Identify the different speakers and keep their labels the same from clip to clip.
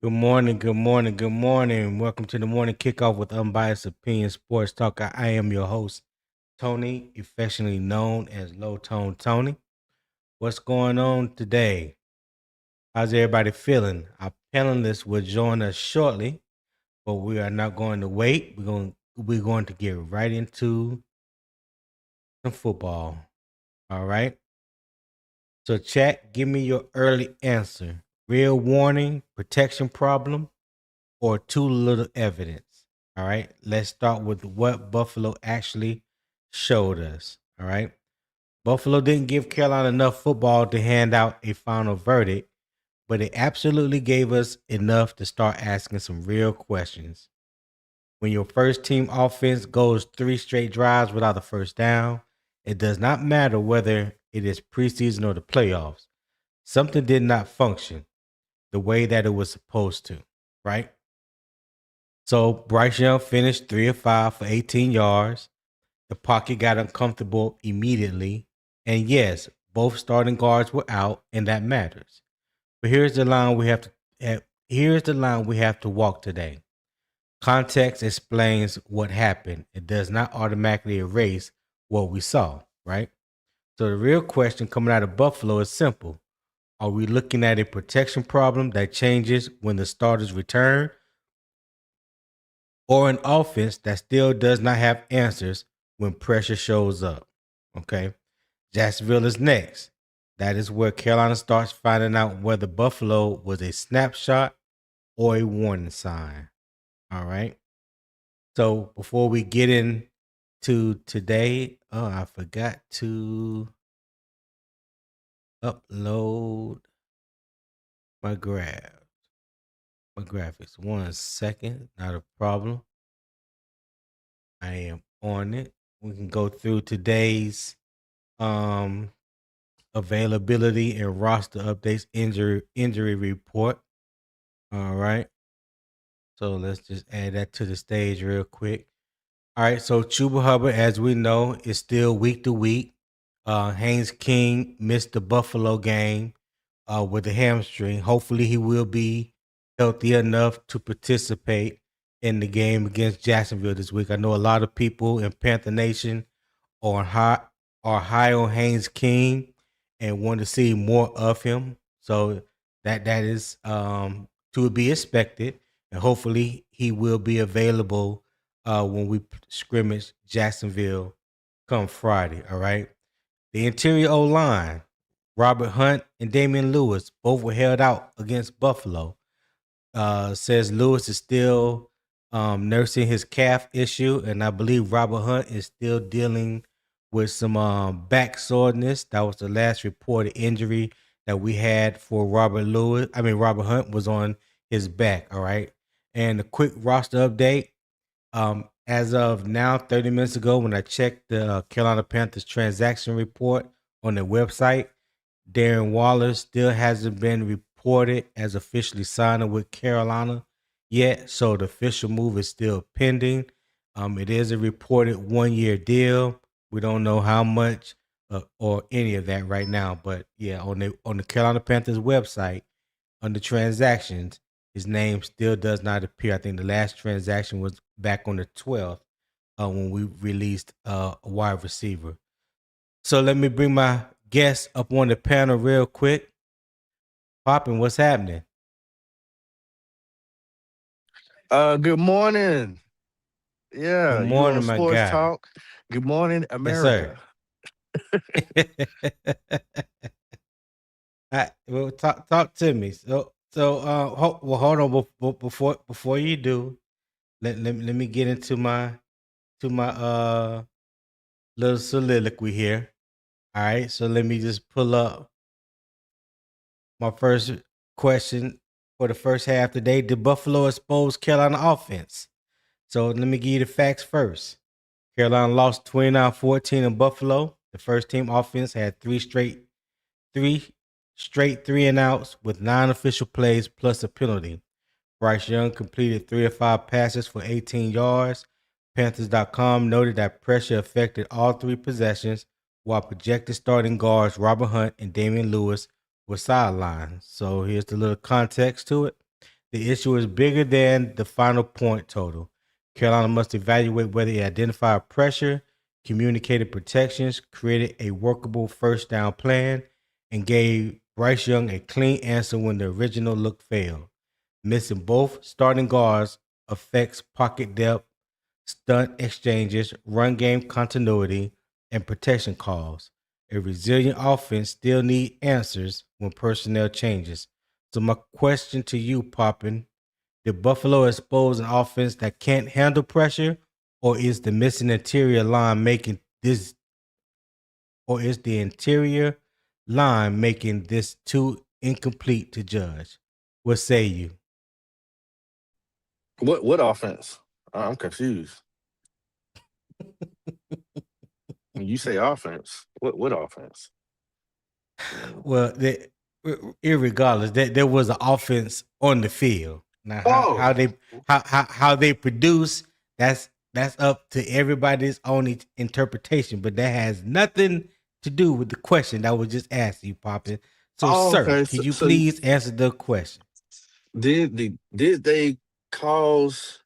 Speaker 1: Good morning, good morning, good morning. Welcome to the Morning Kickoff with Unbiased Opinion Sports Talk. I am your host, Tony, affectionately known as Low Tone Tony. What's going on today? How's everybody feeling? Our panelists will join us shortly, but we are not going to wait. We're going to get right into some football. All right. So chat, give me your early answer. Real warning, protection problem, or too little evidence. All right. Let's start with what Buffalo actually showed us. All right. Buffalo didn't give Carolina enough football to hand out a final verdict, but it absolutely gave us enough to start asking some real questions. When your first team offense goes 3 straight drives without a first down, it does not matter whether it is preseason or the playoffs. Something did not function the way that it was supposed to, right? So Bryce Young finished 3 of 5 for 18 yards. The pocket got uncomfortable immediately. And yes, both starting guards were out, and that matters. But here's the line we have to walk today. Context explains what happened. It does not automatically erase what we saw, right? So the real question coming out of Buffalo is simple. Are we looking at a protection problem that changes when the starters return, or an offense that still does not have answers when pressure shows up? Okay. Jacksonville is next. That is where Carolina starts finding out whether Buffalo was a snapshot or a warning sign. All right. So before we get into today, I forgot to upload my graphics. 1 second, not a problem. I am on it. We can go through today's availability and roster updates, injury report. All right. So let's just add that to the stage real quick. All right. So Chuba Hubbard, as we know, is still week to week. Haynes King missed the Buffalo game with a hamstring. Hopefully, he will be healthy enough to participate in the game against Jacksonville this week. I know a lot of people in Panther Nation are high on Haynes King and want to see more of him. So that is to be expected, and hopefully he will be available when we scrimmage Jacksonville come Friday. All right. The interior O line, Robert Hunt and Damien Lewis, both were held out against Buffalo. Says Lewis is still nursing his calf issue, and I believe Robert Hunt is still dealing with some back soreness. That was the last reported injury that we had for Robert Hunt was on his back. All right. And a quick roster update. As of now, 30 minutes ago, when I checked the Carolina Panthers transaction report on their website, Darren Waller still hasn't been reported as officially signing with Carolina yet, so the official move is still pending. It is a reported 1-year deal. We don't know how much or any of that right now, but yeah, on the Carolina Panthers website, under transactions, his name still does not appear. I think the last transaction was back on the 12th when we released a wide receiver. So let me bring my guests up on the panel real quick. Poppin', what's happening?
Speaker 2: Good morning.
Speaker 1: Good
Speaker 2: Yeah, you on
Speaker 1: morning, my
Speaker 2: Sports
Speaker 1: guy.
Speaker 2: Talk. Good morning,
Speaker 1: Yes, sir.
Speaker 2: America.
Speaker 1: Well, talk to me. Hold on before you do. Let me get into my little soliloquy here. All right, so let me just pull up my first question for the first half today. Did Buffalo expose Carolina offense? So let me give you the facts first. Carolina lost 29-14 in Buffalo. The first team offense had three straight 3-and-outs with 9 official plays plus a penalty. Bryce Young completed 3 of 5 passes for 18 yards. Panthers.com noted that pressure affected all 3 possessions, while projected starting guards Robert Hunt and Damian Lewis were sidelined. So here's the little context to it. The issue is bigger than the final point total. Carolina must evaluate whether it identified pressure, communicated protections, created a workable first down plan, and gave Bryce Young a clean answer when the original look failed. Missing both starting guards affects pocket depth, stunt exchanges, run game continuity, and protection calls. A resilient offense still need answers when personnel changes. So my question to you, Poppin, did Buffalo expose an offense that can't handle pressure, or is the missing interior line making this, or is the interior line making this too incomplete to judge? What say you?
Speaker 2: What offense? I'm confused. When you say offense, what offense?
Speaker 1: Well, irregardless, there was an offense on the field. Now,
Speaker 2: Oh,
Speaker 1: how they produce, that's up to everybody's own interpretation. But that has nothing to do with the question that was just asked you, Poppin. So, sir,
Speaker 2: okay.
Speaker 1: can
Speaker 2: So,
Speaker 1: you
Speaker 2: so
Speaker 1: please answer the question?
Speaker 2: did they cause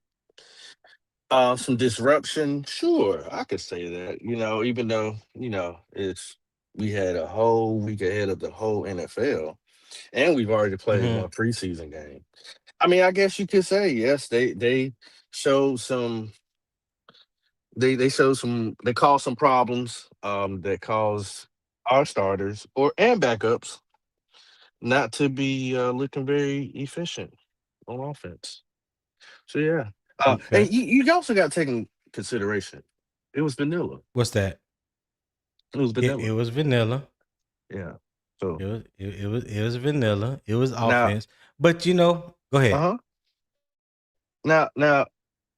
Speaker 2: some disruption? Sure, I could say that. Even though it's we had a whole week ahead of the whole NFL, and we've already played
Speaker 1: Mm-hmm.
Speaker 2: one preseason game. I mean, I guess you could say yes. They showed some. They showed some. They caused some problems. That caused our starters and backups not to be looking very efficient on offense. So yeah,
Speaker 1: Okay.
Speaker 2: and you also got to take in consideration. It was vanilla.
Speaker 1: What's that?
Speaker 2: It was
Speaker 1: It
Speaker 2: vanilla.
Speaker 1: was vanilla.
Speaker 2: Yeah. So
Speaker 1: It was vanilla. It was
Speaker 2: now,
Speaker 1: offense. But go
Speaker 2: uh
Speaker 1: ahead.
Speaker 2: huh. Now,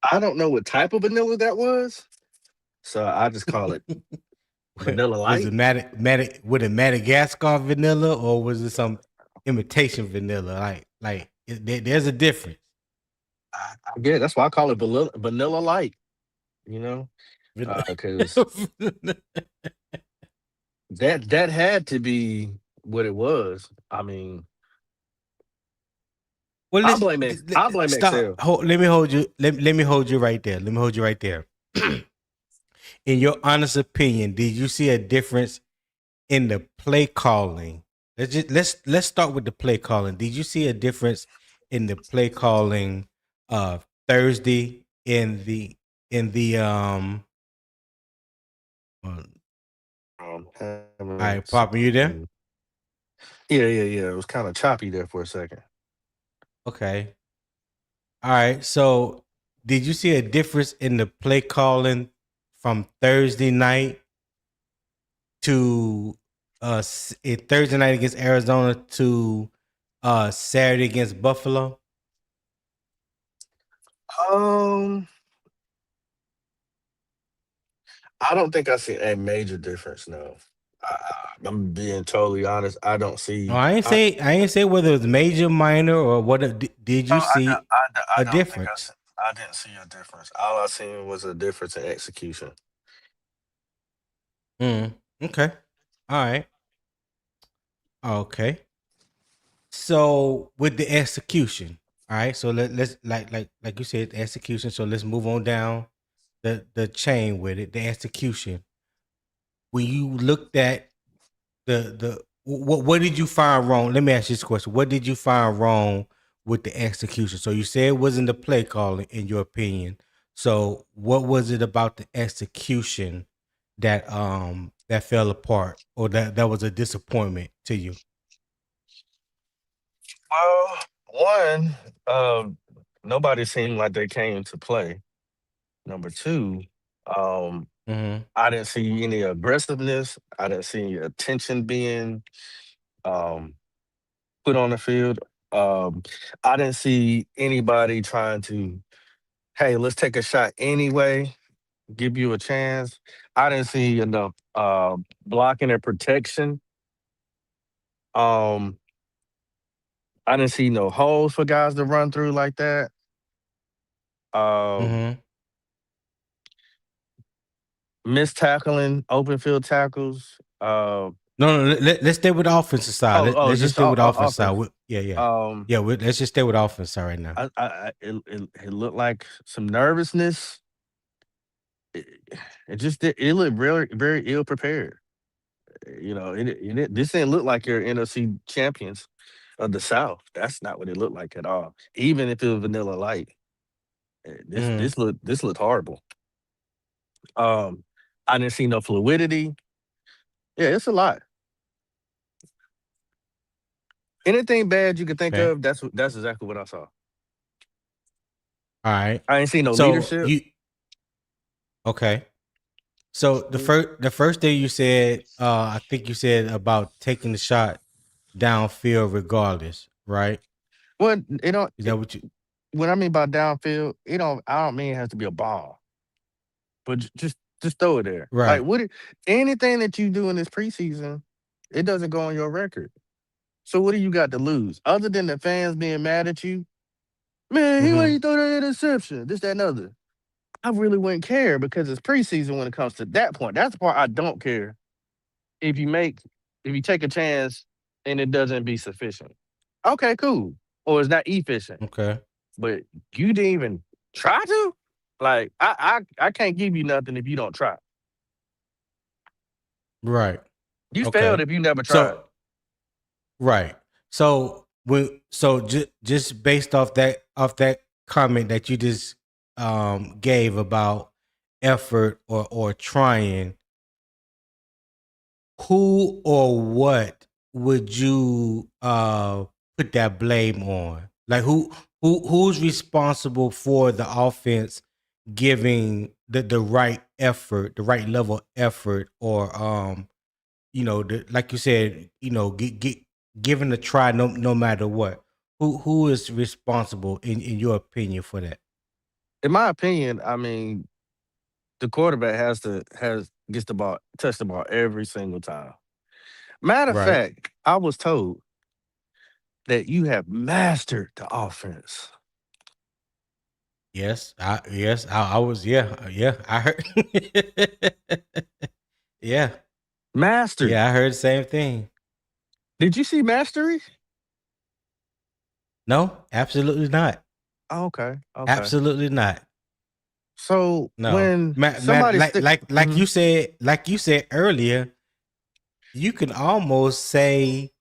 Speaker 2: I don't know what type of vanilla that was, so I just call it vanilla
Speaker 1: Was
Speaker 2: light.
Speaker 1: it with a Madagascar vanilla, or was it some imitation vanilla? There's a difference.
Speaker 2: I get that's why I call it vanilla light. You know,
Speaker 1: Van-
Speaker 2: because that had to be what it was. I mean,
Speaker 1: well,
Speaker 2: I blame it. I blame
Speaker 1: stop.
Speaker 2: Excel.
Speaker 1: Let me hold you. Let me hold you right there. Let me hold you right there. In your honest opinion, did you see a difference in the play calling? Let's start with the play calling. Did you see a difference in the play calling Thursday in the all
Speaker 2: Having
Speaker 1: right, Papa, you there?
Speaker 2: yeah. It was kind of choppy there for a second.
Speaker 1: Okay. All right. So did you see a difference in the play calling from Thursday night to Thursday night against Arizona to Saturday against Buffalo?
Speaker 2: Um, I don't think I see a major difference. No, I'm being totally honest. I don't
Speaker 1: No,
Speaker 2: see.
Speaker 1: I ain't say whether it was major, minor, or what. Did
Speaker 2: No,
Speaker 1: you see
Speaker 2: I
Speaker 1: a
Speaker 2: don't think
Speaker 1: difference?
Speaker 2: I didn't see a difference. All I seen was a difference in execution.
Speaker 1: Okay. All right. Okay. So with the execution, all right. So let's like you said, the execution. So let's move on down the chain with it. The execution. When you looked at what did you find wrong? Let me ask you this question: what did you find wrong with the execution? So you said it wasn't the play calling, in your opinion. So what was it about the execution that fell apart, or that was a disappointment to you?
Speaker 2: Well, one, nobody seemed like they came to play. Number two, um,
Speaker 1: Mm-hmm.
Speaker 2: I didn't see any aggressiveness. I didn't see any attention being um, put on the field. Um, I didn't see anybody trying to, hey, let's take a shot anyway, give you a chance. I didn't see enough blocking and protection. Um, I didn't see no holes for guys to run through like that. Um,
Speaker 1: Mm-hmm.
Speaker 2: Missed tackling, open field tackles.
Speaker 1: No, let's stay with the offensive side. Let's just
Speaker 2: Just
Speaker 1: stay with the offensive side.
Speaker 2: offense.
Speaker 1: Yeah.
Speaker 2: Um,
Speaker 1: Yeah, let's just stay with offense right now.
Speaker 2: it looked like some nervousness. It, it looked very very ill prepared. This didn't look like your NFC champions of the South. That's not what it looked like at all. Even if it was vanilla light,
Speaker 1: Mhm.
Speaker 2: this looked horrible. Um, I didn't see no fluidity. Yeah, it's a lot. Anything bad you could think
Speaker 1: Okay.
Speaker 2: of, that's exactly what I saw.
Speaker 1: All right.
Speaker 2: I ain't seen no
Speaker 1: So
Speaker 2: leadership.
Speaker 1: you okay. So the first thing you said, I think you said about taking the shot downfield regardless, right?
Speaker 2: Well, it don't.
Speaker 1: Is that what you
Speaker 2: What I mean by downfield, it don't. I don't mean it has to be a ball, but just throw it there. Like
Speaker 1: right?
Speaker 2: anything that you do in this preseason, it doesn't go on your record. So what do you got to lose other than the fans being mad at you? Man, he why
Speaker 1: Mm-hmm.
Speaker 2: you throw that interception? This, that, and other. I really wouldn't care because it's preseason when it comes to that point. That's the part I don't care. If you make, if you take a chance and it doesn't be sufficient, okay, cool, or it's not efficient.
Speaker 1: Okay.
Speaker 2: But you didn't even try to. Like I can't give you nothing if you don't try.
Speaker 1: Right.
Speaker 2: You failed
Speaker 1: Okay.
Speaker 2: if you never tried.
Speaker 1: So right. So just based off that comment that you just gave about effort or trying, who or what would you put that blame on? Like who's responsible for the offense giving the right effort, the right level of effort, or like you said, giving a try no matter what. Who is responsible in your opinion for that?
Speaker 2: In my opinion, I mean, the quarterback gets the ball, touch the ball every single time. Matter of
Speaker 1: Right.
Speaker 2: fact, I was told that you have mastered the offense.
Speaker 1: Yes, I was, yeah, I heard. Yeah,
Speaker 2: Mastered.
Speaker 1: yeah, I heard the same thing.
Speaker 2: Did you see mastery?
Speaker 1: No, absolutely not.
Speaker 2: Oh, okay. Okay.
Speaker 1: Absolutely not.
Speaker 2: So
Speaker 1: No.
Speaker 2: when somebody
Speaker 1: Like
Speaker 2: stick,
Speaker 1: like like
Speaker 2: mhm.
Speaker 1: you said earlier, you can almost say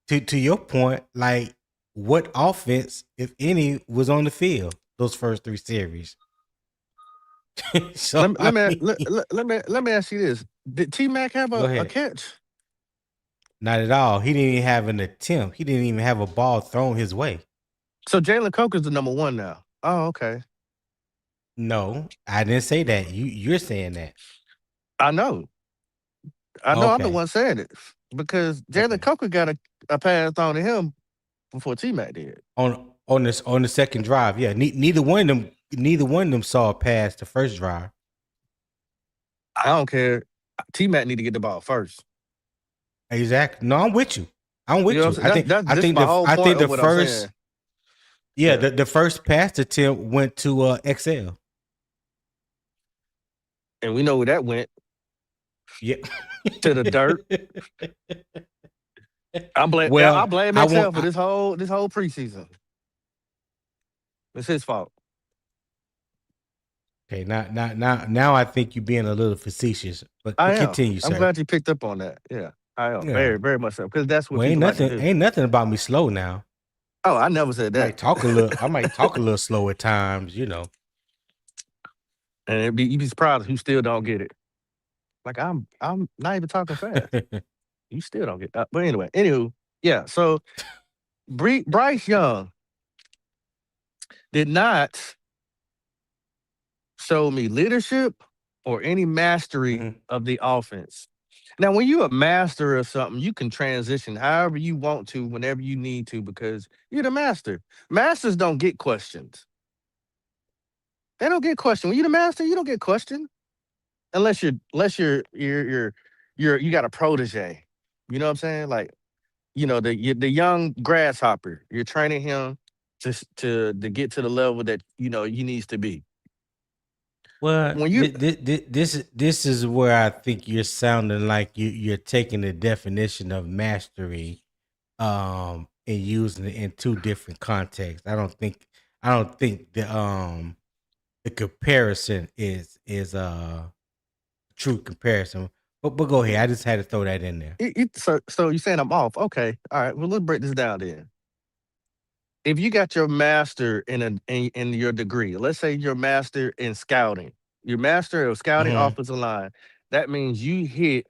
Speaker 1: to your point, like what offense, if any, was on the field those first three series. So
Speaker 2: Let
Speaker 1: I
Speaker 2: me
Speaker 1: mean,
Speaker 2: let me ask you this: did T Mac have
Speaker 1: go
Speaker 2: a
Speaker 1: ahead.
Speaker 2: catch?
Speaker 1: Not at all. He didn't even have an attempt. He didn't even have a ball thrown his way.
Speaker 2: So Jalen Coker's the number one now. Oh, okay.
Speaker 1: No, I didn't say that. You're saying that.
Speaker 2: I know. I know. I'm the
Speaker 1: Okay.
Speaker 2: one saying it because Jalen
Speaker 1: Okay.
Speaker 2: Coker got a pass thrown to him before T Mac did.
Speaker 1: On the second drive, yeah. Neither one of them saw a pass the first drive.
Speaker 2: I don't care. T Mac need to get the ball first.
Speaker 1: Exactly. No, I'm with you. I'm
Speaker 2: You know
Speaker 1: with
Speaker 2: what
Speaker 1: you.
Speaker 2: I'm saying? That's
Speaker 1: I
Speaker 2: this is
Speaker 1: think
Speaker 2: my
Speaker 1: the
Speaker 2: whole
Speaker 1: I
Speaker 2: point
Speaker 1: think
Speaker 2: of
Speaker 1: the
Speaker 2: what I'm saying.
Speaker 1: first yeah,
Speaker 2: Yeah.
Speaker 1: the first pass attempt went to XL.
Speaker 2: And we know where that went
Speaker 1: Yeah.
Speaker 2: to the dirt. I
Speaker 1: Well,
Speaker 2: blame
Speaker 1: I
Speaker 2: XL
Speaker 1: want
Speaker 2: for this whole preseason. It's his fault.
Speaker 1: okay, now I think you're being a little facetious, but
Speaker 2: I am.
Speaker 1: continue,
Speaker 2: I'm
Speaker 1: sir.
Speaker 2: glad you picked up on that. Yeah, I am
Speaker 1: Yeah.
Speaker 2: very very much so because that's what
Speaker 1: Well, ain't
Speaker 2: people like to
Speaker 1: nothing
Speaker 2: do.
Speaker 1: ain't nothing about me slow now.
Speaker 2: Oh, I never said that.
Speaker 1: I might talk a little slow at times.
Speaker 2: And you'd be surprised who still don't get it. Like I'm not even talking fast. You still don't get that. But anyway, anywho, yeah. So Bryce Young did not show me leadership or any mastery
Speaker 1: Mhm.
Speaker 2: of the offense. Now, when you're a master of something, you can transition however you want to, whenever you need to, because you're the master. Masters don't get questions. They don't get questioned. When you're the master, you don't get questioned unless you got a protege. You know what I'm saying? Like the young grasshopper. You're training him to get to the level that he needs to be.
Speaker 1: Well,
Speaker 2: When you
Speaker 1: this is where I think you're sounding like you're taking the definition of mastery and using it in two different contexts. I don't think the comparison is true comparison. But go ahead. I just had to throw that in there.
Speaker 2: So you're saying I'm off? Okay, all right. Well, let's break this down then. If you got your master in your degree, let's say your master in scouting, your master of scouting
Speaker 1: Hmm.
Speaker 2: offensive line, that means you hit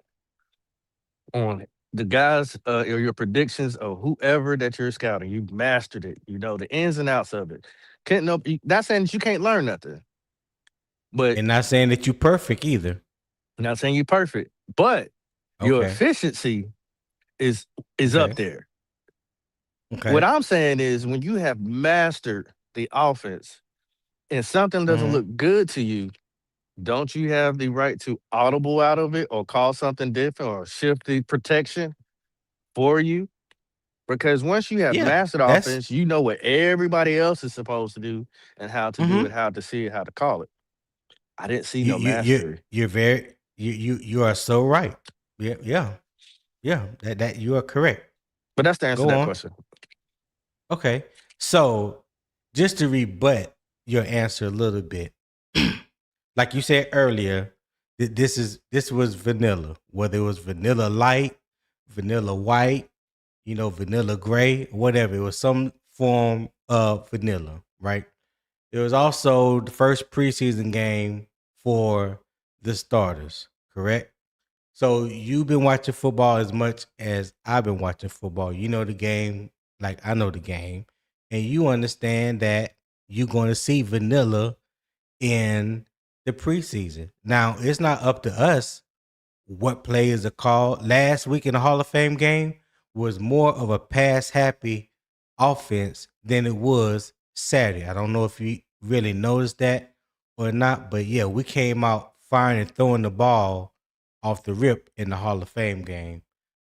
Speaker 2: on the guys or your predictions of whoever that you're scouting. You mastered it. You know the ins and outs of it. Can't no. Not saying that you can't learn nothing, but
Speaker 1: And not saying that you perfect either.
Speaker 2: not saying you're perfect. But your
Speaker 1: Okay.
Speaker 2: efficiency is up
Speaker 1: Okay.
Speaker 2: there. What
Speaker 1: Okay.
Speaker 2: I'm saying is when you have mastered the offense and something doesn't
Speaker 1: Hmm.
Speaker 2: look good to you, don't you have the right to audible out of it or call something different or shift the protection for you? Because once you have
Speaker 1: Yeah.
Speaker 2: mastered
Speaker 1: That's
Speaker 2: offense, you know what everybody else is supposed to do and how to do it,
Speaker 1: hmm
Speaker 2: how to see it, how to call it. I didn't see
Speaker 1: you
Speaker 2: no
Speaker 1: you you
Speaker 2: mastery.
Speaker 1: you're very you are so right. Yeah. Yeah. Yeah. That you are correct.
Speaker 2: But that's the answer to
Speaker 1: Go
Speaker 2: that
Speaker 1: on.
Speaker 2: question.
Speaker 1: Okay. So just to rebut your answer a little bit, like you said earlier, this was vanilla. Whether it was vanilla light, vanilla white, vanilla gray, whatever. It was some form of vanilla, right? It was also the first preseason game for the starters, correct? So you've been watching football as much as I've been watching football. You know the game like I know the game. And you understand that you're going to see vanilla in the preseason. Now, it's not up to us what players are called. Last week in the Hall of Fame game was more of a pass happy offense than it was Saturday. I don't know if you really noticed that or not, but yeah, we came out firing and throwing the ball off the rip in the Hall of Fame game.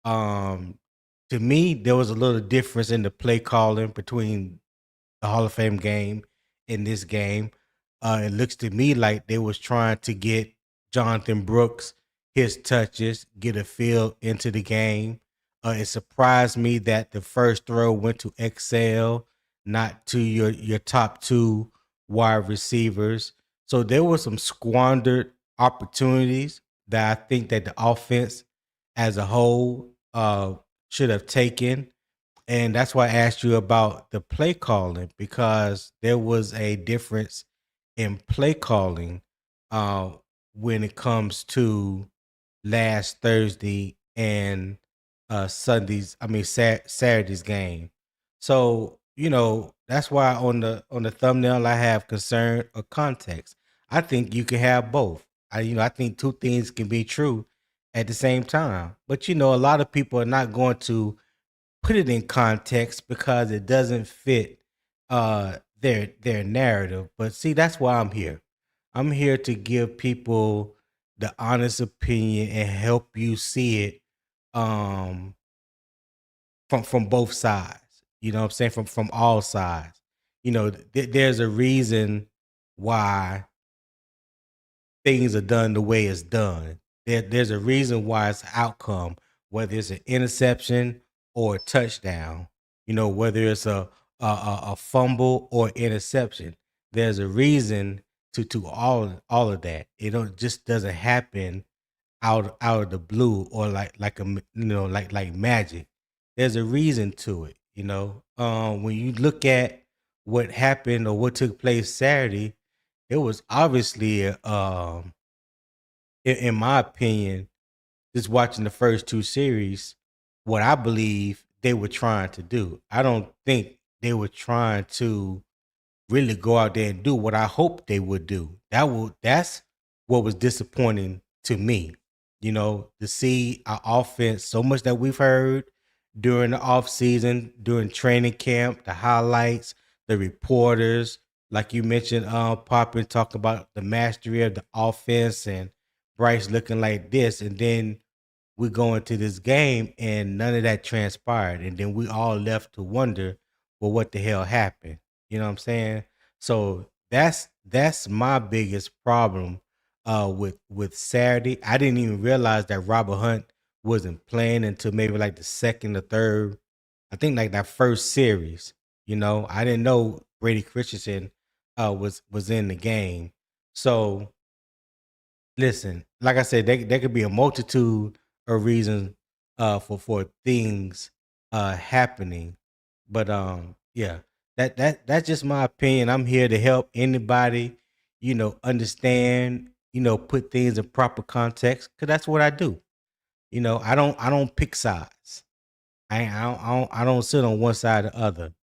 Speaker 1: Um, to me, there was a little difference in the play calling between the Hall of Fame game in this game. It looks to me like they was trying to get Jonathan Brooks his touches, get a feel into the game. It surprised me that the first throw went to Excel, not to your top two wide receivers. So there were some squandered opportunities that I think that the offense as a whole should have taken, and that's why I asked you about the play calling because there was a difference in play calling uh, when it comes to last Thursday and Saturday's game. So that's why on the thumbnail I have concern or context. I think you can have both. I think two things can be true at the same time. But a lot of people are not going to put it in context because it doesn't fit their narrative. But see, that's why I'm here. I'm here to give people the honest opinion and help you see it um from both sides. You know what I'm saying? From all sides. There's a reason why things are done the way it's done. There's a reason why it's outcome, whether it's an interception or a touchdown. Whether it's a fumble or interception. There's a reason to all of that. It don't just doesn't happen out of the blue or like magic. There's a reason to it. When you look at what happened or what took place Saturday, it was obviously in my opinion, just watching the first two series, what I believe they were trying to do. I don't think they were trying to really go out there and do what I hoped they would do. That's what was disappointing to me. To see our offense, so much that we've heard during the off season, during training camp, the highlights, the reporters, like you mentioned, Poppin talk about the mastery of the offense and Bryce looking like this, and then we go into this game and none of that transpired, and then we all left to wonder, well, what the hell happened? You know what I'm saying? So that's my biggest problem with Saturday. I didn't even realize that Robert Hunt wasn't playing until maybe like the second or third I think like that first series. I didn't know Brady Christensen was in the game. So listen, like I said, there could be a multitude of reasons for things happening. But yeah, that's just my opinion. I'm here to help anybody, understand, put things in proper context, because that's what I do. I don't pick sides. I don't sit on one side or the other.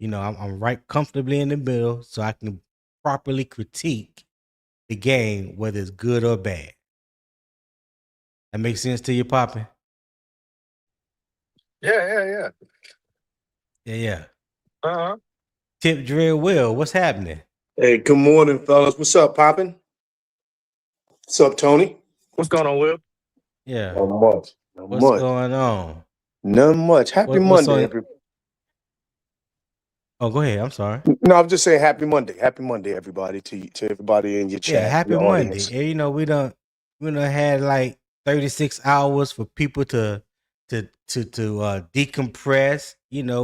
Speaker 1: I'm right comfortably in the middle, so I can properly critique the game, whether it's good or bad. That makes sense to you, Poppy?
Speaker 2: Yeah.
Speaker 1: Yeah, yeah.
Speaker 2: Uh-huh.
Speaker 1: Tip Drill Will, what's happening?
Speaker 3: Hey, good morning, fellas. What's up, Poppin? What's up, Tony?
Speaker 2: What's going on, Will?
Speaker 1: Yeah.
Speaker 3: Not much. Not
Speaker 1: What's
Speaker 3: much.
Speaker 1: going on?
Speaker 3: None much. Happy
Speaker 1: What's
Speaker 3: Monday,
Speaker 1: on?
Speaker 3: everybody.
Speaker 1: Oh, go ahead. I'm sorry.
Speaker 3: No, I'm just saying happy Monday. Happy Monday, everybody, to everybody in your
Speaker 1: Yeah,
Speaker 3: chat,
Speaker 1: happy
Speaker 3: your
Speaker 1: Monday.
Speaker 3: audience.
Speaker 1: And we done had like 36 hours for people to decompress,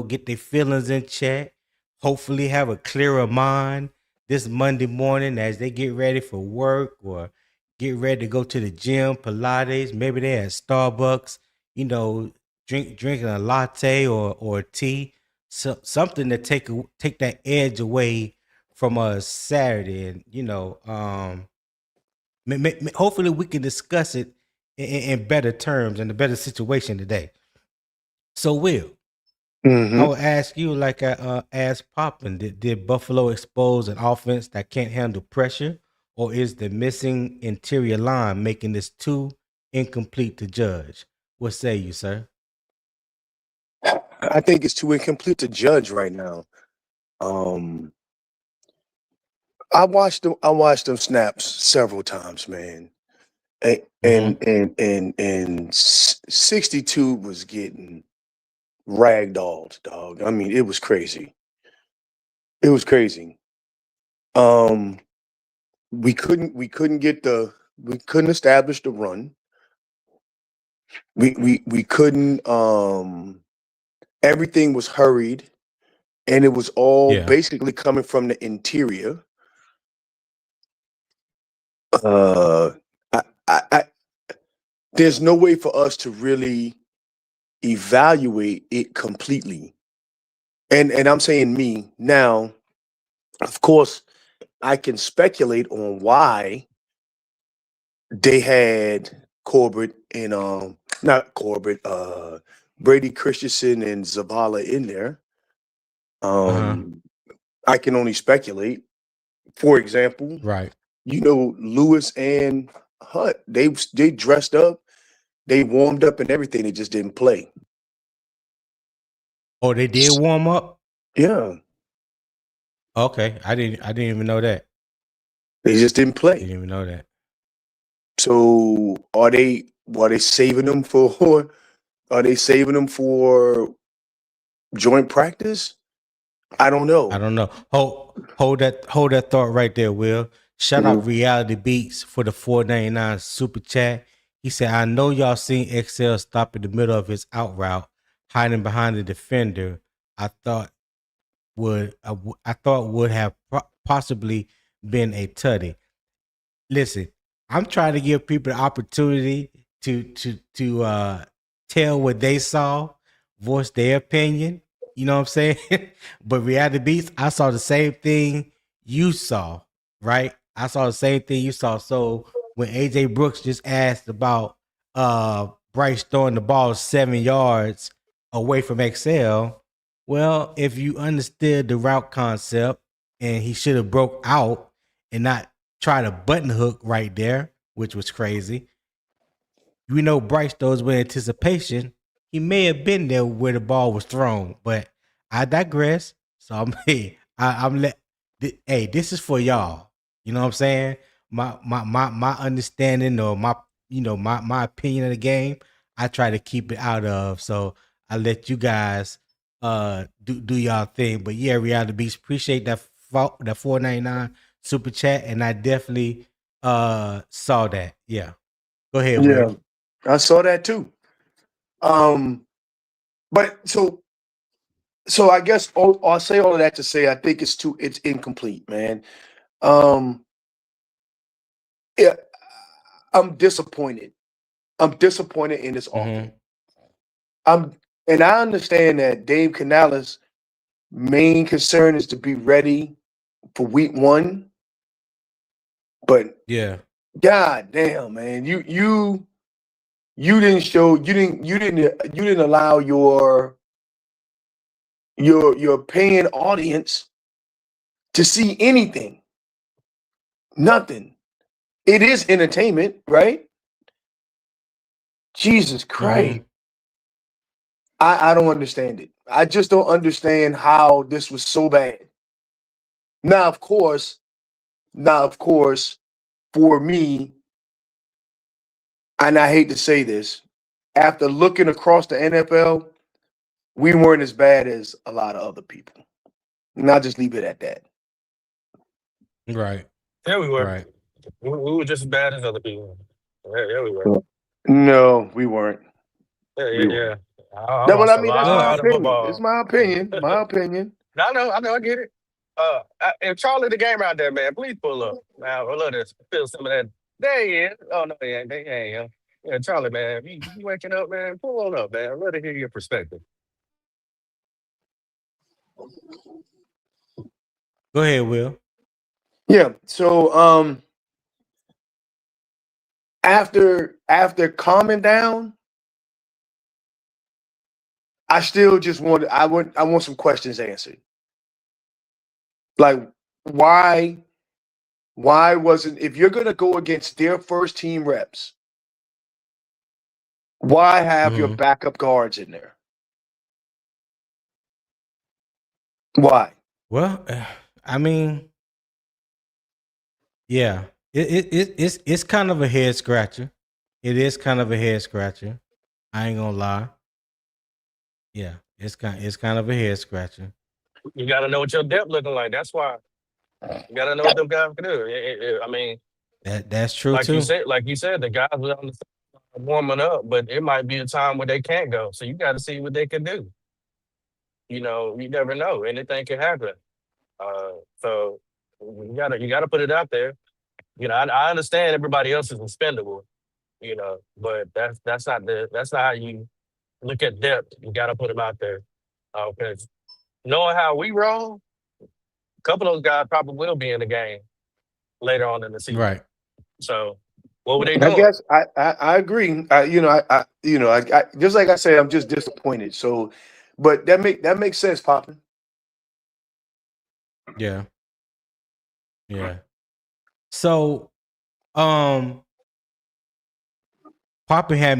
Speaker 1: get their feelings in check, hopefully have a clearer mind this Monday morning as they get ready for work or get ready to go to the gym, Pilates, maybe they're at Starbucks, drinking a latte or tea, something to take that edge away from a Saturday, and hopefully we can discuss it in better terms and a better situation today. So, Will, I
Speaker 3: Mm-hmm.
Speaker 1: will ask you, like I asked Poppin, did Buffalo expose an offense that can't handle pressure, or is the missing interior line making this too incomplete to judge? What say you, sir?
Speaker 3: I think it's too incomplete to judge right now. Um, I watched them. I watched them snaps several times, man. And
Speaker 1: Mm-hmm.
Speaker 3: and 62 was getting ragdolled, dog. I mean, it was crazy. It was crazy. Um, we couldn't establish the run. We couldn't everything was hurried, and it was all
Speaker 1: Yeah.
Speaker 3: basically coming from the interior. Uh I there's no way for us to really evaluate it completely. And I'm saying me now, of course, I can speculate on why they had Corbett and not Corbett, Brady Christensen and Zavala in there.
Speaker 1: Uh huh.
Speaker 3: Um, I can only speculate. For example,
Speaker 1: Right.
Speaker 3: Lewis and Hunt, they dressed up, they warmed up and everything. They just didn't play.
Speaker 1: Oh, they did warm up.
Speaker 3: Yeah,
Speaker 1: Okay, I didn't even know that.
Speaker 3: they just didn't play.
Speaker 1: Didn't even know that.
Speaker 3: So are they saving them for are they saving them for joint practice? I don't
Speaker 1: I
Speaker 3: know.
Speaker 1: don't know. Hold that thought right there, Will. Shout out
Speaker 3: Mhm.
Speaker 1: Reality Beats for the 4.99 super chat. He said, I know y'all seen XL stop in the middle of his out route, hiding behind the defender. I thought would have possibly been a tutty. Listen, I'm trying to give people the opportunity to tell what they saw, voice their opinion. You know what I'm saying? But reality beats, I saw the same thing you saw, right? I saw the same thing you saw. So when AJ Brooks just asked about Bryce throwing the ball 7 yards away from XL, well, if you understood the route concept and he should have broke out and not tried a button hook right there, which was crazy. We know Bryce throws with anticipation. He may have been there where the ball was thrown, but I digress. So I'm hey, hey, this is for y'all. You know what I'm saying? My understanding or my opinion of the game, I try to keep it out of. So I let you guys do y'all thing. But yeah, reality beats, appreciate that 4.99 super chat, and I definitely saw that. Yeah. Go ahead, Will.
Speaker 3: Yeah, I saw that too. Um, but so So I guess I'll say all of that to say I think it's incomplete, man. Yeah, I'm disappointed. I'm disappointed in this offense. And I understand that Dave Canales' main concern is to be ready for week 1. But
Speaker 1: Yeah.
Speaker 3: God damn, man, you didn't allow your paying audience to see anything. Nothing. It is entertainment, right? Jesus Christ. I don't understand it. I just don't understand how this was so bad. Now, of course, for me, and I hate to say this, after looking across the NFL, we weren't as bad as a lot of other people. And I'll just leave it at that.
Speaker 1: Right.
Speaker 2: Yeah, we were.
Speaker 1: Right.
Speaker 2: We were just as bad as other people. Yeah, we were.
Speaker 3: No, we weren't.
Speaker 2: Yeah. I
Speaker 3: No, but I
Speaker 2: watched a
Speaker 3: mean, that's my
Speaker 2: lot of
Speaker 3: opinion. It's
Speaker 2: football.
Speaker 3: my opinion. My opinion.
Speaker 2: I know, I get it. And Charlie, the game out there, man, please pull up. Now, I love to feel some of that. There he is. Oh, no, he ain't. There he ain't. Yeah, Charlie, man, you waking up, man, pull on up, man. I'd love to hear your perspective.
Speaker 1: Go ahead, Will.
Speaker 3: Yeah. So after calming down, I still just I want some questions answered. Like why wasn't, if you're gonna go against their first team reps, why have your backup guards in there? Why?
Speaker 1: Well, I mean, yeah, it's kind of a head scratcher. It is kind of a head scratcher. I ain't gonna lie. Yeah, it's kind of a head scratcher.
Speaker 2: You got to know what your depth looking like. That's why. You got to know what them guys can do. I mean,
Speaker 1: That's true
Speaker 2: like
Speaker 1: too.
Speaker 2: you said, the guys were on the warming up, but it might be a time where they can't go. So you got to see what they can do. You never know. Anything can happen. So you gotta put it out there. I understand everybody else is expendable. But that's not how you look at depth. You gotta put them out there. Because knowing how we roll, a couple of those guys probably will be in the game later on in the season.
Speaker 1: Right.
Speaker 2: So what were they
Speaker 3: I
Speaker 2: doing?
Speaker 3: guess I agree. I just like I said, I'm just disappointed. So, but that makes sense, Papa.
Speaker 1: Yeah. Yeah. So, Papa had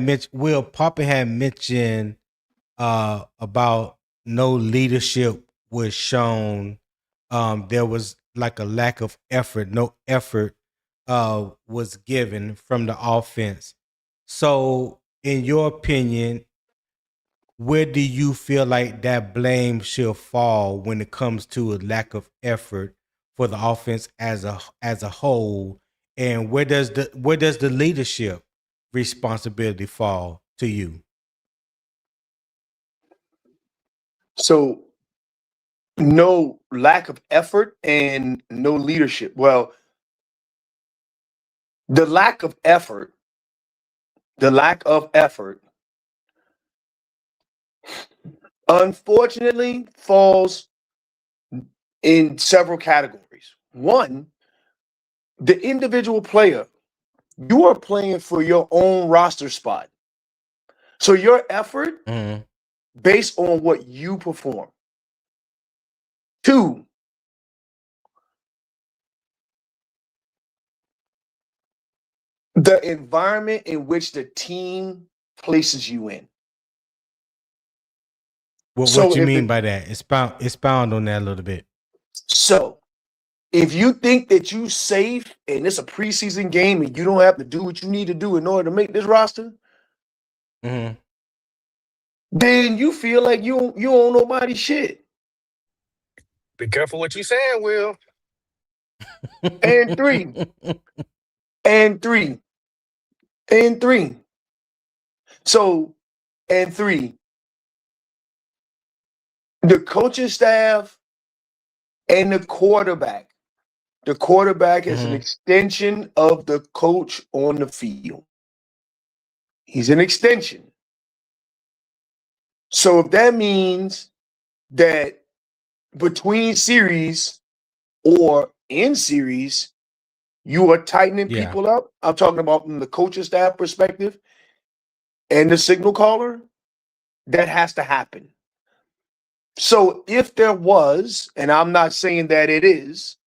Speaker 1: mentioned about no leadership was shown. There was like a lack of effort. No effort was given from the offense. So, in your opinion, where do you feel like that blame should fall when it comes to a lack of effort for the offense as a whole, and where does the leadership responsibility fall to you?
Speaker 3: So, no lack of effort and no leadership. Well, the lack of effort, unfortunately, falls in several categories. One, the individual player. You are playing for your own roster spot. So your effort based on what you perform. Two, the environment in which the team places you in.
Speaker 1: What you mean by that? Expound on that a little bit.
Speaker 3: So if you think that you safe and it's a preseason game and you don't have to do what you need to do in order to make this roster, then you feel like you own nobody's shit.
Speaker 2: Be careful what you saying, Will.
Speaker 3: And three. So, and three, The coaching staff and the quarterback. The quarterback is an extension of the coach on the field. He's an extension. So if that means that between series or in series, you are tightening people up, I'm talking about from the coaching staff perspective and the signal caller, that has to happen. So if there was, and I'm not saying that it is,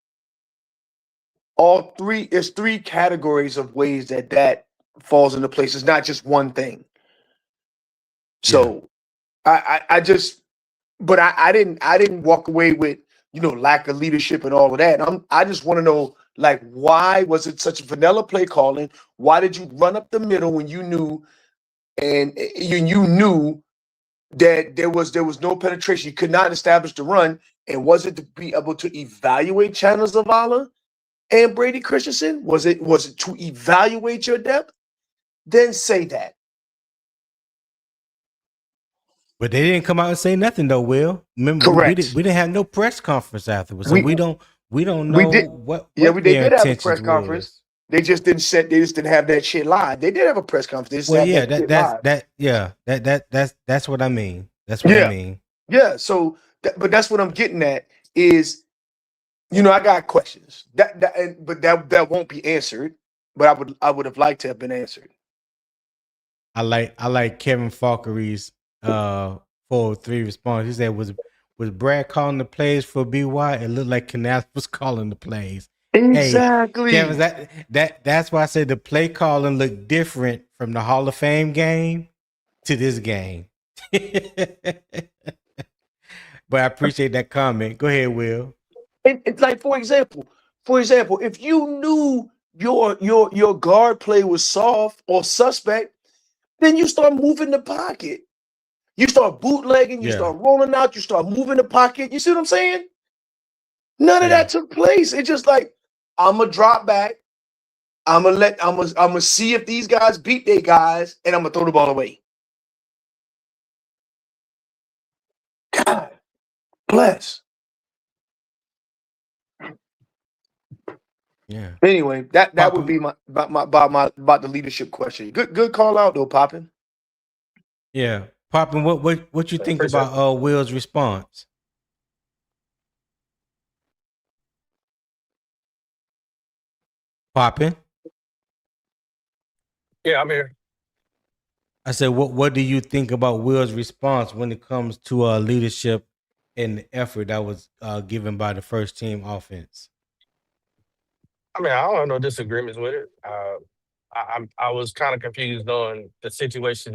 Speaker 3: it's three categories of ways that falls into place. It's not just one thing. So I didn't walk away with, lack of leadership and all of that. I just want to know, like, why was it such a vanilla play calling? Why did you run up the middle when you knew that there was no penetration? You could not establish the run. And was it to be able to evaluate Chandler Zavala and Brady Christensen? Was it to evaluate your depth? Then say that.
Speaker 1: But they didn't come out and say nothing though, Will. Remember,
Speaker 3: Correct.
Speaker 1: We didn't have no press conference afterwards, so we don't know what
Speaker 3: they
Speaker 1: their
Speaker 3: did have a press
Speaker 1: intentions
Speaker 3: conference.
Speaker 1: was.
Speaker 3: They just didn't have that shit live. They did have a press conference. They just had that shit live.
Speaker 1: That's what I mean. That's what I mean.
Speaker 3: Yeah. So, but that's what I'm getting at is, I got questions but that won't be answered. But I would have liked to have been answered.
Speaker 1: I like Kevin Falkery's 403 response. He said, was Brad calling the plays for BY? It looked like Canales was calling the plays.
Speaker 3: Exactly.
Speaker 1: Hey, Kevin, that's why I said the play calling looked different from the Hall of Fame game to this game. But I appreciate that comment. Go ahead, Will.
Speaker 3: It's like, for example, if you knew your guard play was soft or suspect, then you start moving the pocket. You start bootlegging, you start rolling out, you start moving the pocket. You see what I'm saying? None of that took place. It's just like, I'm gonna drop back. I'm gonna see if these guys beat their guys, and I'm gonna throw the ball away. God bless.
Speaker 1: Yeah.
Speaker 3: Anyway, that would be my about the leadership question. Good call out though, Poppin.
Speaker 1: Yeah, Poppin. What you think about Will's response? Poppin.
Speaker 2: Yeah, I'm here.
Speaker 1: I said, what do you think about Will's response when it comes to leadership and the effort that was given by the first team offense?
Speaker 2: I mean, I don't have no disagreements with it. I was kind of confused on the situation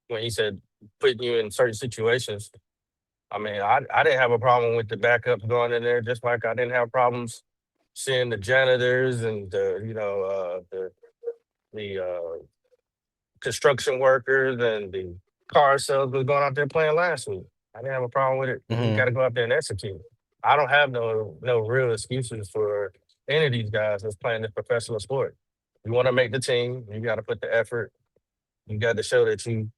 Speaker 2: when he said putting you in certain situations. I mean, I didn't have a problem with the backups going in there, just like I didn't have problems seeing the janitors and the construction workers and the car salesmen going out there playing last week. I didn't have a problem with it. You got to go out there and execute. I don't have no real excuses for any of these guys that's playing this professional sport. You want to make the team, you got to put the effort. You got to show that you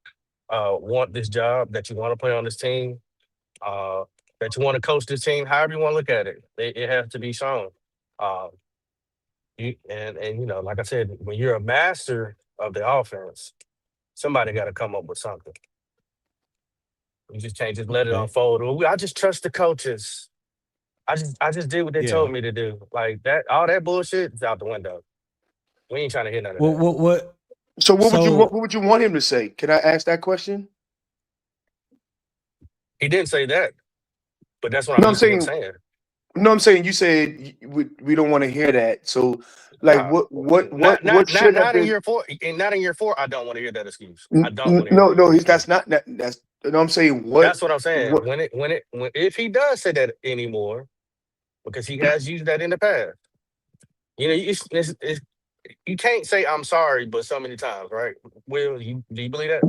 Speaker 2: want this job, that you want to play on this team, that you want to coach this team. However you want to look at it, it has to be shown. Like I said, when you're a master of the offense, somebody got to come up with something. You just can't just let it unfold. I just trust the coaches. I just did what they told me to do. Like that, all that bullshit is out the window. We ain't trying to hear none of that.
Speaker 3: So what would you want him to say? Can I ask that question?
Speaker 2: He didn't say that, but that's what I'm saying.
Speaker 3: No, I'm saying you said we don't want to hear that. So, like, what should
Speaker 2: not in year 4? And not in year 4. I don't want to hear that excuse. I don't want to.
Speaker 3: No, that's not. That's. No, I'm saying what.
Speaker 2: That's what I'm saying. If he does say that anymore, because he has used that in the past. You can't say I'm sorry, but so many times, right? Will, do you believe that?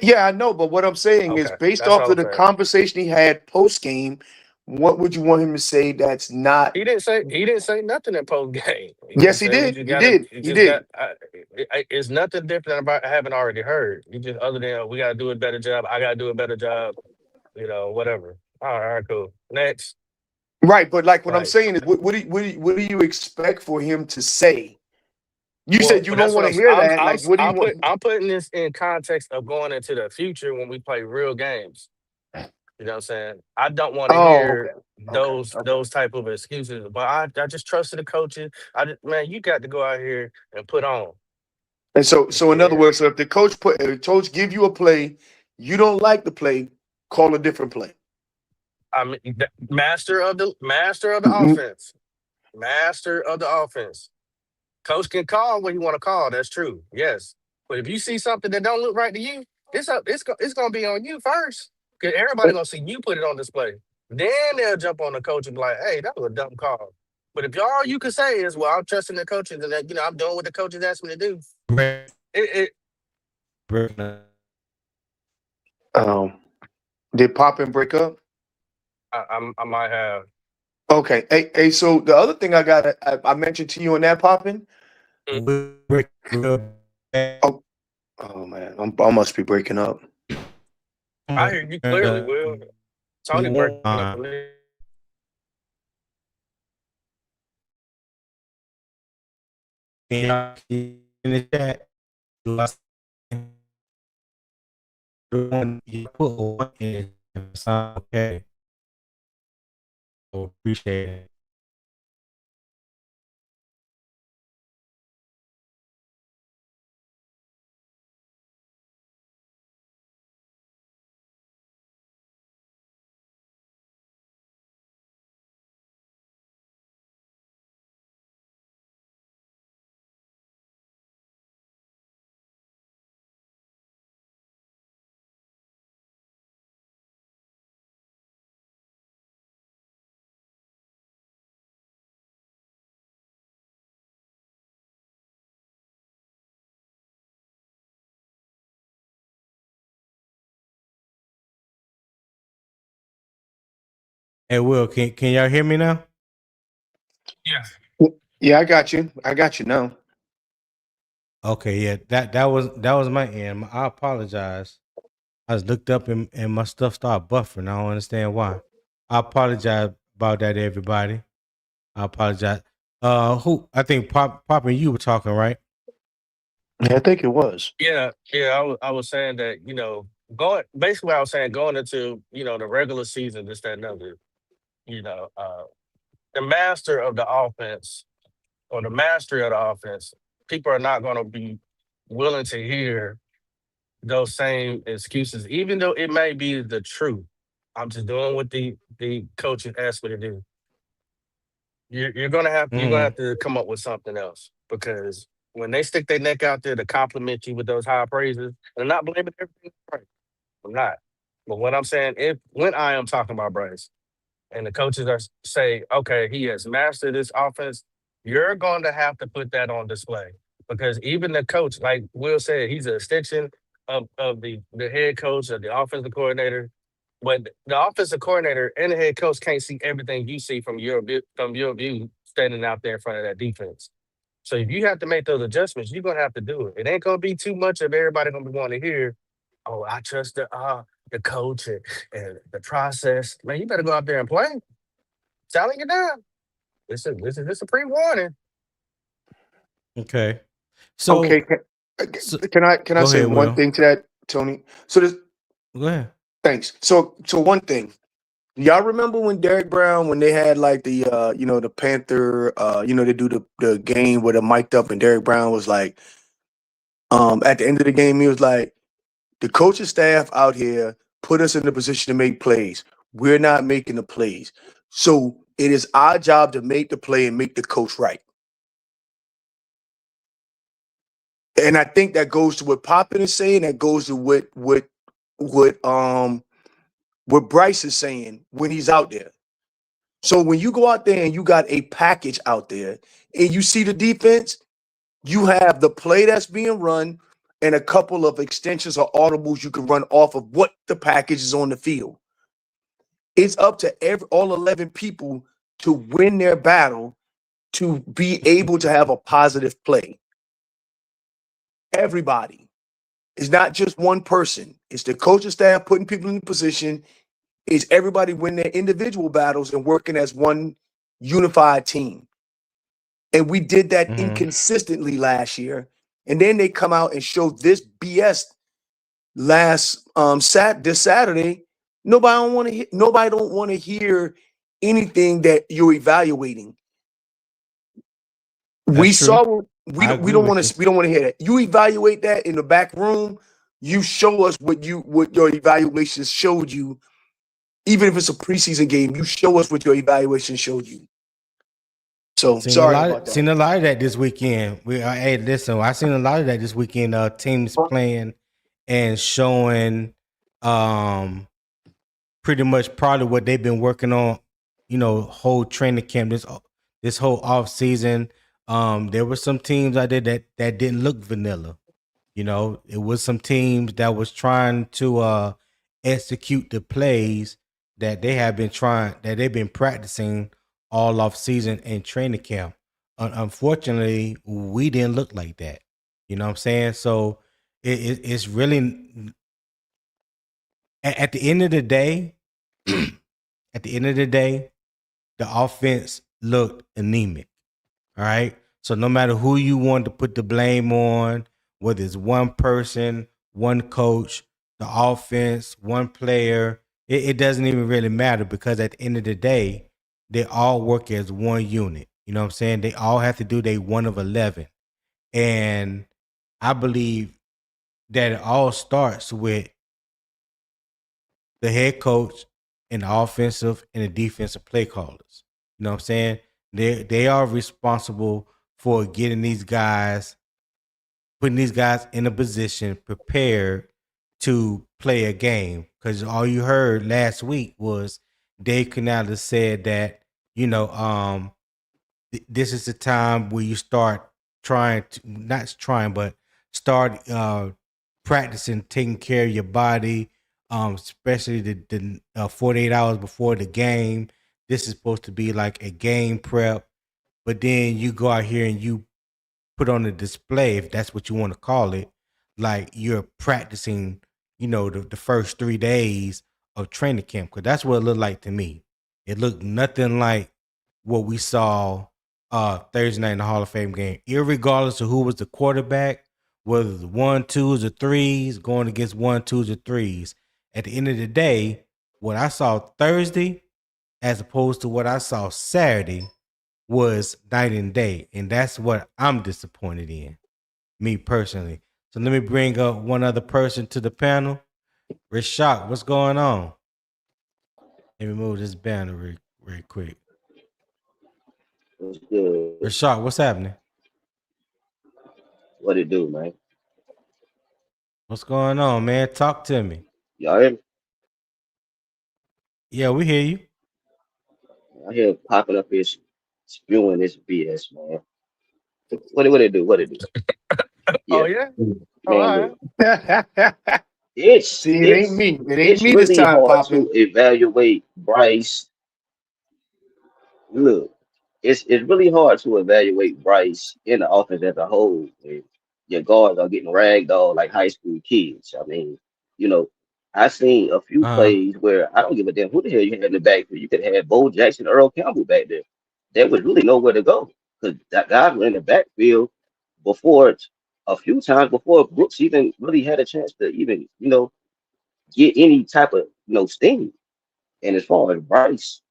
Speaker 3: Yeah, I know, but what I'm saying is based off of the conversation he had post game, what would you want him to say that's not?
Speaker 2: He didn't say nothing in post game.
Speaker 3: Yes, he did. He did.
Speaker 2: It's nothing different about I haven't already heard. You just other than we gotta do a better job. I gotta do a better job. Whatever. All right, cool. Next.
Speaker 3: Right, but like what I'm
Speaker 2: Like,
Speaker 3: saying is, what do you expect for him to say? You
Speaker 2: well,
Speaker 3: said you don't
Speaker 2: that's what
Speaker 3: want to hear that. Like, what do you want?
Speaker 2: I'm putting this in context of going into the future when we play real games. You know what I'm saying? I don't want to
Speaker 3: Oh,
Speaker 2: hear
Speaker 3: okay, okay, okay.
Speaker 2: those type of excuses, but I just trusted the coaches. Man, you got to go out here and put on.
Speaker 3: And so in other
Speaker 2: Yeah.
Speaker 3: words, so if the coach give you a play, you don't like the play, call a different play.
Speaker 2: I mean, master of the
Speaker 3: Mhm.
Speaker 2: offense, master of the offense. Coach can call what he want to call. That's true. Yes, but if you see something that don't look right to you, it's gonna be on you first. Cause everybody gonna see you put it on display. Then they'll jump on the coach and be like, "Hey, that was a dumb call." But if all you can say is, "Well, I'm trusting the coaches and that I'm doing what the coaches asked me to do," it
Speaker 3: Um, did Poppin break up?
Speaker 2: I might have.
Speaker 3: Okay. Hey. So the other thing I mentioned to you on that Poppin. Oh, oh man, I must be breaking up.
Speaker 2: I hear you clearly, Will. Tony breaking up for me.
Speaker 1: In the chat, you put one in, okay. Appreciate it. Hey, Will, can y'all hear me now?
Speaker 2: Yeah.
Speaker 3: Yeah, I got you. I got you now.
Speaker 1: Okay, yeah, that was my end. I apologize. I was looked up and my stuff started buffering. I don't understand why. I apologize about that, everybody. I apologize. Who I think Pop and you were talking, right?
Speaker 3: Yeah, I think it was.
Speaker 2: Yeah, I was saying that, going basically I was saying going into, the regular season, this, that, and other, you know, uh, the master of the offense or the mastery of the offense, people are not gonna be willing to hear those same excuses, even though it may be the truth. I'm just doing what the coaches asked me to do. You're gonna
Speaker 1: Mm.
Speaker 2: have to come up with something else because when they stick their neck out there to compliment you with those high praises, and I'm not blaming everything. I'm not. But what I'm saying, if when I am talking about Bryce and the coaches are say, okay, he has mastered this offense, you're going to have to put that on display. Because even the coach, like Will said, he's an extension of the head coach or the offensive coordinator. But the offensive coordinator and the head coach can't see everything you see from your view standing out there in front of that defense. So if you have to make those adjustments, you're gonna have to do it. It ain't gonna be too much of everybody gonna be wanting to hear. Oh, I trust the coach and the process. Man, you better go out there and play. Telling you now. This is a pre-warning.
Speaker 1: Okay.
Speaker 3: Okay.
Speaker 1: So, so
Speaker 3: Can I
Speaker 1: go
Speaker 3: say
Speaker 1: ahead,
Speaker 3: one
Speaker 1: Will.
Speaker 3: thing to that, Tony? So this
Speaker 1: Go ahead.
Speaker 3: thanks. So one thing. Y'all remember when Derek Brown, when they had like the Panther, they do the game where the mic'd up and Derek Brown was like, at the end of the game, he was like, the coaching staff out here put us in the position to make plays. We're not making the plays. So it is our job to make the play and make the coach right. And I think that goes to what Poppin is saying. That goes to what Bryce is saying when he's out there. So when you go out there and you got a package out there and you see the defense, you have the play that's being run and a couple of extensions or audibles you can run off of what the package is on the field. It's up to all 11 people to win their battle to be able to have a positive play. Everybody. It's not just one person. It's the coaching staff putting people in the position. is everybody win their individual battles and working as one unified team. And we did that inconsistently last year. And then they come out and show this BS last this Saturday. Nobody don't want to hear anything that you're evaluating. We saw we don't want to hear that. You evaluate that in the back room. You show us what your evaluations showed you. Even if it's a preseason game, you show us what your evaluation showed you. So sorry about that.
Speaker 1: Seen a lot of that this weekend. Hey, listen, I seen a lot of that this weekend. Teams playing and showing, pretty much probably what they've been working on. Whole training camp this whole off season. There were some teams out there that didn't look vanilla. It was some teams that was trying to execute the plays that they've been practicing all off season and training camp. Unfortunately, we didn't look like that. You know what I'm saying? So it's really at the end of the day, the offense looked anemic. All right. So no matter who you want to put the blame on, whether it's one person, one coach, the offense, one player, it doesn't even really matter, because at the end of the day, they all work as one unit. You know what I'm saying? They all have to do their 1 of 11. And I believe that it all starts with the head coach and the offensive and the defensive play callers. You know what I'm saying? They are responsible for getting these guys, putting these guys in a position prepared to play a game. Because all you heard last week was Dave Canales said that, this is the time where you start start practicing taking care of your body, especially the 48 hours before the game. This is supposed to be like a game prep, but then you go out here and you put on a display, if that's what you want to call it, like you're practicing, the first 3 days of training camp. Because that's what it looked like to me. It looked nothing like what we saw Thursday night in the Hall of Fame game, irregardless of who was the quarterback, whether the 1, 2s, or 3s going against 1, 2s, or 3s. At the end of the day, what I saw Thursday as opposed to what I saw Saturday was night and day. And that's what I'm disappointed in, me personally. So let me bring up one other person to the panel. Rashad, what's going on? Let me move this banner real quick.
Speaker 4: What's good?
Speaker 1: Rashad, what's happening?
Speaker 4: What it do, man?
Speaker 1: What's going on, man? Talk to me.
Speaker 4: Y'all hear me?
Speaker 1: Yeah, we hear you.
Speaker 4: I hear popping up here spewing this BS, man. What it do? What it do?
Speaker 2: Oh yeah.
Speaker 4: Man,
Speaker 2: All
Speaker 4: look, it's
Speaker 3: See, it ain't me. It ain't
Speaker 4: it's
Speaker 3: me this
Speaker 4: really
Speaker 3: time,
Speaker 4: hard
Speaker 3: Poppin'.
Speaker 4: to evaluate Bryce. Look, it's really hard to evaluate Bryce in the offense as a whole. When your guards are getting ragged on like high school kids. I mean, you know, I seen a few plays where I don't give a damn who the hell you had in the backfield. You could have Bo Jackson, Earl Campbell back there. There was really nowhere to go because that guys were in the backfield before a few times before Brooks even really had a chance to even get any type of steam. And as far as Bryce.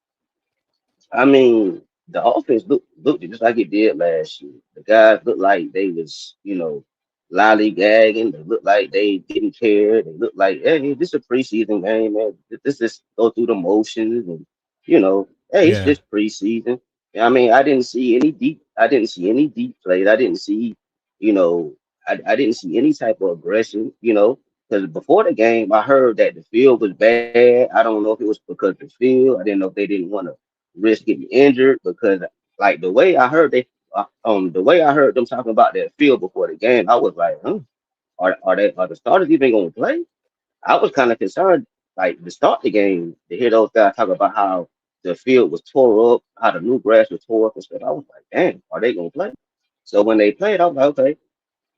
Speaker 4: I mean, the offense looked just like it did last year. The guys looked like they was, lollygagging. They looked like they didn't care. They looked like, hey, this is a preseason game, man. This is go through the motions, and hey, it's just preseason. I mean, I didn't see any deep. I didn't see any deep plays. I didn't see, you know, I didn't see any type of aggression. Because before the game, I heard that the field was bad. I don't know if it was because the field. I didn't know if they didn't want to risk getting injured because like the way I heard them talking about that field before the game, I was like, are the starters even gonna play? I was kind of concerned, like to start the game, to hear those guys talk about how the field was tore up, how the new grass was tore up and stuff. I was like, damn, are they gonna play? So when they played, I was like, okay.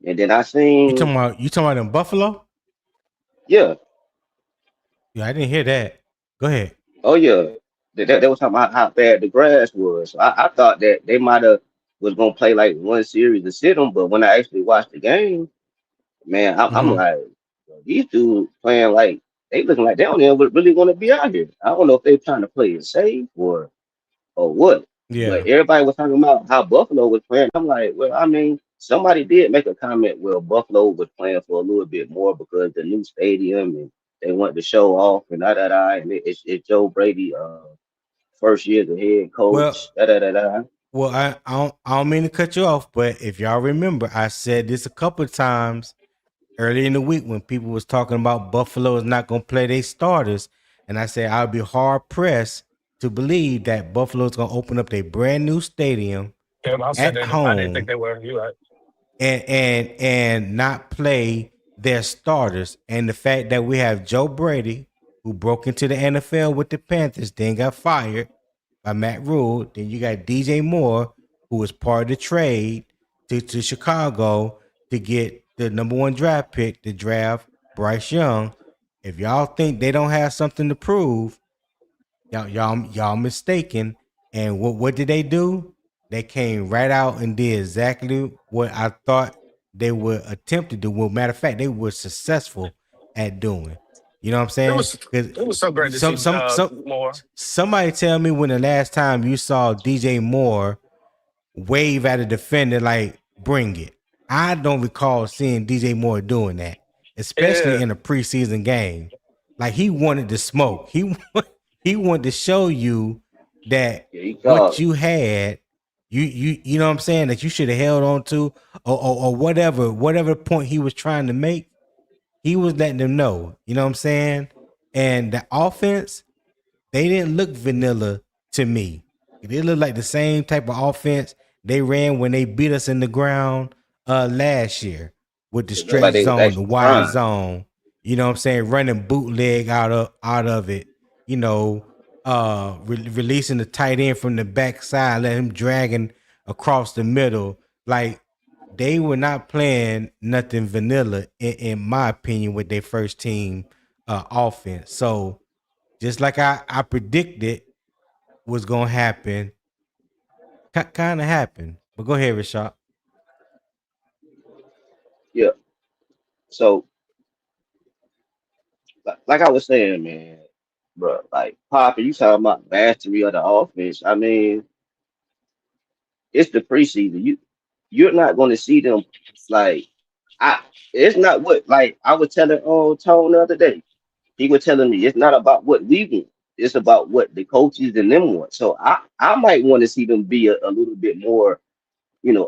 Speaker 4: And then I
Speaker 1: You
Speaker 4: seen,
Speaker 1: talking about in Buffalo?
Speaker 4: yeah,
Speaker 1: Yeah, I didn't hear that. Go ahead.
Speaker 4: Oh yeah, they was talking about how bad the grass was. So I thought that they might have was gonna play like one series to sit them, but when I actually watched the game, man, I'm
Speaker 1: Hmm.
Speaker 4: like, "Yo, these dudes playing like they looking like they don't even really want to be out here. I don't know if they trying to play it safe or what.
Speaker 1: Yeah.
Speaker 4: But everybody was talking about how Buffalo was playing. I'm like, well, I mean, somebody did make a comment where Buffalo was playing for a little bit more because the new stadium and they wanted to show off and da da da. And it's Joe Brady, first year as a head
Speaker 1: Well,
Speaker 4: coach. Da da da da.
Speaker 1: I don't mean to cut you off, but if y'all remember, I said this a couple of times early in the week when people was talking about Buffalo is not going to play their starters, and I said I'd be hard pressed to believe that Buffalo is going to open up their brand new stadium
Speaker 5: Yeah, I said
Speaker 1: at
Speaker 5: that I didn't think
Speaker 1: home
Speaker 5: they were. You right?
Speaker 1: and not play their starters. And the fact that we have Joe Brady, who broke into the NFL with the Panthers, then got fired by Matt Rule. Then you got DJ Moore, who was part of the trade to Chicago to get the number one draft pick to draft Bryce Young. If y'all think they don't have something to prove, y'all mistaken. And what did they do? They came right out and did exactly what I thought they would attempt to do. Well, matter of fact, they were successful at doing. You know what I'm
Speaker 5: It
Speaker 1: saying?
Speaker 5: was
Speaker 1: Because
Speaker 5: it was so great to
Speaker 1: some
Speaker 5: see
Speaker 1: some some
Speaker 5: more.
Speaker 1: somebody tell me when the last time you saw DJ Moore wave at a defender like bring it. I don't recall seeing DJ Moore doing that, especially
Speaker 5: Yeah,
Speaker 1: in a preseason game. Like he wanted to smoke. He wanted to show you that
Speaker 4: Yeah, he
Speaker 1: what
Speaker 4: called.
Speaker 1: you had, you know what I'm saying, that you should have held on to, or whatever point he was trying to make, he was letting them know. You know what I'm saying? And the offense, they didn't look vanilla to me. They looked like the same type of offense they ran when they beat us in the ground last year with the
Speaker 4: It looked
Speaker 1: stretch
Speaker 4: like they was
Speaker 1: zone, the
Speaker 4: actually
Speaker 1: wide
Speaker 4: trying.
Speaker 1: zone. You know what I'm saying? Running bootleg out of it. You know, releasing the tight end from the backside, letting him dragging across the middle. Like they were not playing nothing vanilla, in my opinion, with their first team offense. So just like I predicted was gonna happen, kind of happened. But go ahead, Rashad.
Speaker 4: Yeah. So like I was saying, man, bro, like Papa, you talking about mastery of the offense. I mean, it's the preseason. You're not going to see them like I. It's not what like I was telling Tone the other day. He was telling me it's not about what we want. It's about what the coaches and them want. So I might want to see them be a little bit more,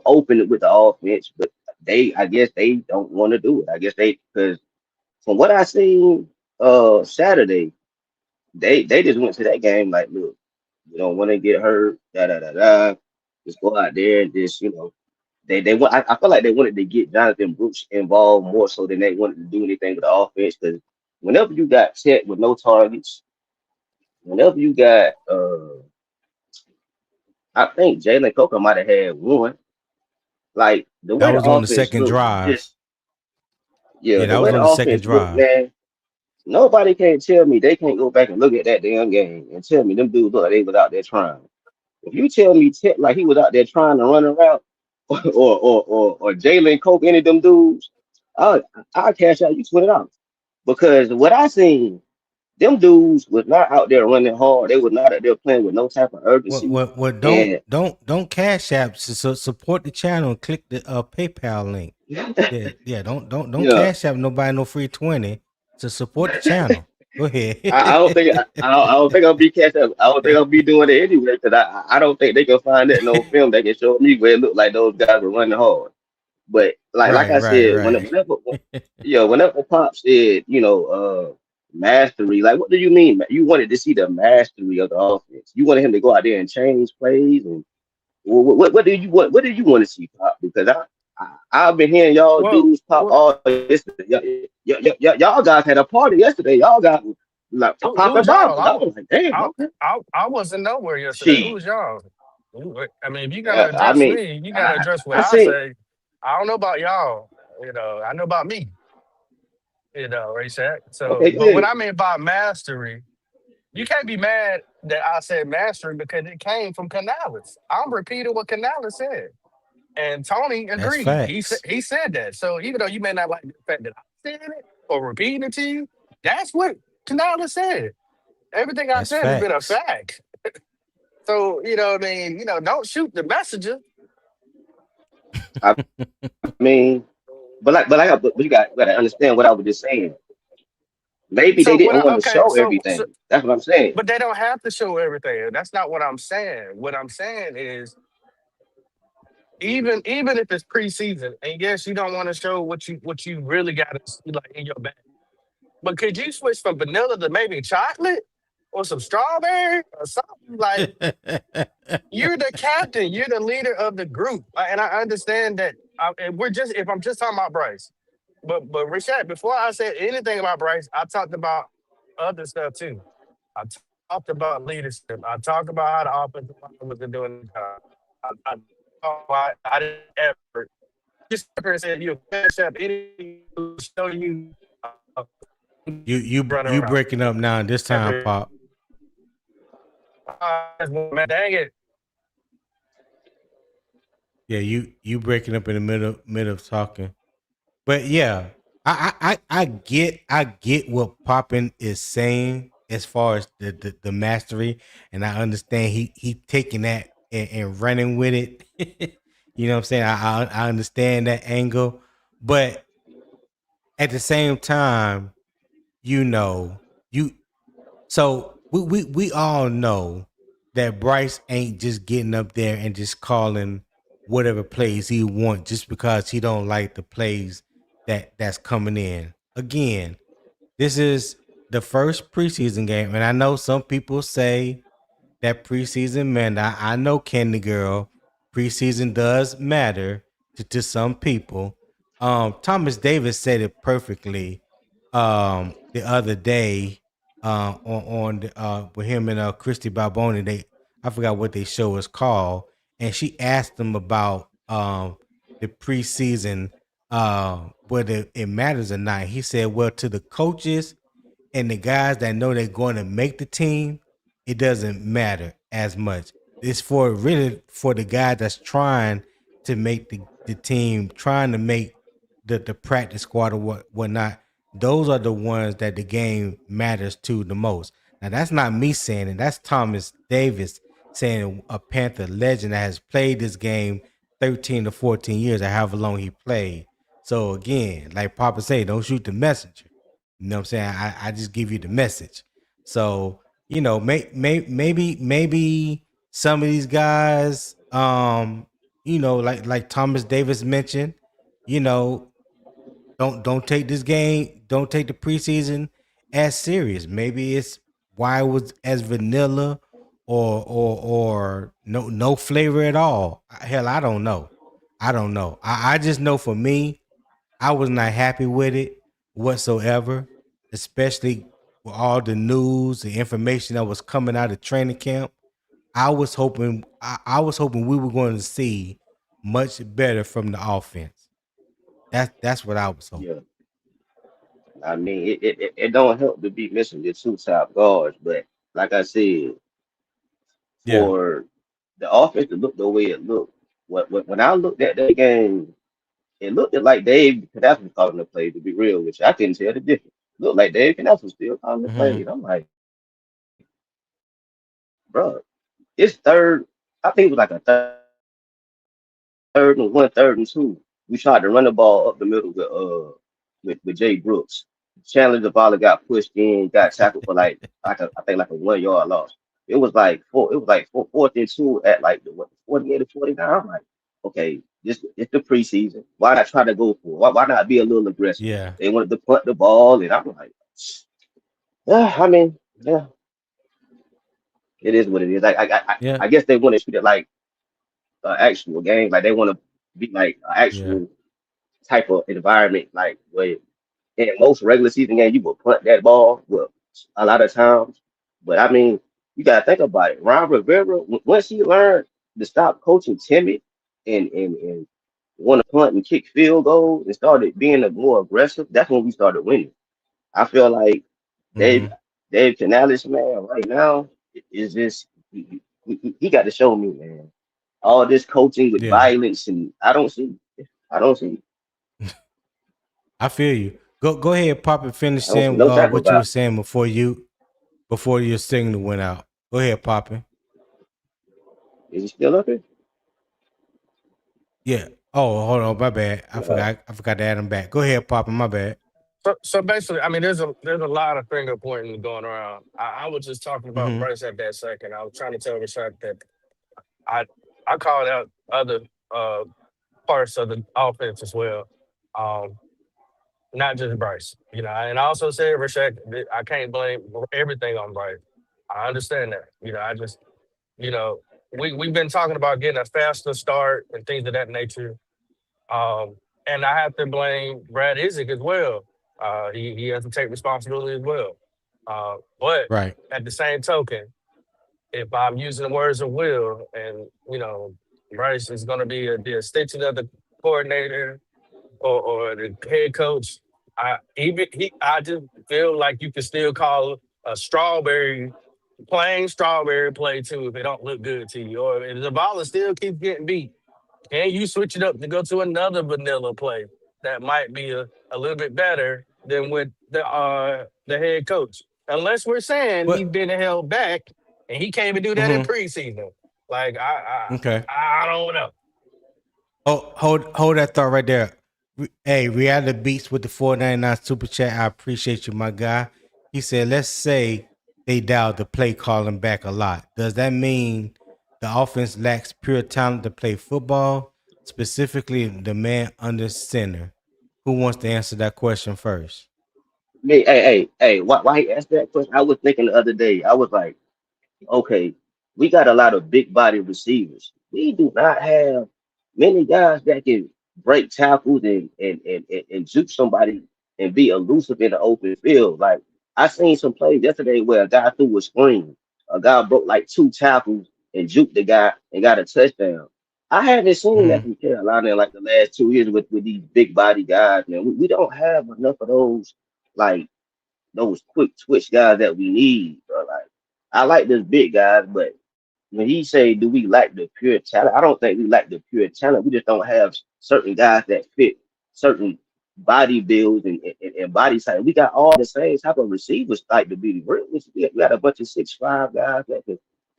Speaker 4: open with the offense, but I guess they don't want to do it. I guess they because from what I seen Saturday, they just went to that game like, look, we don't want to get hurt, da da da da. Just go out there and just, they want. I feel like they wanted to get Jonathan Brooks involved more so than they wanted to do anything with the offense. Because whenever you got Chet with no targets, whenever you got, I think Jalen Coker might have had one. Like the
Speaker 1: That
Speaker 4: way the
Speaker 1: was on the
Speaker 4: offense
Speaker 1: second
Speaker 4: looked,
Speaker 1: drive.
Speaker 4: just yeah,
Speaker 1: Yeah,
Speaker 4: the
Speaker 1: that was
Speaker 4: way the
Speaker 1: on the second
Speaker 4: offense looked,
Speaker 1: drive.
Speaker 4: man. Nobody can tell me they can't go back and look at that damn game and tell me them dudes look like they was out there trying. If you tell me Tech like he was out there trying to run around, or Jalen Coke, any of them dudes, I'll I'll cash out you $20 because what I seen, them dudes was not out there running hard. They was not out there playing with no type of
Speaker 1: What
Speaker 4: urgency.
Speaker 1: what what? Don't
Speaker 4: And
Speaker 1: don't don't cash app support the channel and click the PayPal link. Yeah. Don't
Speaker 4: yeah,
Speaker 1: cash app nobody no free 20 to support the channel. Go ahead.
Speaker 4: I don't think I don't think I'll be catching up. I don't think I'll be doing it anyway because I don't think they can find that no film that can show me where it looked like those guys were running hard. But like
Speaker 1: Right,
Speaker 4: I
Speaker 1: right,
Speaker 4: said,
Speaker 1: right.
Speaker 4: whenever Pop said, mastery, like what do you mean? You wanted to see the mastery of the offense. You wanted him to go out there and change plays, and what do you want? What do you want to see, Pop? Because I've been hearing y'all
Speaker 5: well,
Speaker 4: dudes pop
Speaker 5: well,
Speaker 4: all yesterday. Y'all guys had a party yesterday. Y'all got like
Speaker 5: who
Speaker 4: popping
Speaker 5: was y'all?
Speaker 4: bottles. I was like, damn,
Speaker 5: I,
Speaker 4: okay.
Speaker 5: I wasn't nowhere yesterday. Who
Speaker 4: She,
Speaker 5: was y'all? I mean, if you gotta
Speaker 4: I
Speaker 5: address
Speaker 4: mean,
Speaker 5: me, you gotta
Speaker 4: I,
Speaker 5: address what
Speaker 4: I
Speaker 5: I
Speaker 4: seen.
Speaker 5: say. I don't know about y'all. I know about me. Right, Shaq? So,
Speaker 4: Okay, go
Speaker 5: but what
Speaker 4: ahead.
Speaker 5: I mean by mastery, You can't be mad that I said mastery because it came from Canales. I'm repeating what Canales said. And Tony
Speaker 1: That's
Speaker 5: agreed.
Speaker 1: facts.
Speaker 5: He said that. So even though you may not like the fact that I said it or repeating it to you, that's what Canales said. Everything I
Speaker 1: That's
Speaker 5: said has been a
Speaker 1: facts.
Speaker 5: fact. So, you know what I mean? You know, don't shoot the messenger.
Speaker 4: I mean, but you gotta understand what I was just saying. Maybe they
Speaker 5: So what
Speaker 4: didn't
Speaker 5: I
Speaker 4: want to
Speaker 5: okay,
Speaker 4: show
Speaker 5: so
Speaker 4: everything. That's what I'm saying.
Speaker 5: but they don't have to show everything. That's not what I'm saying. What I'm saying is even if it's preseason, and yes, you don't want to show what you really got like in your bag. But could you switch from vanilla to maybe chocolate or some strawberry or something? Like you're the captain, you're the leader of the group, and I understand that. And we're just if I'm just talking about Bryce, but Rashad, before I said anything about Bryce, I talked about other stuff too. I talked about leadership. I talked about how the offensive line wasn't doing the job. I talked about I didn't ever just said you cash up anything to show you uh, running
Speaker 1: you
Speaker 5: around.
Speaker 1: breaking up now this time, Pop.
Speaker 5: Man, dang it.
Speaker 1: Yeah, you breaking up in the middle of talking. But yeah, I get what Poppin is saying as far as the mastery, and I understand he taking that and running with it. You know what I'm saying? I understand that angle, but at the same time, you know, you so we all know that Bryce ain't just getting up there and just calling whatever plays he wants just because he don't like the plays that's coming in. Again, this is the first preseason game, and I know some people say that preseason man. I know Candy Girl, preseason does matter to some people. Thomas Davis said it perfectly the other day on with him and Christy Balboni. I forgot what they show is called, and she asked him about the preseason whether it matters or not. He said, well, to the coaches and the guys that know they're going to make the team, it doesn't matter as much. It's for really for the guy that's trying to make the team, trying to make the practice squad or whatnot. Those are the ones that the game matters to the most. Now that's not me saying it. That's Thomas Davis saying, a Panther legend that has played this game 13 to 14 years or however long he played. So again, like Papa say, don't shoot the messenger. You know what I'm saying? I just give you the message. So, you know, maybe some of these guys, you know, like Thomas Davis mentioned, you know, don't take this game, don't take the preseason as serious. Maybe it's why it was as vanilla or no flavor at all. Hell, I don't know. I don't know. I just know for me, I was not happy with it whatsoever, especially with all the news, the information that was coming out of training camp. I was hoping we were going to see much better from the offense. That's what I was hoping.
Speaker 4: Yeah. I mean, it don't help to be missing your two top guards, but like I said,
Speaker 1: Yeah.
Speaker 4: for the offense to look the way it looked, when I looked at that game, it looked like Dave Canales was calling the play. To be real, which I couldn't tell the difference. Looked like Dave Canales was still calling the play.
Speaker 1: Mm-hmm.
Speaker 4: And I'm like, bro, it's third. I think it was like a third and one, third and two. We tried to run the ball up the middle with Jay Brooks. Chandler Zavala got pushed in, got tackled for I think like a 1 yard loss. It was like fourth and two at like the 48 or 49. I'm like, okay, this it's the preseason. Why not try to go for it? Why not be a little aggressive?
Speaker 1: Yeah.
Speaker 4: They wanted to punt the ball, and I'm like, yeah, I mean, yeah, it is what it is.
Speaker 1: Yeah.
Speaker 4: I guess they want to treat it like an actual game, like they want to be like an
Speaker 1: Yeah.
Speaker 4: actual type of environment, like where in most regular season games, you will punt that ball, well, a lot of times. But I mean, you gotta think about it. Ron Rivera, once he learned to stop coaching timid and want to punt and kick field goals and started being a more aggressive, that's when we started winning. I feel like Dave,
Speaker 1: Mm-hmm.
Speaker 4: Dave Canales, man, right now is just he got to show me, man. All this coaching with
Speaker 1: Yeah,
Speaker 4: violence, and I don't see. I don't see.
Speaker 1: I feel you. Go ahead, Pop, and finish
Speaker 4: I don't see
Speaker 1: saying
Speaker 4: no type of
Speaker 1: what you were
Speaker 4: violence.
Speaker 1: saying before your signal went out. Go ahead, Poppin.
Speaker 4: Is he still up here?
Speaker 1: Yeah. Oh, hold on, my bad. I
Speaker 4: No.
Speaker 1: forgot. I forgot to add him back. Go ahead, Poppin. My bad.
Speaker 5: So basically, I mean, there's a lot of finger pointing going around. I was just talking about
Speaker 1: Mm-hmm.
Speaker 5: Bryce at that second. I was trying to tell Rashad that I I called out other uh parts of the offense as well. Um, not just Bryce, and I also said Rashad, that I can't blame everything on Bryce. I understand that. I just you know, we've been talking about getting a faster start and things of that nature. Um, and I have to blame Brad Isaac as well. He has to take responsibility as well. But
Speaker 1: Right.
Speaker 5: at the same token, if I'm using the words of Will, and Bryce is going to be the extension of the coordinator or the head coach, I just feel like you can still call a plain strawberry play too if it don't look good to you, or if the ball still keeps getting beat. Can you switch it up to go to another vanilla play that might be a little bit better than with the head coach? Unless we're saying he's
Speaker 1: What?
Speaker 5: been held back and he can't even do that in
Speaker 1: Mm-hmm.
Speaker 5: preseason. Like
Speaker 1: Okay.
Speaker 5: I don't know.
Speaker 1: Oh, hold that thought right there. Hey, Reality Beats with the 499 super chat. I appreciate you, my guy. He said, let's say they dialed the play calling back a lot. Does that mean the offense lacks pure talent to play football, specifically the man under center? Who wants to answer that question first?
Speaker 4: Hey. Why he asked that question? I was thinking the other day. I was like, okay, we got a lot of big body receivers. We do not have many guys that can break tackles and juke somebody and be elusive in the open field. Like I seen some plays yesterday where a guy threw a screen. A guy broke like two tackles and juked the guy and got a touchdown. I haven't seen that
Speaker 1: Mm-hmm.
Speaker 4: from Carolina in like the last 2 years with these big body guys, man. We don't have enough of like those quick twitch guys that we need, bro. Like I like this big guys, but when he say, "Do we lack the pure talent?" I don't think we lack the pure talent. We just don't have certain guys that fit certain body builds and body type. We got all the same type of receivers like to be real. We got a bunch of 6'5" guys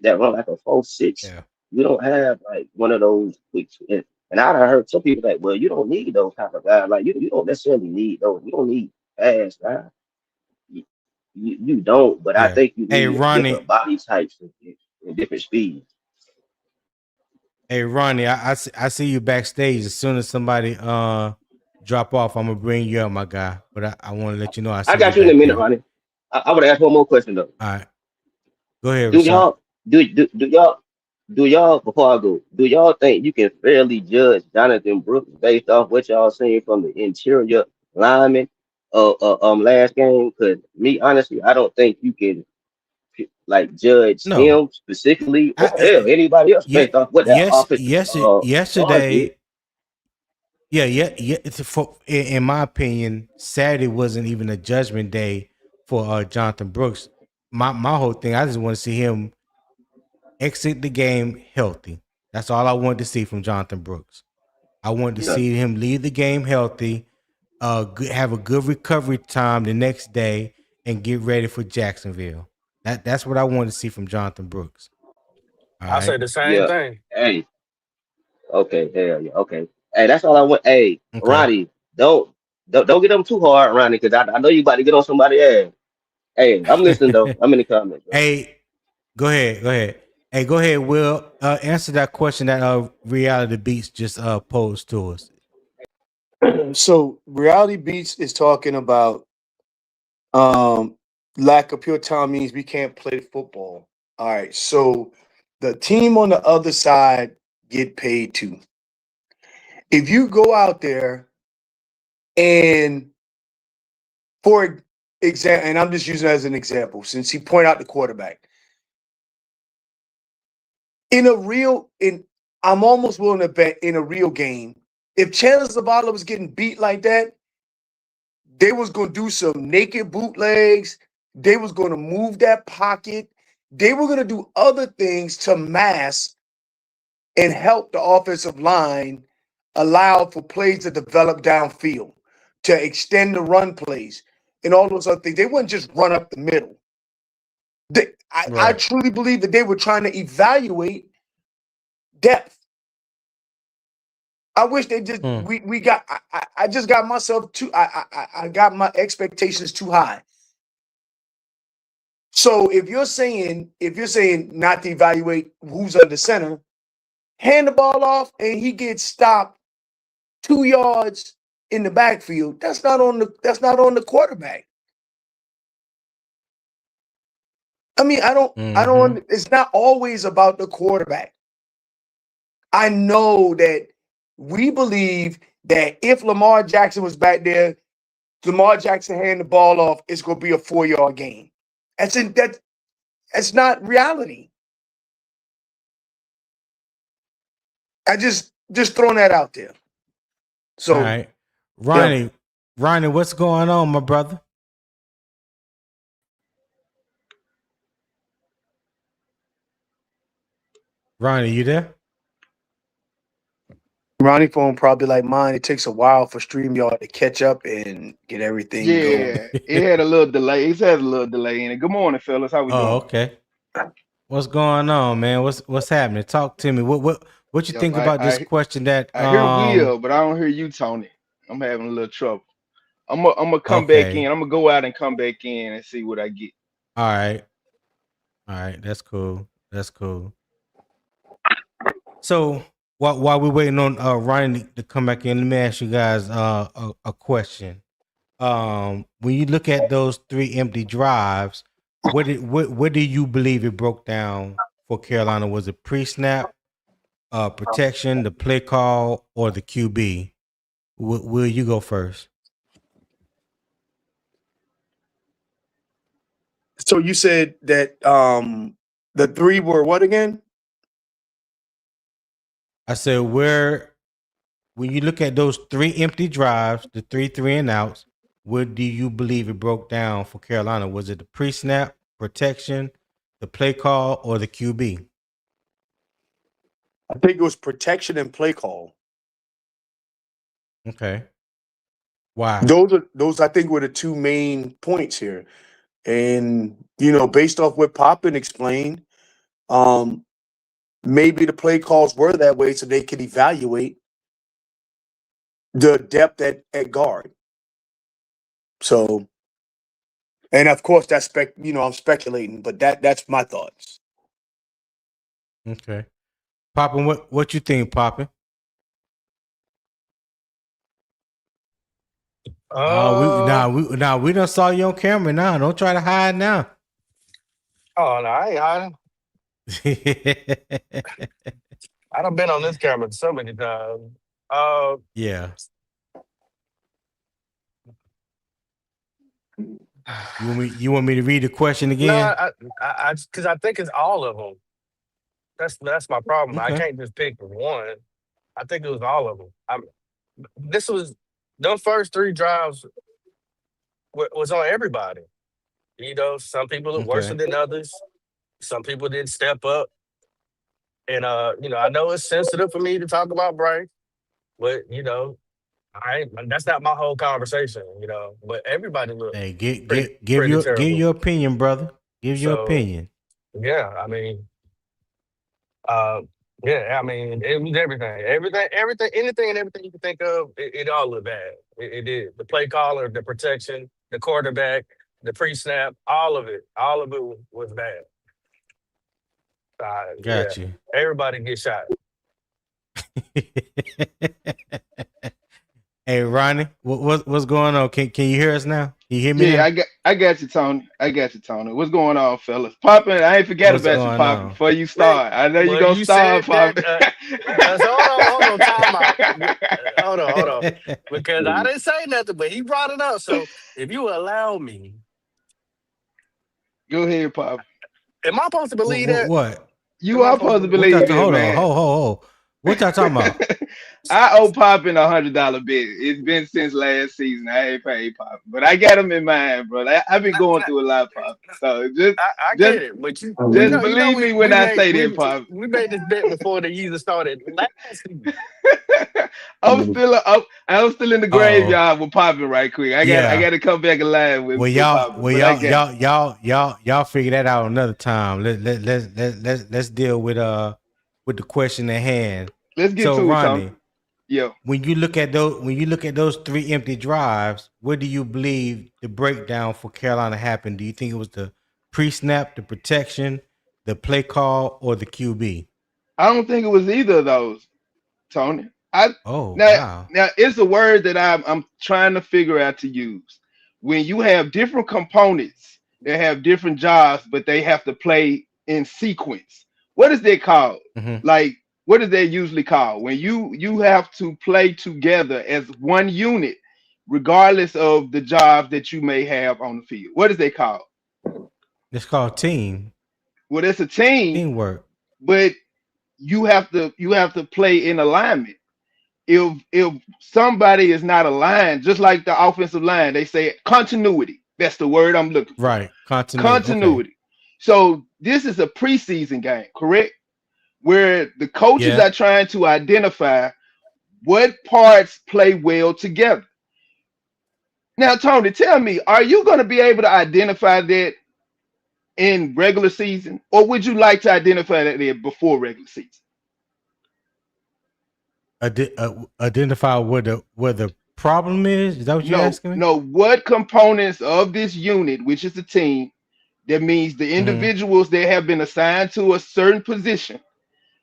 Speaker 4: that run like a 4'6".
Speaker 1: Yeah.
Speaker 4: We don't have like one of those quick. And I done heard some people like, well, you don't need those type of guys. Like you don't necessarily need those. You don't need fast guys. You, you don't, but I
Speaker 1: Yeah.
Speaker 4: think you
Speaker 1: Hey,
Speaker 4: need different
Speaker 1: Ronnie.
Speaker 4: body types and different speeds.
Speaker 1: Hey, Ronnie, I see you backstage. As soon as somebody drop off, I'm gonna bring you up, my guy. But I want to let you know I
Speaker 4: I
Speaker 1: see you
Speaker 4: got you in a
Speaker 1: back
Speaker 4: minute,
Speaker 1: there.
Speaker 4: Ronnie. I would ask one more question though.
Speaker 1: All right. Go ahead,
Speaker 4: Do
Speaker 1: Rashad.
Speaker 4: y'all do y'all before I go? Do y'all think you can fairly judge Jonathan Brooks based off what y'all seen from the interior lineman last game? Because me honestly, I don't think you can like judge
Speaker 1: No.
Speaker 4: him specifically
Speaker 1: I,
Speaker 4: or hell anybody else
Speaker 1: yeah,
Speaker 4: based off what that
Speaker 1: yes,
Speaker 4: offensive
Speaker 1: yes,
Speaker 4: guard did.
Speaker 1: yesterday, yeah. In my opinion, Saturday wasn't even a judgment day for Jonathan Brooks. My whole thing, I just want to see him exit the game healthy. That's all I wanted to see from Jonathan Brooks. I wanted to
Speaker 4: Yeah.
Speaker 1: see him leave the game healthy, have a good recovery time the next day, and get ready for Jacksonville. That's what I wanted to see from Jonathan Brooks. All
Speaker 5: I say
Speaker 1: right.
Speaker 5: the same
Speaker 4: Yeah.
Speaker 5: thing.
Speaker 4: Hey. Okay, hell yeah. Okay. Hey, that's all I want. Hey,
Speaker 1: Okay.
Speaker 4: Ronnie, don't get them too hard, Ronnie, because I know you about to get on somebody ass. Hey, I'm listening though. I'm in the comments, bro.
Speaker 1: Hey, go ahead. Go ahead. Hey, go ahead, Will. Answer that question that Reality Beats just posed to us.
Speaker 3: So Reality Beats is talking about um lack of pure talent means we can't play football. All right. So the team on the other side get paid too. If you go out there and for example, and I'm just using it as an example, since he pointed out the quarterback. I'm almost willing to bet in a real game, if Chandler Zavala was getting beat like that, they was gonna do some naked bootlegs. They was going to move that pocket. They were going to do other things to mask and help the offensive line allow for plays to develop downfield, to extend the run plays, and all those other things. They wouldn't just run up the middle. I
Speaker 1: Right.
Speaker 3: truly believe that they were trying to evaluate depth. I wish they just we got. I just got myself too. I got my expectations too high. So if you're saying not to evaluate who's under center, hand the ball off and he gets stopped 2 yards in the backfield. That's not on the quarterback. I mean, I don't. It's not always about the quarterback. I know that we believe that if Lamar Jackson was back there, Lamar Jackson hand the ball off, it's going to be a 4-yard gain. That's not reality. I just throwing that out there. So,
Speaker 1: all right, Ronnie, what's going on, my brother? Ronnie, you there?
Speaker 3: Ronnie phone probably like mine. It takes a while for StreamYard to catch up and get everything going.
Speaker 6: Yeah, it had a little delay. It's had a little delay in it. Good morning, fellas. How we doing?
Speaker 1: Okay. What's going on, man? What's happening? Talk to me. What you
Speaker 6: Yo,
Speaker 1: think about this question that
Speaker 6: I hear Will, but I don't hear you, Tony. I'm having a little trouble. I'm gonna come back in. I'm gonna go out and come back in and see what I get.
Speaker 1: All right. That's cool. So while we're waiting on Ryan to come back in, let me ask you guys a question. When you look at those 3 empty drives, what do you believe it broke down for Carolina? Was it pre-snap, protection, the play call, or the QB? Will you go first?
Speaker 3: So you said that the 3 were what again?
Speaker 1: I said when you look at those 3 empty drives, the 3 and outs, what do you believe it broke down for Carolina? Was it the pre-snap, protection, the play call, or the QB?
Speaker 3: I think it was protection and play call.
Speaker 1: Okay. Why?
Speaker 3: Those I think were the 2 main points here. And based off what Poppin explained, maybe the play calls were that way so they could evaluate the depth at guard. So, and of course that's I'm speculating, but that's my thoughts.
Speaker 1: Okay. Poppin, what you think, Poppin? We done saw you on camera now. Don't try to hide now.
Speaker 5: Oh no, I ain't hiding. I done been on this camera so many times.
Speaker 1: Yeah. You want me to read the question again?
Speaker 5: No, I because I think it's all of them. That's my problem.
Speaker 1: Okay.
Speaker 5: I can't just pick one. I think it was all of them. Those first 3 drives was on everybody. Some people are worse than others. Some people didn't step up. And I know it's sensitive for me to talk about Bryce, but that's not my whole conversation, But everybody looked.
Speaker 1: Hey, give your opinion, brother. Give your opinion.
Speaker 5: Yeah, I mean, it was everything, anything and everything you can think of. It all looked bad. It did. The play caller, the protection, the quarterback, the pre-snap, all of it was bad.
Speaker 1: Got you.
Speaker 5: Everybody get shot.
Speaker 1: Hey, Ronnie, what's going on? Can you hear us now? Can you hear me?
Speaker 6: Yeah, I got you, Tony. What's going on, fellas? Poppin', I ain't forget about you, Poppin'. Before you start, I know you're gonna start, Poppin'.
Speaker 5: Hold on, time out. Hold on, because I didn't say nothing, but he brought it up. So if you allow me,
Speaker 6: go ahead, Poppin'.
Speaker 5: Am I supposed to believe that?
Speaker 1: What?
Speaker 6: You are supposed to believe it,
Speaker 1: hold
Speaker 6: man.
Speaker 1: on. What y'all talking about?
Speaker 6: I owe Poppin $100 bet. It's been since last season. I ain't paid Poppin, but I got him in mind, bro. I've been going through a lot, Poppin. So
Speaker 5: I
Speaker 6: just,
Speaker 5: get it, but
Speaker 6: just believe me when I say that, Poppin.
Speaker 5: we made this bet before the season started last season.
Speaker 6: I was still in the graveyard with Poppin right quick. I got to come back alive with Poppin.
Speaker 1: Y'all figure that out another time. Let's deal with the question at hand.
Speaker 6: Let's get
Speaker 1: so
Speaker 6: to
Speaker 1: Ronnie,
Speaker 6: it, Tom. Yeah.
Speaker 1: When you look at those 3 empty drives, where do you believe the breakdown for Carolina happened? Do you think it was the pre-snap, the protection, the play call, or the QB?
Speaker 6: I don't think it was either of those, Tony.
Speaker 1: Wow.
Speaker 6: Now it's a word that I'm trying to figure out to use. When you have different components that have different jobs, but they have to play in sequence. What is that called? Like, what is that usually called? When you have to play together as one unit, regardless of the jobs that you may have on the field. What is that called?
Speaker 1: It's called team.
Speaker 6: Well, it's a
Speaker 1: teamwork.
Speaker 6: But you have to play in alignment. If somebody is not aligned, just like the offensive line, they say continuity. That's the word I'm looking for.
Speaker 1: Right.
Speaker 6: Continuity. Okay. So this is a preseason game, correct? Where the coaches are trying to identify what parts play well together. Now, Tony, tell me, are you going to be able to identify that in regular season, or would you like to identify that before regular season?
Speaker 1: Identify where the problem is? Is that what you're asking me?
Speaker 6: No, what components of this unit, which is the team, that means the individuals that have been assigned to a certain position,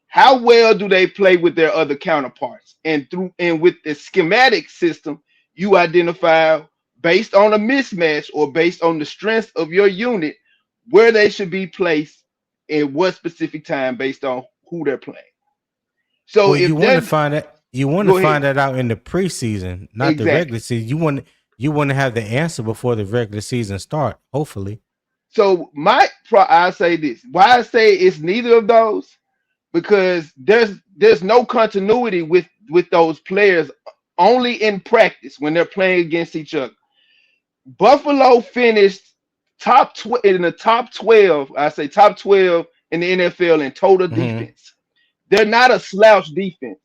Speaker 6: how well do they play with their other counterparts? And with the schematic system, you identify based on a mismatch or based on the strength of your unit where they should be placed in what specific time based on who they're playing. So
Speaker 1: you want to find that find that out in the preseason, not the regular season. You want to have the answer before the regular season start, hopefully.
Speaker 6: So I say this. Why I say it's neither of those, because there's no continuity with those players, only in practice when they're playing against each other. Buffalo finished in the top 12. I say top 12 in the NFL in total defense. They're not a slouch defense.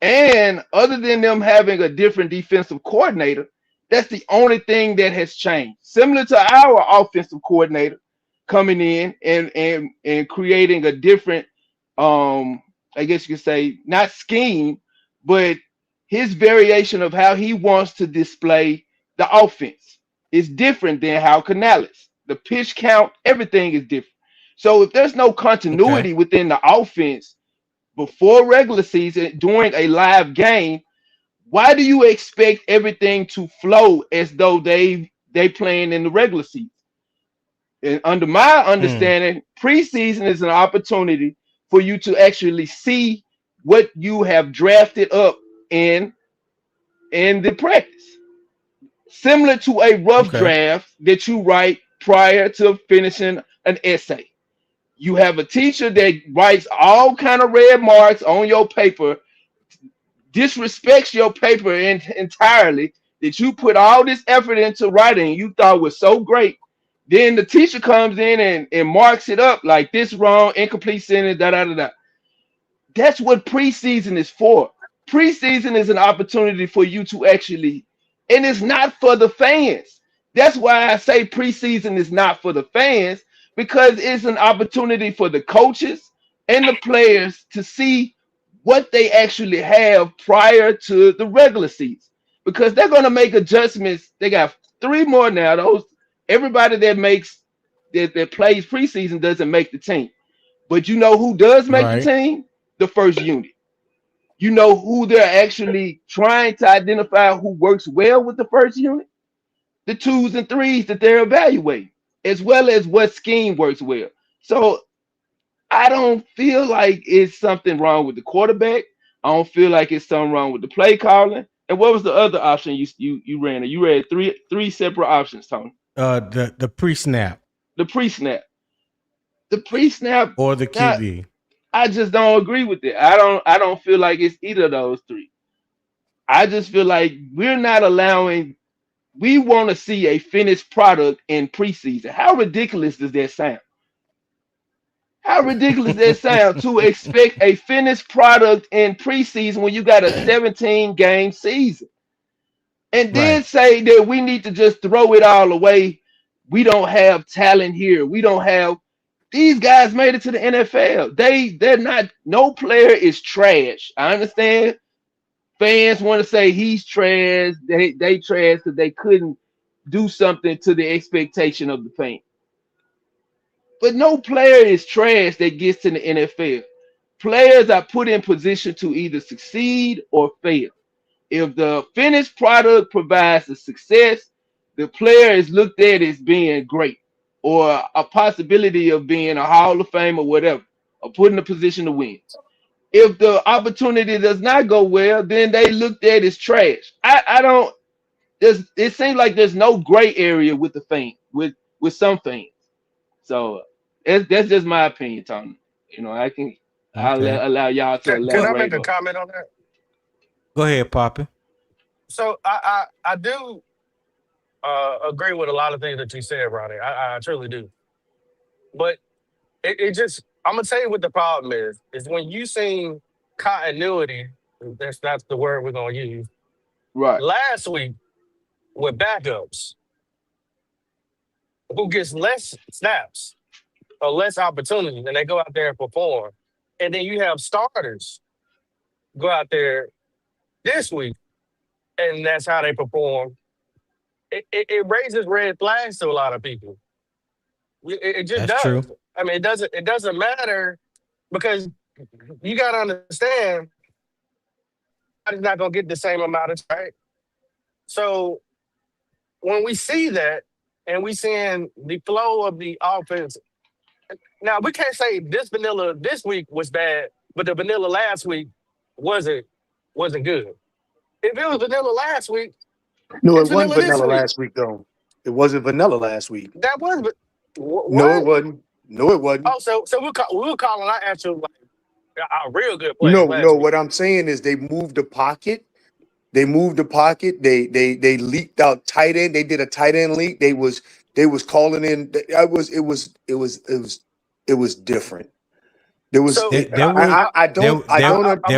Speaker 6: And other than them having a different defensive coordinator, that's the only thing that has changed. Similar to our offensive coordinator coming in and creating a different, I guess you could say, not scheme, but his variation of how he wants to display the offense is different than how Canales. The pitch count, everything is different. So if there's no continuity within the offense before regular season during a live game, why do you expect everything to flow as though they playing in the regular season? And under my understanding, preseason is an opportunity for you to actually see what you have drafted up in the practice. Similar to a rough draft that you write prior to finishing an essay. You have a teacher that writes all kind of red marks on your paper, disrespects your paper entirely, that you put all this effort into writing you thought was so great. Then the teacher comes in and marks it up like this wrong, incomplete sentence, da-da-da-da. That's what preseason is for. Preseason is an opportunity for you to actually, and it's not for the fans. That's why I say preseason is not for the fans, because it's an opportunity for the coaches and the players to see what they actually have prior to the regular season, because they're going to make adjustments. They got 3 more now. Everybody that plays preseason doesn't make the team, but you know who does make the team? The first unit. You know who they're actually trying to identify who works well with the first unit? The 2s and 3s that they're evaluating, as well as what scheme works well. So I don't feel like it's something wrong with the quarterback. I don't feel like it's something wrong with the play calling. And what was the other option you ran? You ran three separate options, Tony.
Speaker 1: The pre-snap.
Speaker 6: The pre-snap. The pre-snap
Speaker 1: or the QB.
Speaker 6: I just don't agree with it. I don't feel like it's either of those 3. I just feel like we're not allowing. We want to see a finished product in preseason. How ridiculous does that sound? How ridiculous does that sound to expect a finished product in preseason when you got a 17 game season? And then
Speaker 1: Right.
Speaker 6: say that we need to just throw it all away. We don't have talent here. We don't have these guys made it to the NFL. They're not, no player is trash. I understand fans want to say he's trash, they trash because they couldn't do something to the expectation of the fan. But no player is trash that gets to the NFL. Players are put in position to either succeed or fail. If the finished product provides the success, the player is looked at as being great or a possibility of being a Hall of Fame or whatever, or put in a position to win. If the opportunity does not go well, then they looked at as trash. I don't. It seems like there's no gray area with the fan with some fans. So that's just my opinion, Tony. I'll
Speaker 1: Okay.
Speaker 6: allow y'all to
Speaker 5: Can I
Speaker 1: Well,
Speaker 5: make
Speaker 6: elaborate
Speaker 5: a
Speaker 6: on.
Speaker 5: comment on that?
Speaker 1: go ahead, Poppy.
Speaker 5: So I do agree with a lot of things that you said, Ronnie. I truly do. But it just, I'm gonna tell you what the problem is when you seen continuity. That's the word we're gonna use.
Speaker 6: Right.
Speaker 5: Last week with backups, who gets less snaps or less opportunities, and they go out there and perform, and then you have starters go out there this week, and that's how they perform. It raises red flags to a lot of people. It just
Speaker 1: That's true.
Speaker 5: does. I mean, it doesn't matter because you got to understand, everybody's not gonna get the same amount of time. So when we see that, and we seeing the flow of the offense, now we can't say this vanilla this week was bad, but the vanilla last week wasn't wasn't good. If it was vanilla last week,
Speaker 3: No, it
Speaker 5: it's
Speaker 3: wasn't
Speaker 5: vanilla this
Speaker 3: vanilla
Speaker 5: week.
Speaker 3: last week, though. It wasn't vanilla last week.
Speaker 5: That was
Speaker 3: No, it
Speaker 5: what?
Speaker 3: wasn't. No, it wasn't.
Speaker 5: Oh, so we were calling our actual like our real good players
Speaker 3: No,
Speaker 5: last
Speaker 3: no.
Speaker 5: week.
Speaker 3: What I'm saying is they moved the pocket. They moved the pocket. They leaked out tight end. They did a tight end leak. They was calling in. I was it was different. There was
Speaker 5: So
Speaker 1: There was
Speaker 3: I
Speaker 1: there
Speaker 3: don't
Speaker 1: there
Speaker 5: I'm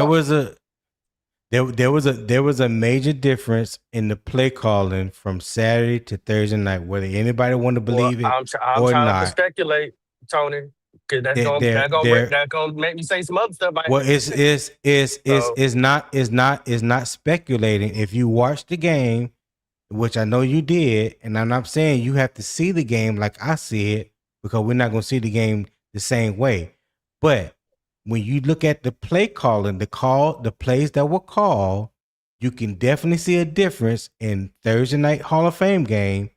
Speaker 1: there was a there was a major difference in the play calling from Saturday to Thursday night, whether anybody want to
Speaker 5: well,
Speaker 1: believe it
Speaker 5: I'm
Speaker 1: or
Speaker 5: trying not to
Speaker 1: not.
Speaker 5: speculate, Tony, because that's
Speaker 1: There
Speaker 5: gonna
Speaker 1: there
Speaker 5: that's gonna
Speaker 1: there
Speaker 5: that's gonna make me say some other stuff I ain't
Speaker 1: Well,
Speaker 5: gonna say. So
Speaker 1: is not speculating. If you watch the game, which I know you did, and I'm not saying you have to see the game like I see it, because we're not going to see the game the same way. But when you look at the play calling, the plays that were called, you can definitely see a difference in Thursday night Hall of Fame game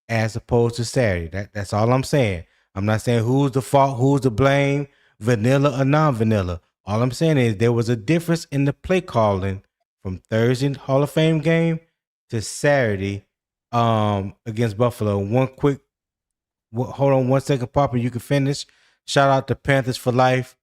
Speaker 1: as opposed to Saturday. That's all I'm saying. I'm not saying who's the fault, who's to blame, vanilla or non-vanilla. All I'm saying is there was a difference in the play calling from Thursday Hall of Fame game to Saturday against Buffalo. Hold on 1 second, Papa. You can finish. Shout out to Panthers for Life.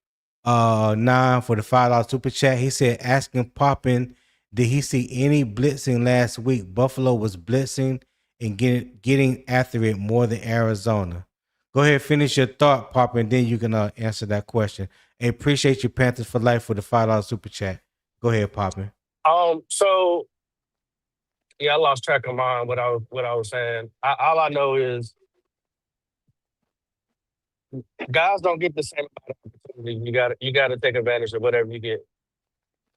Speaker 1: 9 for the $5 super chat. He said, asking Poppin, did he see any blitzing last week? Buffalo was blitzing and getting after it more than Arizona. Go ahead, finish your thought, Papa, and then you can answer that question. I appreciate you, Panthers for Life, for the $5 super chat. Go ahead, Papa.
Speaker 5: so yeah, I lost track of mine. What I was saying. All I know is guys don't get the same amount of opportunity. You gotta take advantage of whatever you get.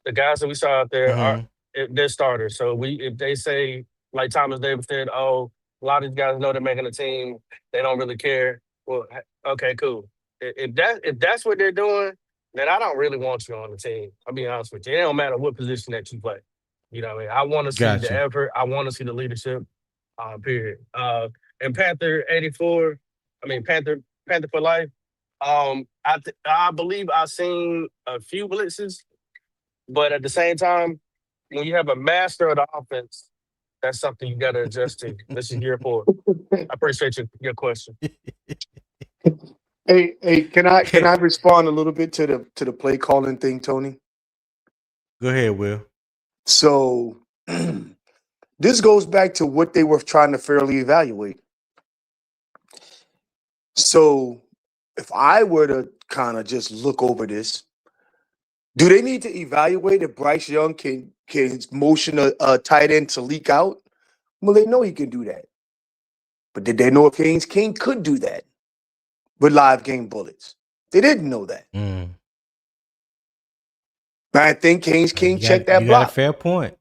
Speaker 5: The guys that we saw out there are
Speaker 1: Mm-hmm.
Speaker 5: they're starters. So if they say, like Thomas Davis said, oh, a lot of these guys know they're making a team, they don't really care. Well, okay, cool. If that's what they're doing, then I don't really want you on the team. I'll be honest with you. It don't matter what position that you play. You know what I mean? I want to see the
Speaker 1: Gotcha.
Speaker 5: effort. I want to see the leadership. Period. And Panther 84. I mean Panther for life. I believe I've seen a few blitzes, but at the same time, when you have a master of the offense, that's something you got to adjust to. This is year 4. I appreciate your question.
Speaker 3: Hey, can I respond a little bit to the play calling thing, Tony?
Speaker 1: Go ahead, Will.
Speaker 3: So this goes back to what they were trying to fairly evaluate. So if I were to kind of just look over this, do they need to evaluate if Bryce Young can motion a tight end to leak out? Well, they know he can do that. But did they know if Haynes King could do that with live game bullets? They didn't know that. I think Haynes King checked that
Speaker 1: You got a
Speaker 3: block.
Speaker 1: fair point.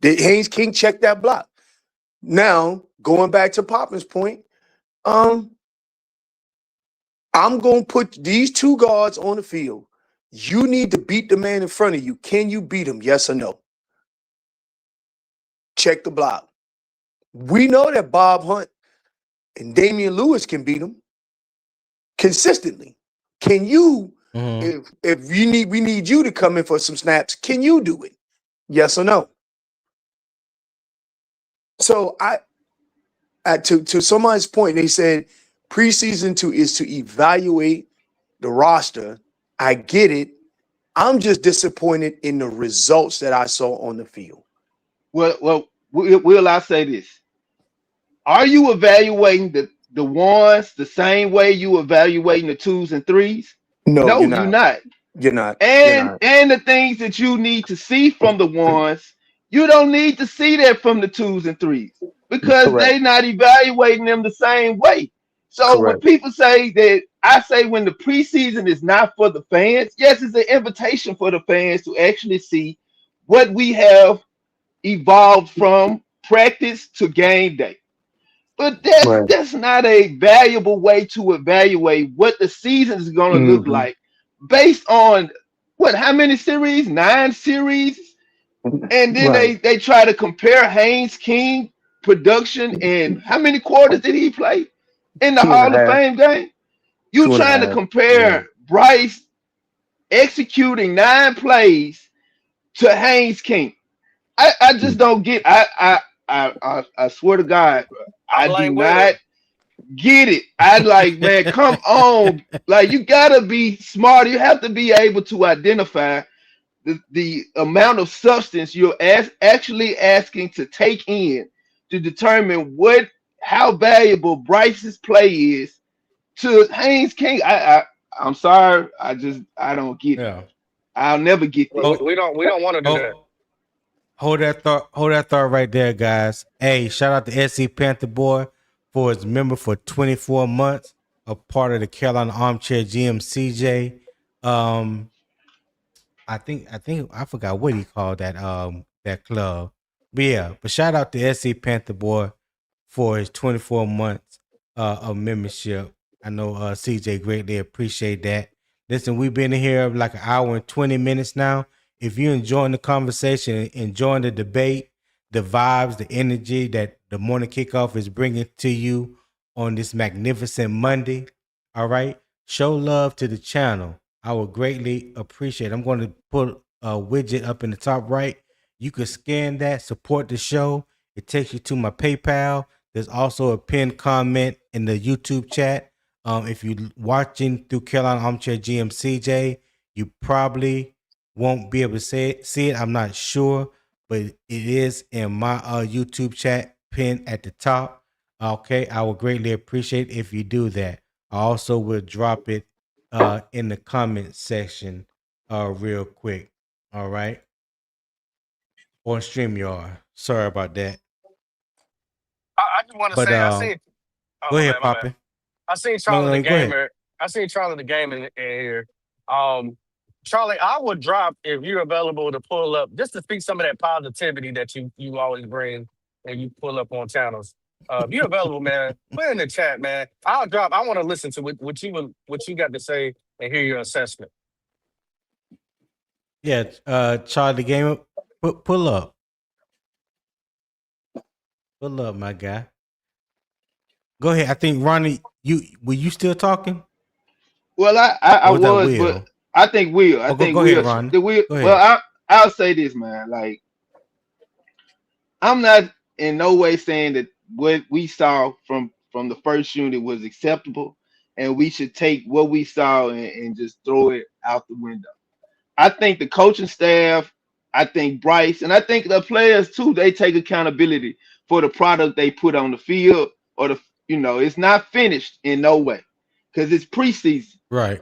Speaker 3: Did Haynes King check that block? Now, going back to Poppin's point, I'm going to put these two guards on the field. You need to beat the man in front of you. Can you beat him? Yes or no? Check the block. We know that Bob Hunt and Damien Lewis can beat him consistently. Can you, if we need you to come in for some snaps, can you do it? Yes or no? So to somebody's point, they said preseason is to evaluate the roster. I get it. I'm just disappointed in the results that I saw on the field.
Speaker 6: Well, will I say this? Are you evaluating the ones the same way you evaluating the twos and threes?
Speaker 3: No, you're
Speaker 6: you're
Speaker 3: not.
Speaker 6: not.
Speaker 3: You're not.
Speaker 6: And the things that you need to see from the ones, you don't need to see that from the twos and threes because they're not evaluating them the same way. So when people say that, I say when the preseason is not for the fans, yes, it's an invitation for the fans to actually see what we have evolved from practice to game day. But that's not a valuable way to evaluate what the season is going to look like based on how many series? 9 series. And then they try to compare Haynes King production and how many quarters did he play in the Hall of Fame game? You trying to compare Bryce executing 9 plays to Haynes King. I just don't get. I swear to God, I do not get it. I like, man, come on. Like, you gotta be smart. You have to be able to identify the amount of substance you're actually asking to take in to determine how valuable Bryce's play is to Haynes King. I'm sorry. I don't get it. I'll never get that.
Speaker 5: We don't want to do that.
Speaker 1: Hold that thought right there, guys. Hey, shout out to SC Panther Boy for his member for 24 months, a part of the Carolina Armchair GM CJ. I forgot what he called that club. But shout out to SC Panther Boy for his 24 months of membership. I know CJ greatly appreciate that. Listen, we've been in here like an hour and 20 minutes now. If you're enjoying the conversation, enjoying the debate, the vibes, the energy that the morning kickoff is bringing to you on this magnificent Monday, all right, show love to the channel. I would greatly appreciate it. I'm going to put a widget up in the top right. You can scan that, support the show. It takes you to my PayPal. There's also a pinned comment in the YouTube chat. If you're watching through Carolina Armchair GM CJ, you probably won't be able to see it. I'm not sure, but it is in my YouTube chat pinned at the top. Okay, I would greatly appreciate if you do that. I also will drop it in the comment section real quick. All right. On StreamYard. Sorry about that.
Speaker 5: I just want to say, I seen.
Speaker 1: Go ahead, Poppy.
Speaker 5: I seen Charlie the Gamer. I seen Charlie the Gamer in here. Charlie, I would drop if you're available to pull up just to speak some of that positivity that you always bring and you pull up on channels. If you're available, man, put in the chat, man. I'll drop. I want to listen to what you got to say and hear your assessment.
Speaker 1: Yeah, Charlie the Gamer, pull up. Pull up, my guy. Go ahead. I think Ronnie, were you still talking?
Speaker 6: Well, I was, but I think Will. I think
Speaker 1: go
Speaker 6: Will.
Speaker 1: Ahead, Ronnie.
Speaker 6: Well, I'll say this, man. Like, I'm not in no way saying that what we saw from the first unit was acceptable, and we should take what we saw and just throw it out the window. I think the coaching staff I think Bryce and I think the players too, they take accountability for the product they put on the field or it's not finished in no way because it's preseason.
Speaker 1: Right.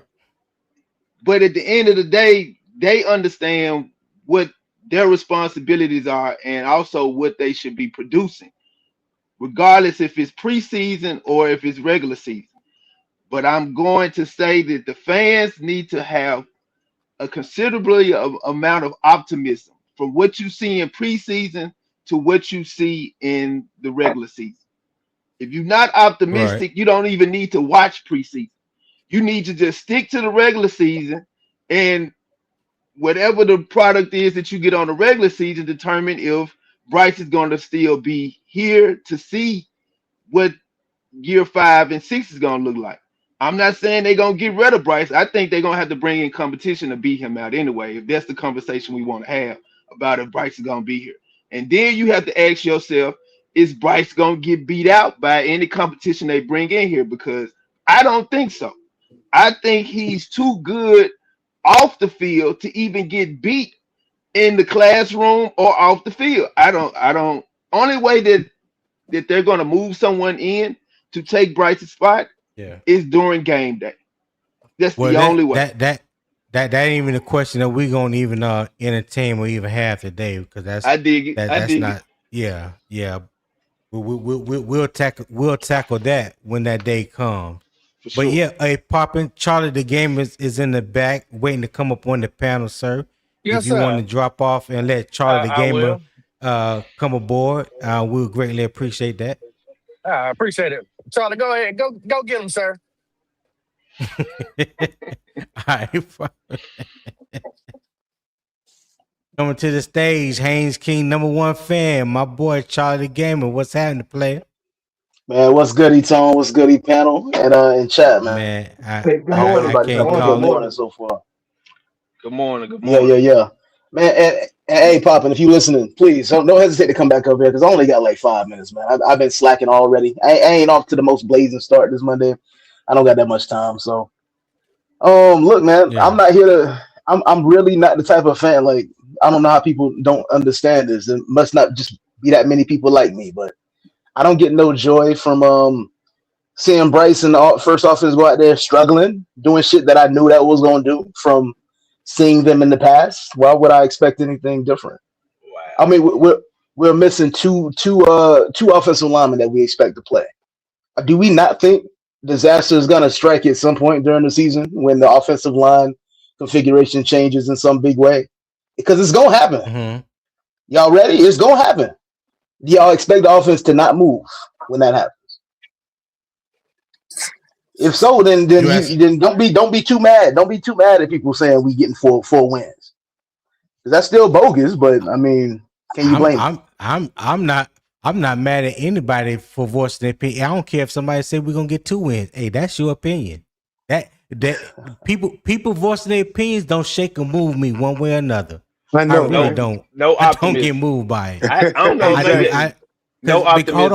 Speaker 6: But at the end of the day, they understand what their responsibilities are and also what they should be producing, regardless if it's preseason or if it's regular season. But I'm going to say that the fans need to have a considerably amount of optimism from what you see in preseason to what you see in the regular season. If you're not
Speaker 1: Right.
Speaker 6: optimistic, you don't even need to watch preseason. You need to just stick to the regular season and whatever the product is that you get on the regular season, determine if Bryce is going to still be here to see what year 5 and 6 is going to look like. I'm not saying they're going to get rid of Bryce. I think they're going to have to bring in competition to beat him out anyway, if that's the conversation we want to have about if Bryce is going to be here. And then you have to ask yourself, is Bryce going to get beat out by any competition they bring in here? Because I don't think so. I think he's too good off the field to even get beat in the classroom or off the field. I don't only way that they're going to move someone in to take Bryce's spot
Speaker 1: Yeah.
Speaker 6: is during game day. That's
Speaker 1: Well,
Speaker 6: the only way.
Speaker 1: that ain't even a question that we're gonna even entertain or even have today because
Speaker 6: I dig it.
Speaker 1: that's not. Yeah. We'll tackle that when that day comes.
Speaker 6: For
Speaker 1: But
Speaker 6: sure.
Speaker 1: yeah, popping Charlie, the game is in the back waiting to come up on the panel, sir.
Speaker 5: Yes,
Speaker 1: If you want
Speaker 5: sir.
Speaker 1: to drop off and let Charlie the
Speaker 5: I
Speaker 1: gamer
Speaker 5: will.
Speaker 1: come aboard, we'll greatly appreciate that.
Speaker 5: I appreciate it. Charlie, go ahead. Go get him, sir.
Speaker 1: All right. Coming to the stage, Haynes King, #1 fan, my boy Charlie the Gamer. What's happening, player?
Speaker 7: Man, what's good, E-Tone? What's good, E-Panel? And in chat, man.
Speaker 1: Man,
Speaker 7: Hey, good
Speaker 1: I
Speaker 7: morning, everybody.
Speaker 1: can't
Speaker 7: Having a
Speaker 1: call
Speaker 7: good
Speaker 1: it.
Speaker 7: morning so far.
Speaker 6: Good morning. Good
Speaker 7: Yeah,
Speaker 6: morning.
Speaker 7: yeah. Man, and hey, Poppin', if you listening, please don't hesitate to come back over here because I only got like 5 minutes, man. I've been slacking already. I ain't off to the most blazing start this Monday. I don't got that much time, so look, man,
Speaker 1: Yeah.
Speaker 7: I'm not here to. I'm really not the type of fan. Like, I don't know how people don't understand this. It must not just be that many people like me, but I don't get no joy from seeing Bryce and the first offense go out there struggling, doing shit that I knew that was going to do from seeing them in the past. Why would I expect anything different?
Speaker 6: Wow.
Speaker 7: I mean, we're missing two offensive linemen that we expect to play. Do we not think disaster is going to strike at some point during the season when the offensive line configuration changes in some big way? Because it's going to happen.
Speaker 1: Mm-hmm.
Speaker 7: Y'all ready? It's going to happen. Do y'all expect the offense to not move when that happens? If so, then don't be too mad. Don't be too mad at people saying we getting four wins. That's still bogus, but I mean, can you blame them?
Speaker 1: I'm not mad at anybody for voicing their opinion. I don't care if somebody said we're gonna get 2 wins. Hey, that's your opinion. That people voicing their opinions don't shake or move me one way or another.
Speaker 3: I know.
Speaker 1: I really don't.
Speaker 6: No
Speaker 1: I don't
Speaker 6: optimism.
Speaker 1: get moved by it.
Speaker 6: I don't know. No optimism.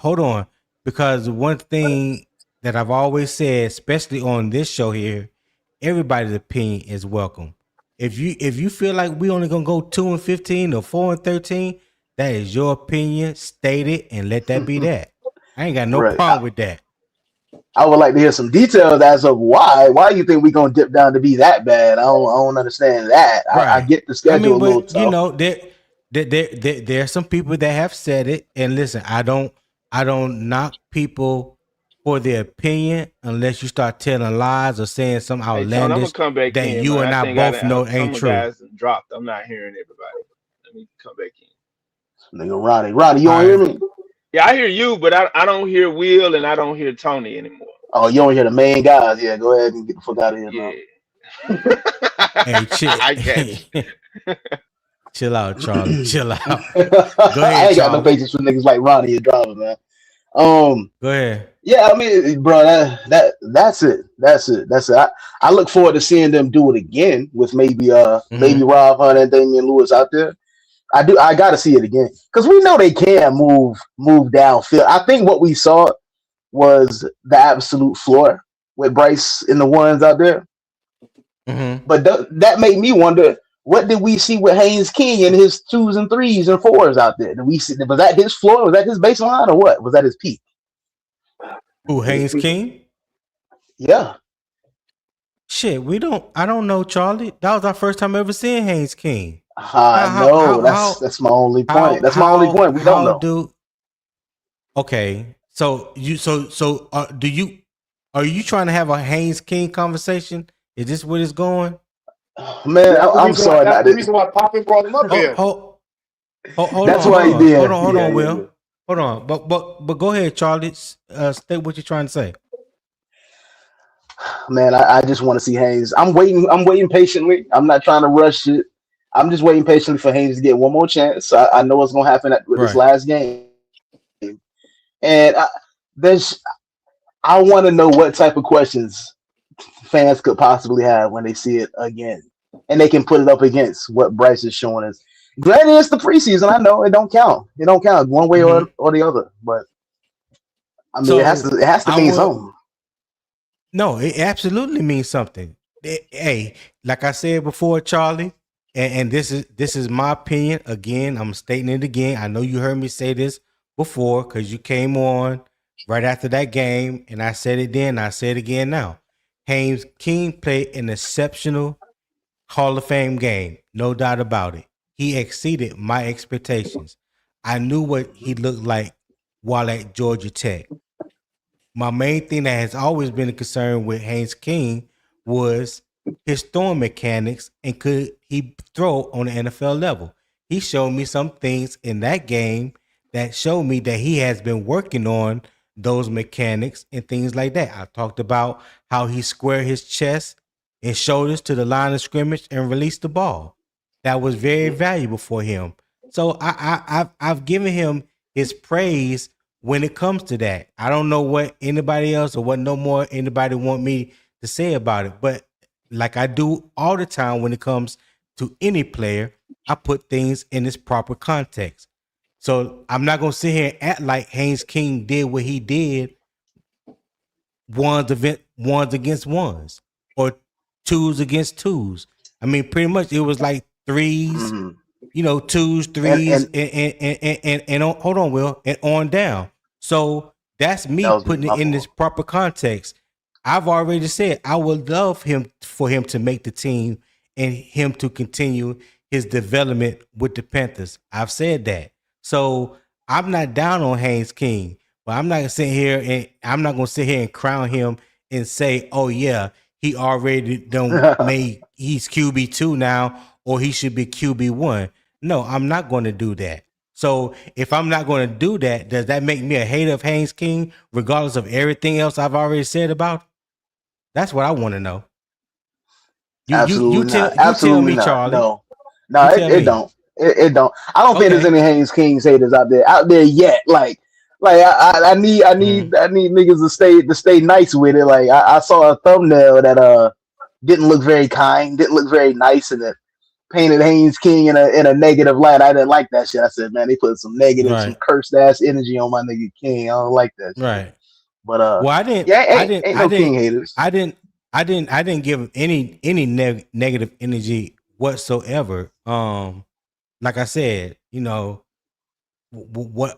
Speaker 1: Hold on. Because one thing that I've always said, especially on this show here, everybody's opinion is welcome. If you feel like we only gonna go 2-15 or 4-13, that is your opinion. State it and let that be that. I ain't got no
Speaker 7: Right.
Speaker 1: problem with that.
Speaker 7: I would like to hear some details as of why you think we gonna dip down to be that bad. I don't understand that.
Speaker 1: Right.
Speaker 7: I get the schedule a little tough.
Speaker 1: You know, there are some people that have said it, and listen, I don't knock people for their opinion unless you start telling lies or saying some
Speaker 6: Hey, Tone, I'm
Speaker 1: outlandish
Speaker 6: gonna come back
Speaker 1: that
Speaker 6: in.
Speaker 1: you
Speaker 6: man.
Speaker 1: and I
Speaker 6: think
Speaker 1: both know
Speaker 6: some
Speaker 1: ain't true.
Speaker 6: guys dropped. I'm not hearing everybody. Let me come back in.
Speaker 7: Nigga, Ronnie, you don't hear me?
Speaker 6: Yeah, I hear you, but I don't hear Will and I don't hear Tony anymore.
Speaker 7: Oh, you don't hear the main guys? Yeah, go ahead and get the fuck out of here, man.
Speaker 6: Yeah.
Speaker 1: Hey, chill.
Speaker 6: I get you.
Speaker 1: Chill out, Charlie. Chill out.
Speaker 7: I ain't
Speaker 1: ahead,
Speaker 7: got no
Speaker 1: Charlie.
Speaker 7: patience for niggas like Ronnie and drivers, man.
Speaker 1: Go ahead.
Speaker 7: Yeah, I mean, bro, that's it. I look forward to seeing them do it again with maybe Rob Hunt and Damien Lewis out there. I gotta see it again. Because we know they can move downfield. I think what we saw was the absolute floor with Bryce in the ones out there.
Speaker 1: Mm-hmm.
Speaker 7: But that made me wonder, What did we see with Haynes King and his 2s and 3s and 4s out there? Did we see, was that his floor? Was that his baseline or what? Was that his peak?
Speaker 1: Who, Haynes King?
Speaker 7: Yeah.
Speaker 1: Shit, I don't know, Charlie. That was our first time ever seeing Haynes King.
Speaker 7: No, that's my only point. That's my only point. We don't know.
Speaker 1: Okay, so are you trying to have a Haynes King conversation? Is this where it's going?
Speaker 7: Man, I'm sorry.
Speaker 8: That's the reason why Poppin brought him up here.
Speaker 1: Hold
Speaker 7: that's
Speaker 1: on,
Speaker 7: why he did.
Speaker 1: Hold on, Will. Hold on, but go ahead, Charlie. State what you're trying to say.
Speaker 7: Man, I just want to see Haynes. I'm waiting patiently. I'm not trying to rush it. I'm just waiting patiently for Haynes to get one more chance. I know what's gonna happen with this last game, and I want to know what type of questions fans could possibly have when they see it again, and they can put it up against what Bryce is showing us. Granted, it's the preseason. I know it don't count. It don't count one way or the other. But I mean, it has to mean something.
Speaker 1: No, it absolutely means something. Hey, like I said before, Charlie, and this is my opinion. Again, I'm stating it again. I know you heard me say this before because you came on right after that game, and I said it then. I say it again now. Haynes King played an exceptional Hall of Fame game, no doubt about it. He exceeded my expectations. I knew what he looked like while at Georgia Tech. My main thing that has always been a concern with Haynes King was his throwing mechanics and could he throw on the NFL level. He showed me some things in that game that showed me that he has been working on those mechanics and things like that. I talked about how he squared his chest and shoulders to the line of scrimmage and released the ball. That was very valuable for him. So I've given him his praise when it comes to that. I don't know what anybody else or what no more anybody want me to say about it, but like I do all the time when it comes to any player, I put things in its proper context. So I'm not gonna sit here and act like Haynes King did what he did ones against ones or twos against twos. I mean, pretty much it was like threes, twos, threes, and hold on, Will, and on down. So that's me putting it in this proper context. I've already said I would love for him to make the team and him to continue his development with the Panthers. I've said that. So I'm not down on Haynes King, but I'm not gonna sit here and crown him and say, oh yeah, he already he's QB2 now, or he should be QB1. No, I'm not going to do that. So if I'm not going to do that, does that make me a hater of Haynes King, regardless of everything else I've already said about? That's what I want to know. You tell me,
Speaker 7: not.
Speaker 1: Charlie.
Speaker 7: No, it don't. It don't. I don't think there's any Haynes King haters out there yet. Like I need niggas to stay nice with it. Like I saw a thumbnail that didn't look very kind, didn't look very nice, and it painted Haynes King in a negative light. I didn't like that shit. I said, man, they put some negative, some cursed ass energy on my nigga King. I don't like that shit.
Speaker 1: Right.
Speaker 7: But
Speaker 1: well, I didn't.
Speaker 7: Ain't no King haters.
Speaker 1: I didn't give him any negative energy whatsoever. Like I said,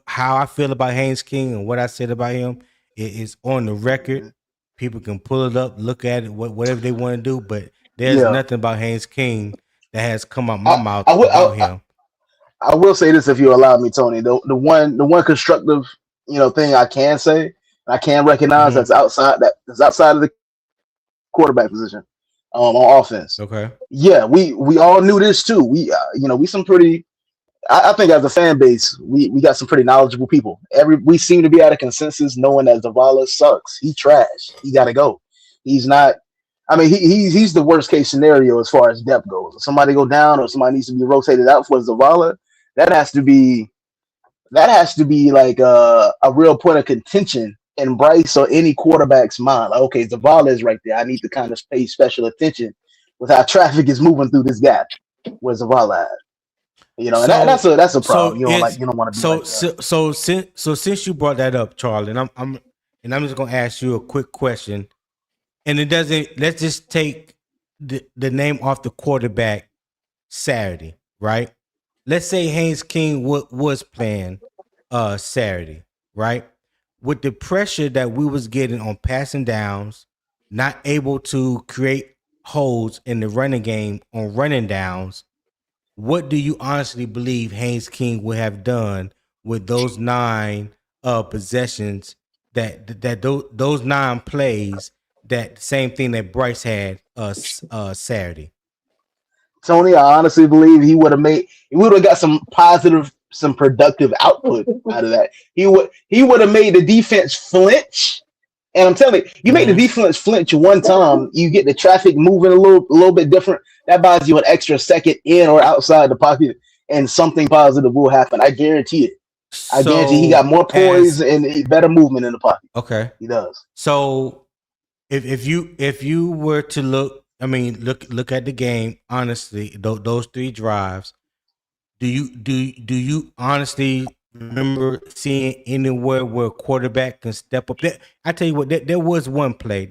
Speaker 1: how I feel about Haynes King and what I said about him is on the record. People can pull it up, look at it, whatever they want to do. But there's nothing about Haynes King that has come out my mouth about him.
Speaker 7: I will say this, if you allow me, Tony. The one constructive thing I can say, I can recognize that's outside of the quarterback position on offense.
Speaker 1: Okay.
Speaker 7: Yeah, we all knew this too. We some pretty. I think as a fan base, we got some pretty knowledgeable people. We seem to be at a consensus knowing that Zavala sucks. He trash. He got to go. He's not. I mean, he's the worst case scenario as far as depth goes. If somebody go down or somebody needs to be rotated out for Zavala, that has to be like a real point of contention in Bryce or any quarterback's mind. Like, okay, Zavala is right there. I need to kind of pay special attention with how traffic is moving through this gap where Zavala at. And that's a problem. You don't want to be like that.
Speaker 1: So since you brought that up, Charlie, and I'm just gonna ask you a quick question, and let's just take the name off the quarterback Saturday, right? Let's say Haynes King was playing Saturday, right? With the pressure that we was getting on passing downs, not able to create holes in the running game on running downs, what do you honestly believe Haynes King would have done with those 9 possessions those 9 plays, that same thing that Bryce had Saturday?
Speaker 7: Tony, I honestly believe he would have got some productive output out of that. He would have made the defense flinch. And I'm telling you, make the defense flinch one time, you get the traffic moving a little bit different. That buys you an extra second in or outside the pocket, and something positive will happen. I guarantee it. I guarantee he got more poise and better movement in the pocket.
Speaker 1: Okay,
Speaker 7: he does.
Speaker 1: So if you were to look at the game honestly, those 3 drives, do you honestly remember seeing anywhere where a quarterback can step up? I tell you what, there was one play.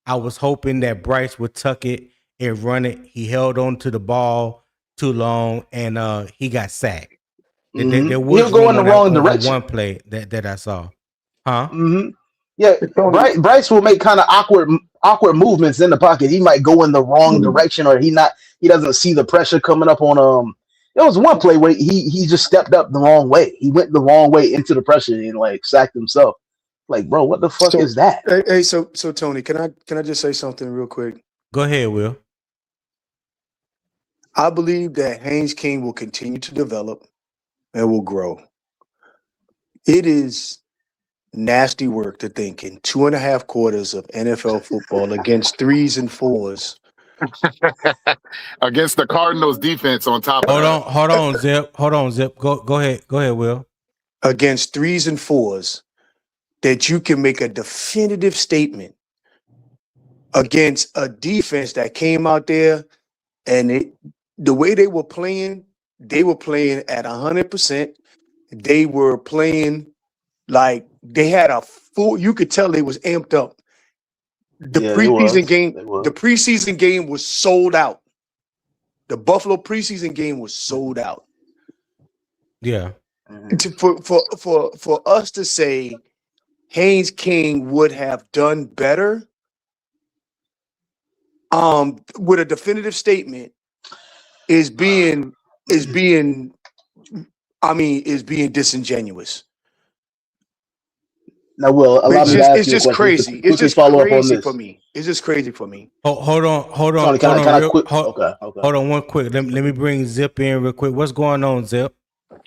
Speaker 1: I was hoping that Bryce would tuck it and run it. He held on to the ball too long, and he got sacked. There was
Speaker 7: He'll go in the wrong direction.
Speaker 1: One play that I saw, huh?
Speaker 7: Yeah, Bryce will make kind of awkward movements in the pocket. He might go in the wrong direction, or he doesn't see the pressure coming up on There was one play where he just stepped up the wrong way. He went the wrong way into the pressure and like sacked himself. Like, bro, what the fuck is that?
Speaker 3: Hey, so Tony, can I just say something real quick?
Speaker 1: Go ahead, Will.
Speaker 3: I believe that Haynes King will continue to develop and will grow. It is nasty work to think in 2.5 quarters of NFL football against 3s and 4s.
Speaker 8: Against the Cardinals defense on top of
Speaker 1: Hold on, Zip. Go ahead, Will.
Speaker 3: Against 3s and 4s, that you can make a definitive statement against a defense that came out there and the way they were playing at 100%. They were playing like they had a full, you could tell they was amped up. The preseason game was sold out. The Buffalo preseason game was sold out.
Speaker 1: Yeah.
Speaker 3: For us to say Haynes King would have done better with a definitive statement is being disingenuous.
Speaker 7: Now, Will,
Speaker 3: it's just crazy. It's just crazy for me. It's just crazy for me.
Speaker 1: Hold on.
Speaker 7: Sorry,
Speaker 1: hold on one quick. Let me bring Zip in real quick. What's going on, Zip?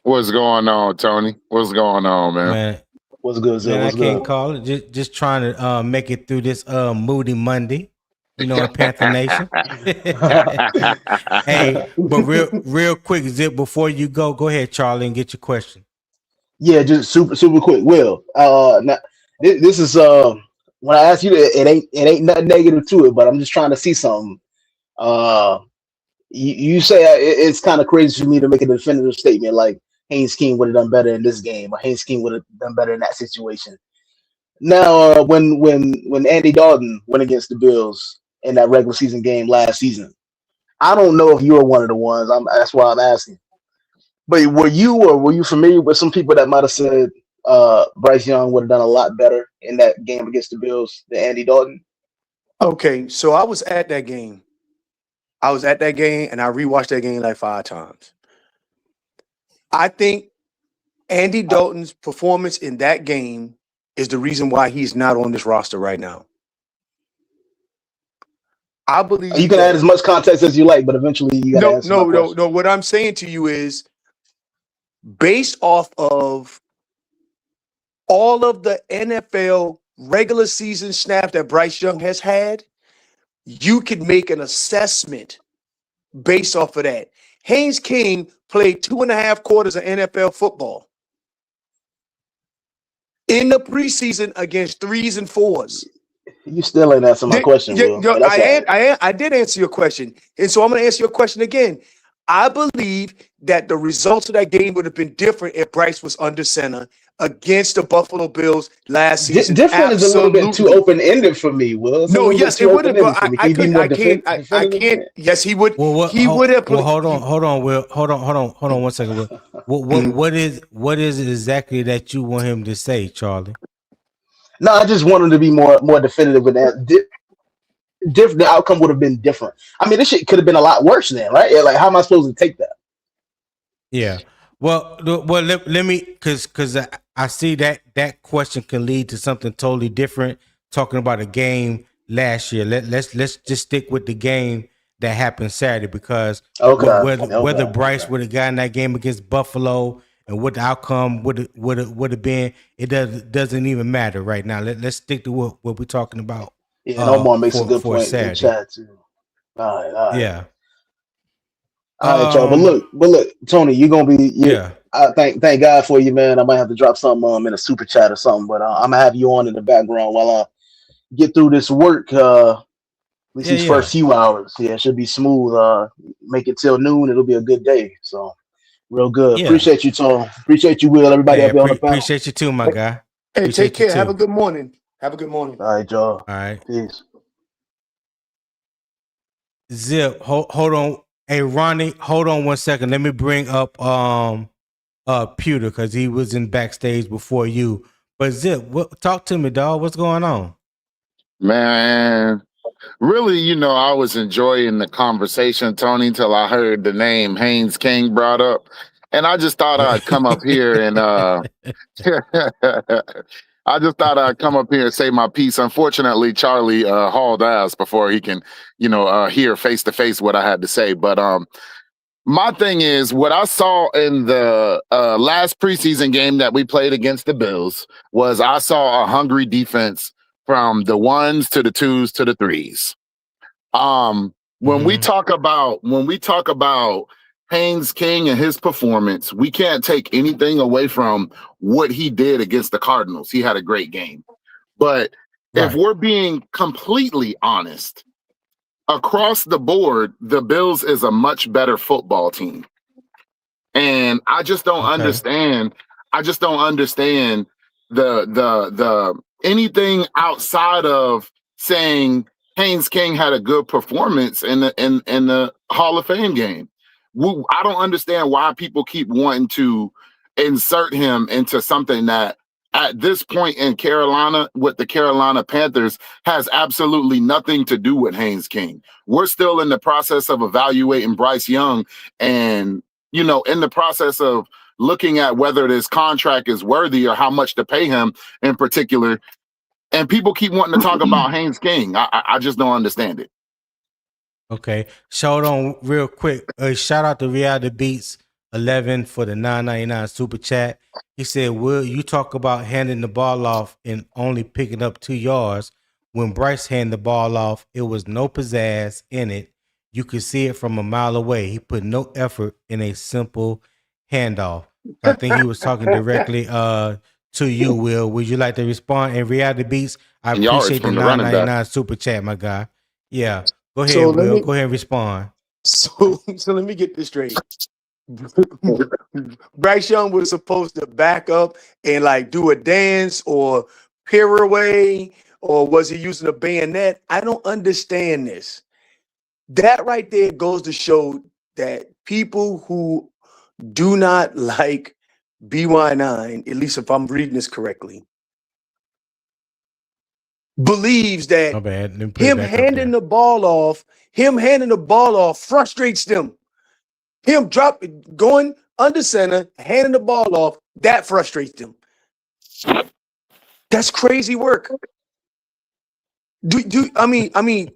Speaker 8: What's going on, Tony? What's going on, man?
Speaker 7: What's good, Zip?
Speaker 1: Man, I can't call it. Just trying to make it through this moody Monday. In Panther Nation. Hey, but real quick, Zip, before you go ahead, Charlie, and get your question.
Speaker 7: Yeah, just super quick. Will, now this is when I ask you, it ain't nothing negative to it, but I'm just trying to see something. You say it's kind of crazy for me to make a definitive statement like Haynes King would have done better in this game, or Haynes King would have done better in that situation. Now, when Andy Dalton went against the Bills in that regular season game last season, I don't know if you were one of the ones. That's why I'm asking. But were you familiar with some people that might have said Bryce Young would have done a lot better in that game against the Bills than Andy Dalton?
Speaker 3: Okay, so I was at that game. And I rewatched that game like 5 times. I think Andy Dalton's performance in that game is the reason why he's not on this roster right now. I believe
Speaker 7: you can add as much context as you like, but eventually you got to
Speaker 3: No. What I'm saying to you is, based off of all of the NFL regular season snaps that Bryce Young has had, you could make an assessment based off of that. Haynes King played 2.5 quarters of NFL football in the preseason against 3s and 4s.
Speaker 7: You still ain't answering my question, Will.
Speaker 3: I did answer your question. And so I'm going to answer your question again. I believe that the results of that game would have been different if Bryce was under center. against the Buffalo Bills last season.
Speaker 7: Different is a little bit too open-ended for me, Will. It's
Speaker 3: no, yes, it would have, but I couldn't. I can't. I
Speaker 7: definitive?
Speaker 3: can't. Yes, he would.
Speaker 1: Well,
Speaker 3: He would have.
Speaker 1: Well, hold on, Will. Hold on 1 second, Will. What is it exactly that you want him to say, Charlie?
Speaker 7: No, I just want him to be more definitive with that. The outcome would have been different. I mean, this shit could have been a lot worse then, right? Like, how am I supposed to take that?
Speaker 1: Yeah. Well, let me because I see that question can lead to something totally different. Talking about a game last year. Let's just stick with the game that happened Saturday, because whether Bryce would have gotten that game against Buffalo and what the outcome would have been, it doesn't even matter right now. Let's stick to what we're talking about.
Speaker 7: Yeah, Omar makes a good point
Speaker 1: Saturday.
Speaker 7: in chat too. All right.
Speaker 1: Yeah.
Speaker 7: All right, y'all. But look, Tony, you're gonna be.
Speaker 1: Yeah.
Speaker 7: Thank God for you, man. I might have to drop something in a super chat or something, but I'm gonna have you on in the background while I get through this work. At least these first few hours. Yeah, it should be smooth. Make it till noon. It'll be a good day. So, real good.
Speaker 1: Yeah.
Speaker 7: Appreciate you, Tom. Appreciate you, Will. Everybody up here on the panel.
Speaker 1: Appreciate you too, my guy.
Speaker 3: Hey,
Speaker 1: Appreciate
Speaker 3: take care.
Speaker 1: you
Speaker 3: Have a good morning. Have a good morning.
Speaker 7: All right, y'all.
Speaker 1: All right.
Speaker 7: Peace.
Speaker 1: Zip, hold on. Hey, Ronnie, hold on 1 second. Let me bring up Pewter, because he was in backstage before you. But Zip, talk to me, dog. What's going on?
Speaker 8: Man, really, I was enjoying the conversation, Tony, until I heard the name Haynes King brought up. And I just thought I'd come up here and I just thought I'd come up here and say my piece. Unfortunately, Charlie hauled ass before he can, hear face to face what I had to say. But my thing is, what I saw in the last preseason game that we played against the Bills was I saw a hungry defense from the 1s to the 2s to the 3s. When we talk about Haynes King and his performance, we can't take anything away from what he did against the Cardinals. He had a great game. But if we're being completely honest, across the board, the Bills is a much better football team. And I just don't understand. I just don't understand the anything outside of saying Haynes King had a good performance in the Hall of Fame game. I don't understand why people keep wanting to insert him into something that at this point in Carolina with the Carolina Panthers has absolutely nothing to do with Haynes King. We're still in the process of evaluating Bryce Young and, in the process of looking at whether this contract is worthy or how much to pay him in particular. And people keep wanting to talk about Haynes King. I just don't understand it.
Speaker 1: Okay. Hold on real quick. Shout out to Reality Beats 11 for the $9.99 super chat. He said, Will, you talk about handing the ball off and only picking up 2 yards. When Bryce handed the ball off, it was no pizzazz in it. You could see it from a mile away. He put no effort in a simple handoff. I think he was talking directly to you, Will. Would you like to respond? And Reality Beats, I appreciate the $9.99 super chat, my guy. Yeah. Go ahead, Will. Go ahead and respond.
Speaker 3: So let me get this straight. Bryce Young was supposed to back up and do a dance or peer away, or was he using a bayonet? I don't understand this. That right there goes to show that people who do not like BY9, at least if I'm reading this correctly, believes that him handing the ball off frustrates them. Him going under center, handing the ball off, that frustrates them. That's crazy work. I mean,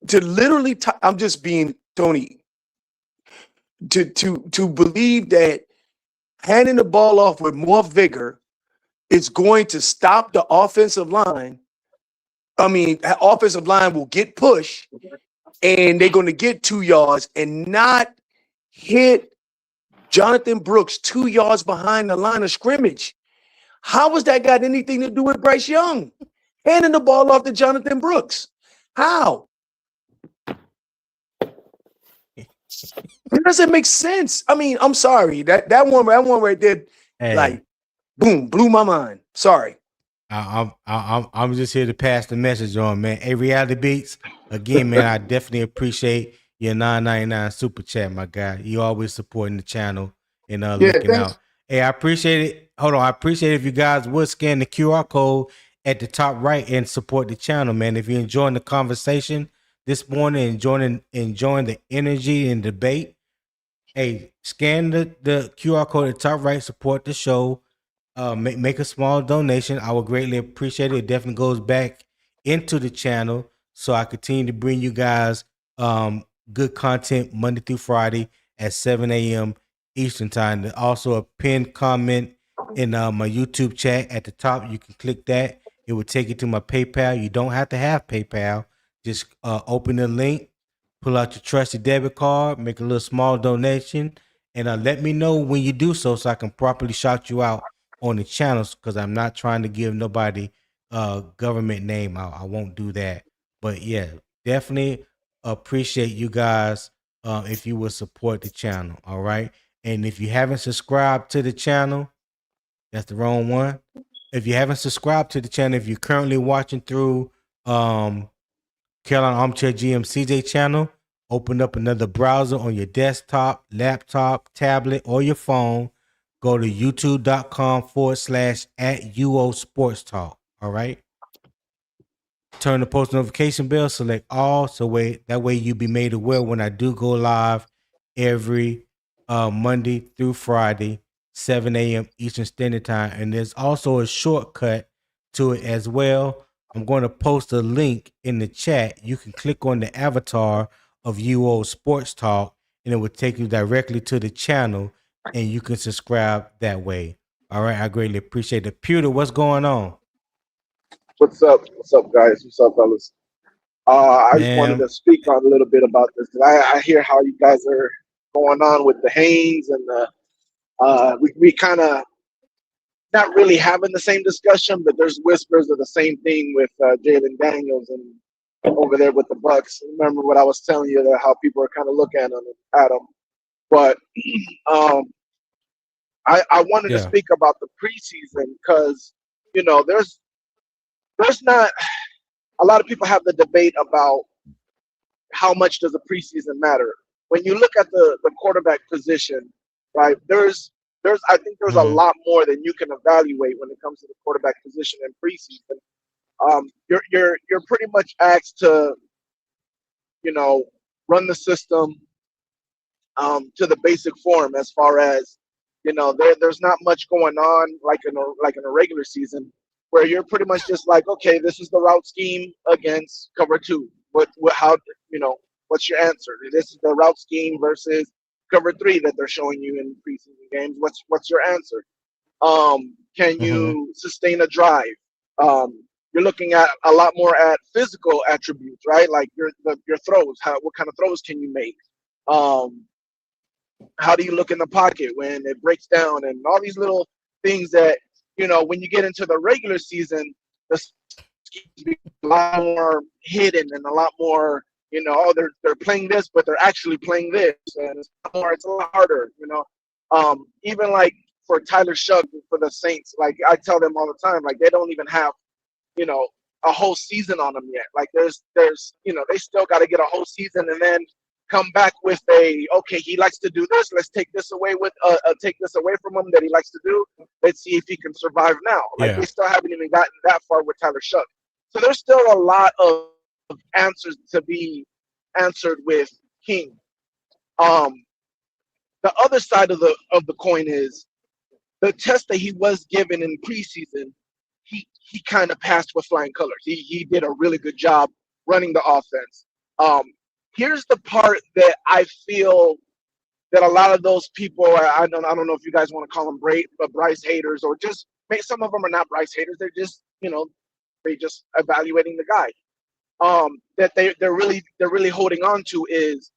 Speaker 3: to literally, I'm just being Tony. To believe that handing the ball off with more vigor is going to stop the offensive line. I mean, offensive line will get pushed, and they're going to get 2 yards and not hit Jonathan Brooks 2 yards behind the line of scrimmage. How has that got anything to do with Bryce Young handing the ball off to Jonathan Brooks? How? It doesn't make sense. I mean, I'm sorry. That one right there, Boom, blew my mind. Sorry.
Speaker 1: I'm just here to pass the message on, man. Hey, Reality Beats, again, man, I definitely appreciate your 9.99 super chat, my guy. You always supporting the channel and
Speaker 6: Yeah,
Speaker 1: looking
Speaker 6: thanks.
Speaker 1: out. Hey, I appreciate it. Hold on, I appreciate it if you guys would scan the QR code at the top right and support the channel, man. If you're enjoying the conversation this morning, enjoying the energy and debate, hey, scan the QR code at the top right, support the show. Make a small donation. I would greatly appreciate it. It definitely goes back into the channel, so I continue to bring you guys good content Monday through Friday at 7 a.m. Eastern time. There's also a pinned comment in my YouTube chat at the top. You can click that. It will take you to my PayPal. You don't have to have PayPal. Just open the link, pull out your trusted debit card, make a little small donation, and let me know when you do so I can properly shout you out on the channels, because I'm not trying to give nobody government name out. I won't do that. But yeah, definitely appreciate you guys if you would support the channel. All right. And if you haven't subscribed to the channel, that's the wrong one. If you haven't subscribed to the channel, if you're currently watching through Carolina Armchair GM CJ channel, open up another browser on your desktop, laptop, tablet, or your phone. Go to youtube.com/@UO Sports Talk. All right. Turn the post notification bell, select all, that way you'll be made aware when I do go live every Monday through Friday, 7 a.m. Eastern Standard Time. And there's also a shortcut to it as well. I'm going to post a link in the chat. You can click on the avatar of UO Sports Talk, and it will take you directly to the channel, and you can subscribe that way. All right, I greatly appreciate it. Pewter, what's going on?
Speaker 9: What's up? What's up, guys? What's up, fellas? I just wanted
Speaker 1: Man,
Speaker 9: to speak on a little bit about this because I hear how you guys are going on with the Haynes and the we kind of not really having the same discussion, but there's whispers of the same thing with Jaelan Daniels and over there with the Bucks. Remember what I was telling you that how people are kind of looking at him. But um, I wanted to
Speaker 1: yeah.
Speaker 9: speak about the preseason because there's not a lot of people have the debate about how much does a preseason matter. When you look at the quarterback position, right? I think there's a
Speaker 1: Mm-hmm.
Speaker 9: lot more than you can evaluate when it comes to the quarterback position in preseason. You're pretty much asked to, you know, run the system to the basic form as far as there's not much going on like in a regular season where you're pretty much just like, okay, this is the route scheme against cover two. How what's your answer? This is the route scheme versus cover three that they're showing you in preseason games. What's your answer? Can
Speaker 1: Mm-hmm.
Speaker 9: you sustain a drive? You're looking at a lot more at physical attributes, right? Like your throws. What kind of throws can you make? How do you look in the pocket when it breaks down, and all these little things that when you get into the regular season, the schemes be a lot more hidden and a lot more. Oh, they're playing this, but they're actually playing this, and it's a lot harder. Even like for Tyler Shug for the Saints, like I tell them all the time, like they don't even have a whole season on them yet. Like there's they still got to get a whole season and then come back with okay, he likes to do this, let's take this away from him that he likes to do, let's see if he can survive now. Like
Speaker 1: Yeah.
Speaker 9: they still haven't even gotten that far with Tyler Shug. So there's still a lot of answers to be answered with King. The other side of the coin is the test that he was given in preseason. He kind of passed with flying colors. He did a really good job running the offense. Here's the part that I feel that a lot of those people, I don't know if you guys want to call them Bryce haters, or just some of them are not Bryce haters. They're just they just evaluating the guy. That they're really holding on to is,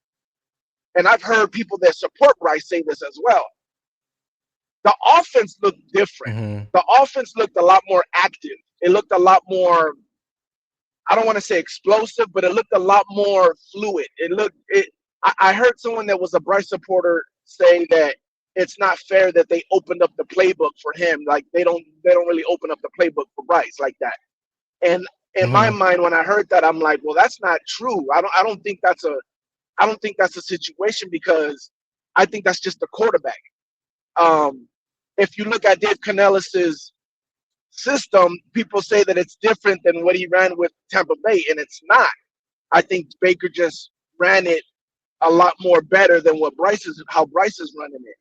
Speaker 9: and I've heard people that support Bryce say this as well. The offense looked different.
Speaker 1: Mm-hmm.
Speaker 9: The offense looked a lot more active. It looked a lot more, I don't want to say explosive, but it looked a lot more fluid. I heard someone that was a Bryce supporter say that it's not fair that they opened up the playbook for him. Like they don't really open up the playbook for Bryce like that. And in my mind, when I heard that, I'm like, well, that's not true. I don't think that's a situation, because I think that's just the quarterback. If you look at Dave Canellis's system, people say that it's different than what he ran with Tampa Bay, and it's not. I think Baker just ran it a lot more better than how Bryce is running it,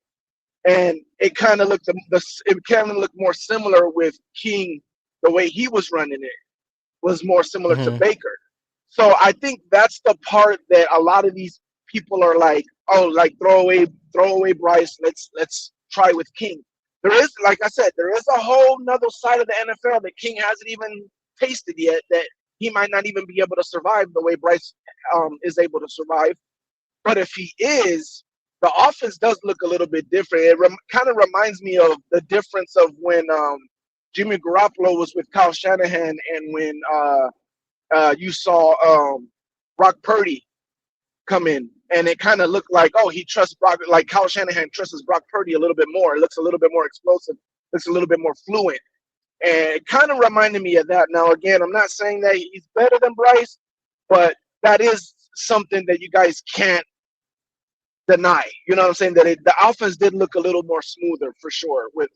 Speaker 9: and it kind of looked more similar with King. The way he was running it was more similar to Baker. So I think that's the part that a lot of these people are like, oh, like throw away Bryce. Let's try with King. There is, like I said, there is a whole nother side of the NFL that King hasn't even tasted yet, that he might not even be able to survive the way Bryce is able to survive. But if he is, the offense does look a little bit different. It kind of reminds me of the difference of when Jimmy Garoppolo was with Kyle Shanahan, and when you saw Brock Purdy come in, and it kind of looked like, oh, he trusts Brock, like Kyle Shanahan trusts Brock Purdy a little bit more. It looks a little bit more explosive, looks a little bit more fluent. And it kind of reminded me of that. Now, again, I'm not saying that he's better than Bryce, but that is something that you guys can't deny. You know what I'm saying? That the offense did look a little more smoother for sure with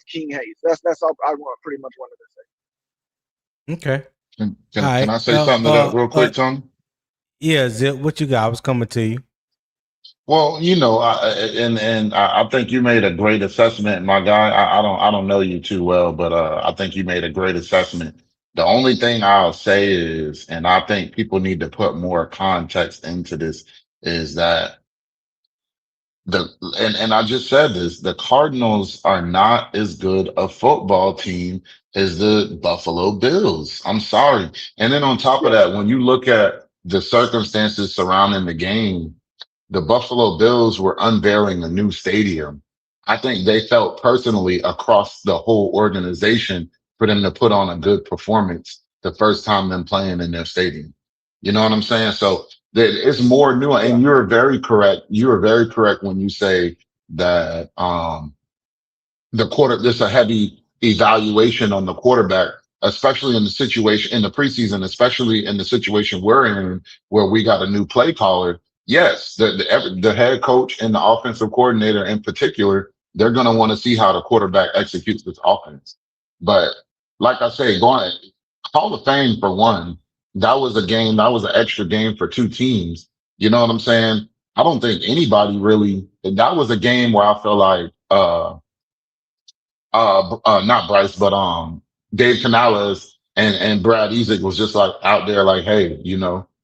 Speaker 9: King Hayes. That's all I pretty much wanted to say.
Speaker 1: Okay.
Speaker 8: Can I say something to that real quick, Tony?
Speaker 1: Yeah, Zip, what you got? I was coming to you.
Speaker 8: Well, I think you made a great assessment, my guy. I don't know you too well, but I think you made a great assessment. The only thing I'll say is, and I think people need to put more context into this, is that and I just said this, the Cardinals are not as good a football team as the Buffalo Bills. I'm sorry. And then on top of that, when you look at the circumstances surrounding the game, the Buffalo Bills were unveiling a new stadium. I think they felt personally across the whole organization for them to put on a good performance the first time them playing in their stadium. You know what I'm saying? So it's more new, and you're very correct. You are very correct when you say that there's a heavy evaluation on the quarterback, especially in the situation in the preseason, especially in the situation we're in where we got a new play caller. Yes, the head coach and the offensive coordinator in particular, they're going to want to see how the quarterback executes this offense. But like I say, going Hall of Fame for one, that was an extra game for two teams. You know what I'm saying? I don't think anybody really, that was a game where I feel like, not Bryce, but Dave Canales and Brad Ezick was just like out there, like, hey,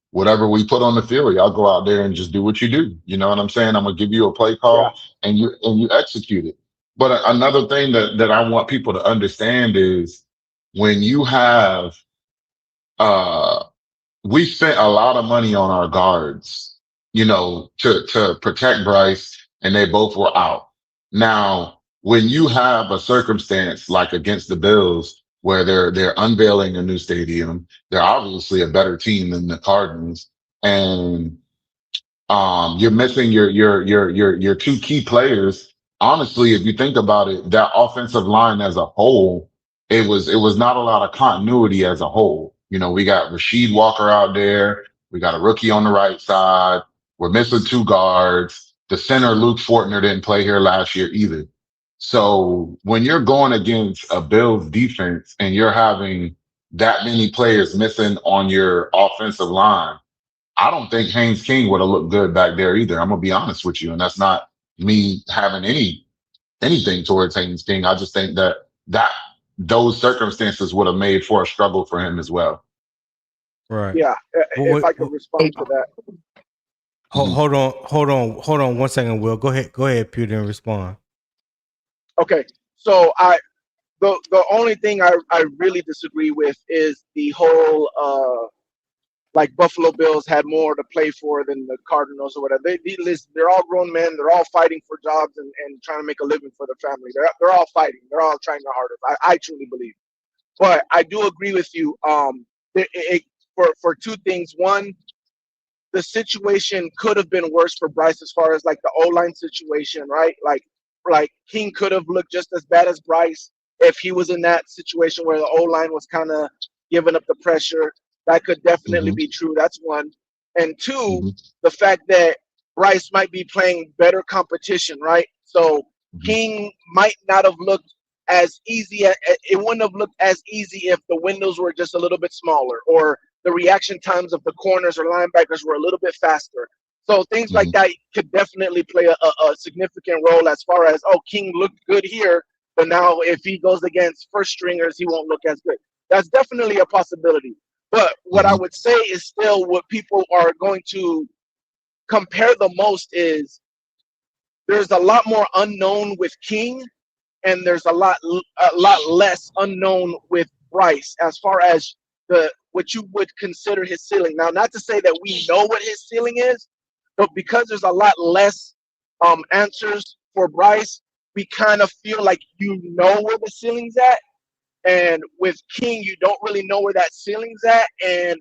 Speaker 8: whatever we put on the field, y'all go out there and just do what you do. You know what I'm saying? I'm gonna give you a play call and you execute it. But another thing that I want people to understand is when you have we spent a lot of money on our guards, to protect Bryce, and they both were out. Now, when you have a circumstance like against the Bills, where they're unveiling a new stadium, they're obviously a better team than the Cardinals, and you're missing your two key players. Honestly, if you think about it, that offensive line as a whole, it was not a lot of continuity as a whole. We got Rasheed Walker out there. We got a rookie on the right side. We're missing two guards. The center, Luke Fortner, didn't play here last year either. So when you're going against a Bills defense and you're having that many players missing on your offensive line, I don't think Haynes King would have looked good back there either. I'm gonna be honest with you, and that's not me having anything towards Haynes King. I just think that those circumstances would have made for a struggle for him as well.
Speaker 1: Right.
Speaker 9: Yeah, if I could respond to that.
Speaker 1: Hold on 1 second, Will. Go ahead, Peter, and respond.
Speaker 9: Okay, so the only thing I really disagree with is the whole like Buffalo Bills had more to play for than the Cardinals or whatever. They're all grown men. They're all fighting for jobs and trying to make a living for their family. They're all fighting. They're all trying their hardest. I truly believe. But I do agree with you. For two things. One, the situation could have been worse for Bryce as far as like the O-line situation, right? Like King could have looked just as bad as Bryce if he was in that situation where the O-line was kind of giving up the pressure. That could definitely
Speaker 8: Mm-hmm.
Speaker 9: be true. That's one. And two,
Speaker 8: Mm-hmm.
Speaker 9: the fact that Bryce might be playing better competition, right? So
Speaker 8: Mm-hmm.
Speaker 9: King might not have looked as easy. It wouldn't have looked as easy if the windows were just a little bit smaller, or the reaction times of the corners or linebackers were a little bit faster. So things like that could definitely play a significant role as far as, oh, King looked good here, but now if he goes against first stringers, he won't look as good. That's definitely a possibility. But what I
Speaker 8: Mm-hmm.
Speaker 9: would say is still what people are going to compare the most is there's a lot more unknown with King, and there's a lot less unknown with Bryce as far as the what you would consider his ceiling. Now, not to say that we know what his ceiling is, but because there's a lot less answers for Bryce, we kind of feel like you know where the ceiling's at. And with King, you don't really know where that ceiling's at. And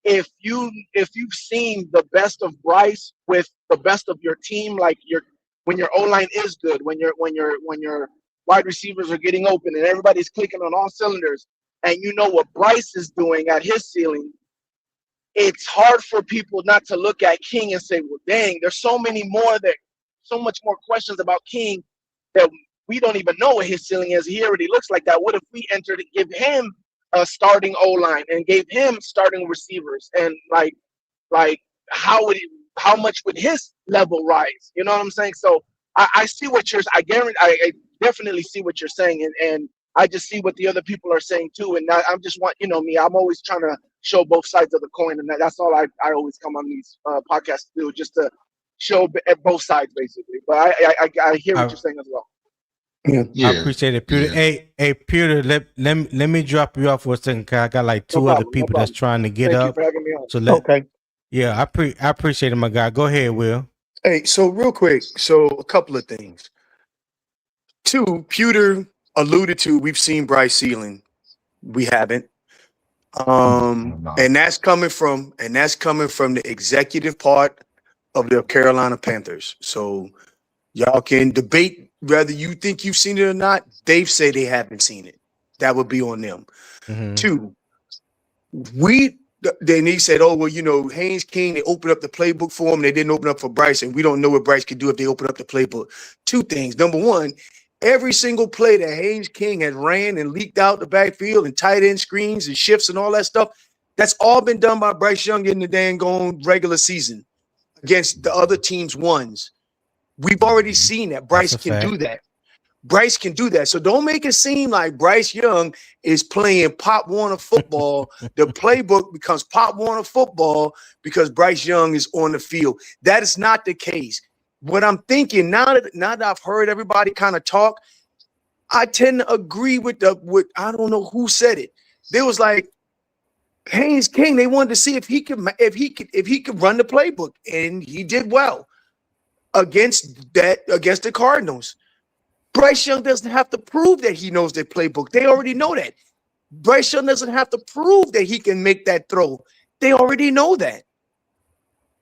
Speaker 9: if you've seen the best of Bryce with the best of your team, like when your O line is good, when your wide receivers are getting open and everybody's clicking on all cylinders, and you know what Bryce is doing at his ceiling, it's hard for people not to look at King and say, well, dang, there's so much more questions about King that we don't even know what his ceiling is. He already looks like that. What if we entered and give him a starting O-line and gave him starting receivers? And like how much would his level rise? You know what I'm saying? So I see what I definitely see what you're saying, and I just see what the other people are saying too. And I'm just me, I'm always trying to show both sides of the coin, and that's all I always come on these podcasts to do, just to show at both sides basically. But I hear what you're saying as well.
Speaker 1: I appreciate it, Peter.
Speaker 8: Yeah.
Speaker 1: Hey, Peter. Let me drop you off for a second. 'Cause I got like two other people that's trying to get
Speaker 9: Thank you
Speaker 1: up.
Speaker 9: for having me on.
Speaker 1: So
Speaker 3: Okay.
Speaker 1: yeah, I appreciate it, my guy. Go ahead, Will.
Speaker 3: Hey, so real quick, so a couple of things. Two, Pewter alluded to, we've seen Bryce ceiling. We haven't. And that's coming from the executive part of the Carolina Panthers. So y'all can debate whether you think you've seen it or not. They've said they haven't seen it. That would be on them.
Speaker 1: Mm-hmm.
Speaker 3: Two, then he said, oh, well, Haynes King, they opened up the playbook for him. They didn't open up for Bryce, and we don't know what Bryce could do if they open up the playbook. Two things. Number one, every single play that Haynes King has ran and leaked out the backfield and tight end screens and shifts and all that stuff, that's all been done by Bryce Young in the dang gone regular season against the other team's ones. We've already seen that Bryce can do that. Bryce can do that. So don't make it seem like Bryce Young is playing Pop Warner football. The playbook becomes Pop Warner football because Bryce Young is on the field. That is not the case. What I'm thinking now that I've heard everybody kind of talk, I tend to agree with I don't know who said it. There was like Haynes King. They wanted to see if he could run the playbook, and he did well against the Cardinals. Bryce Young doesn't have to prove that he knows their playbook. They already know that. Bryce Young doesn't have to prove that he can make that throw. They already know that.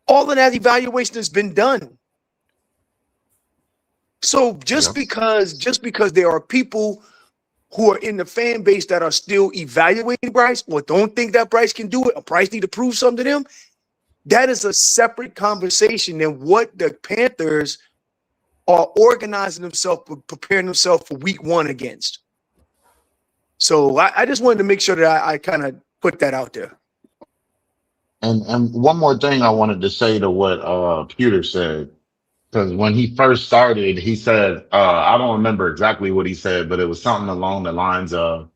Speaker 3: All of that evaluation has been done. So just because there are people who are in the fan base that are still evaluating Bryce or don't think that Bryce can do it, or Bryce need to prove something to them, that is a separate conversation than what the Panthers are organizing themselves, preparing themselves for week one against. So I just wanted to make sure that I kind of put that out there.
Speaker 8: And one more thing I wanted to say to what Peter said, because when he first started, he said, I don't remember exactly what he said, but it was something along the lines of,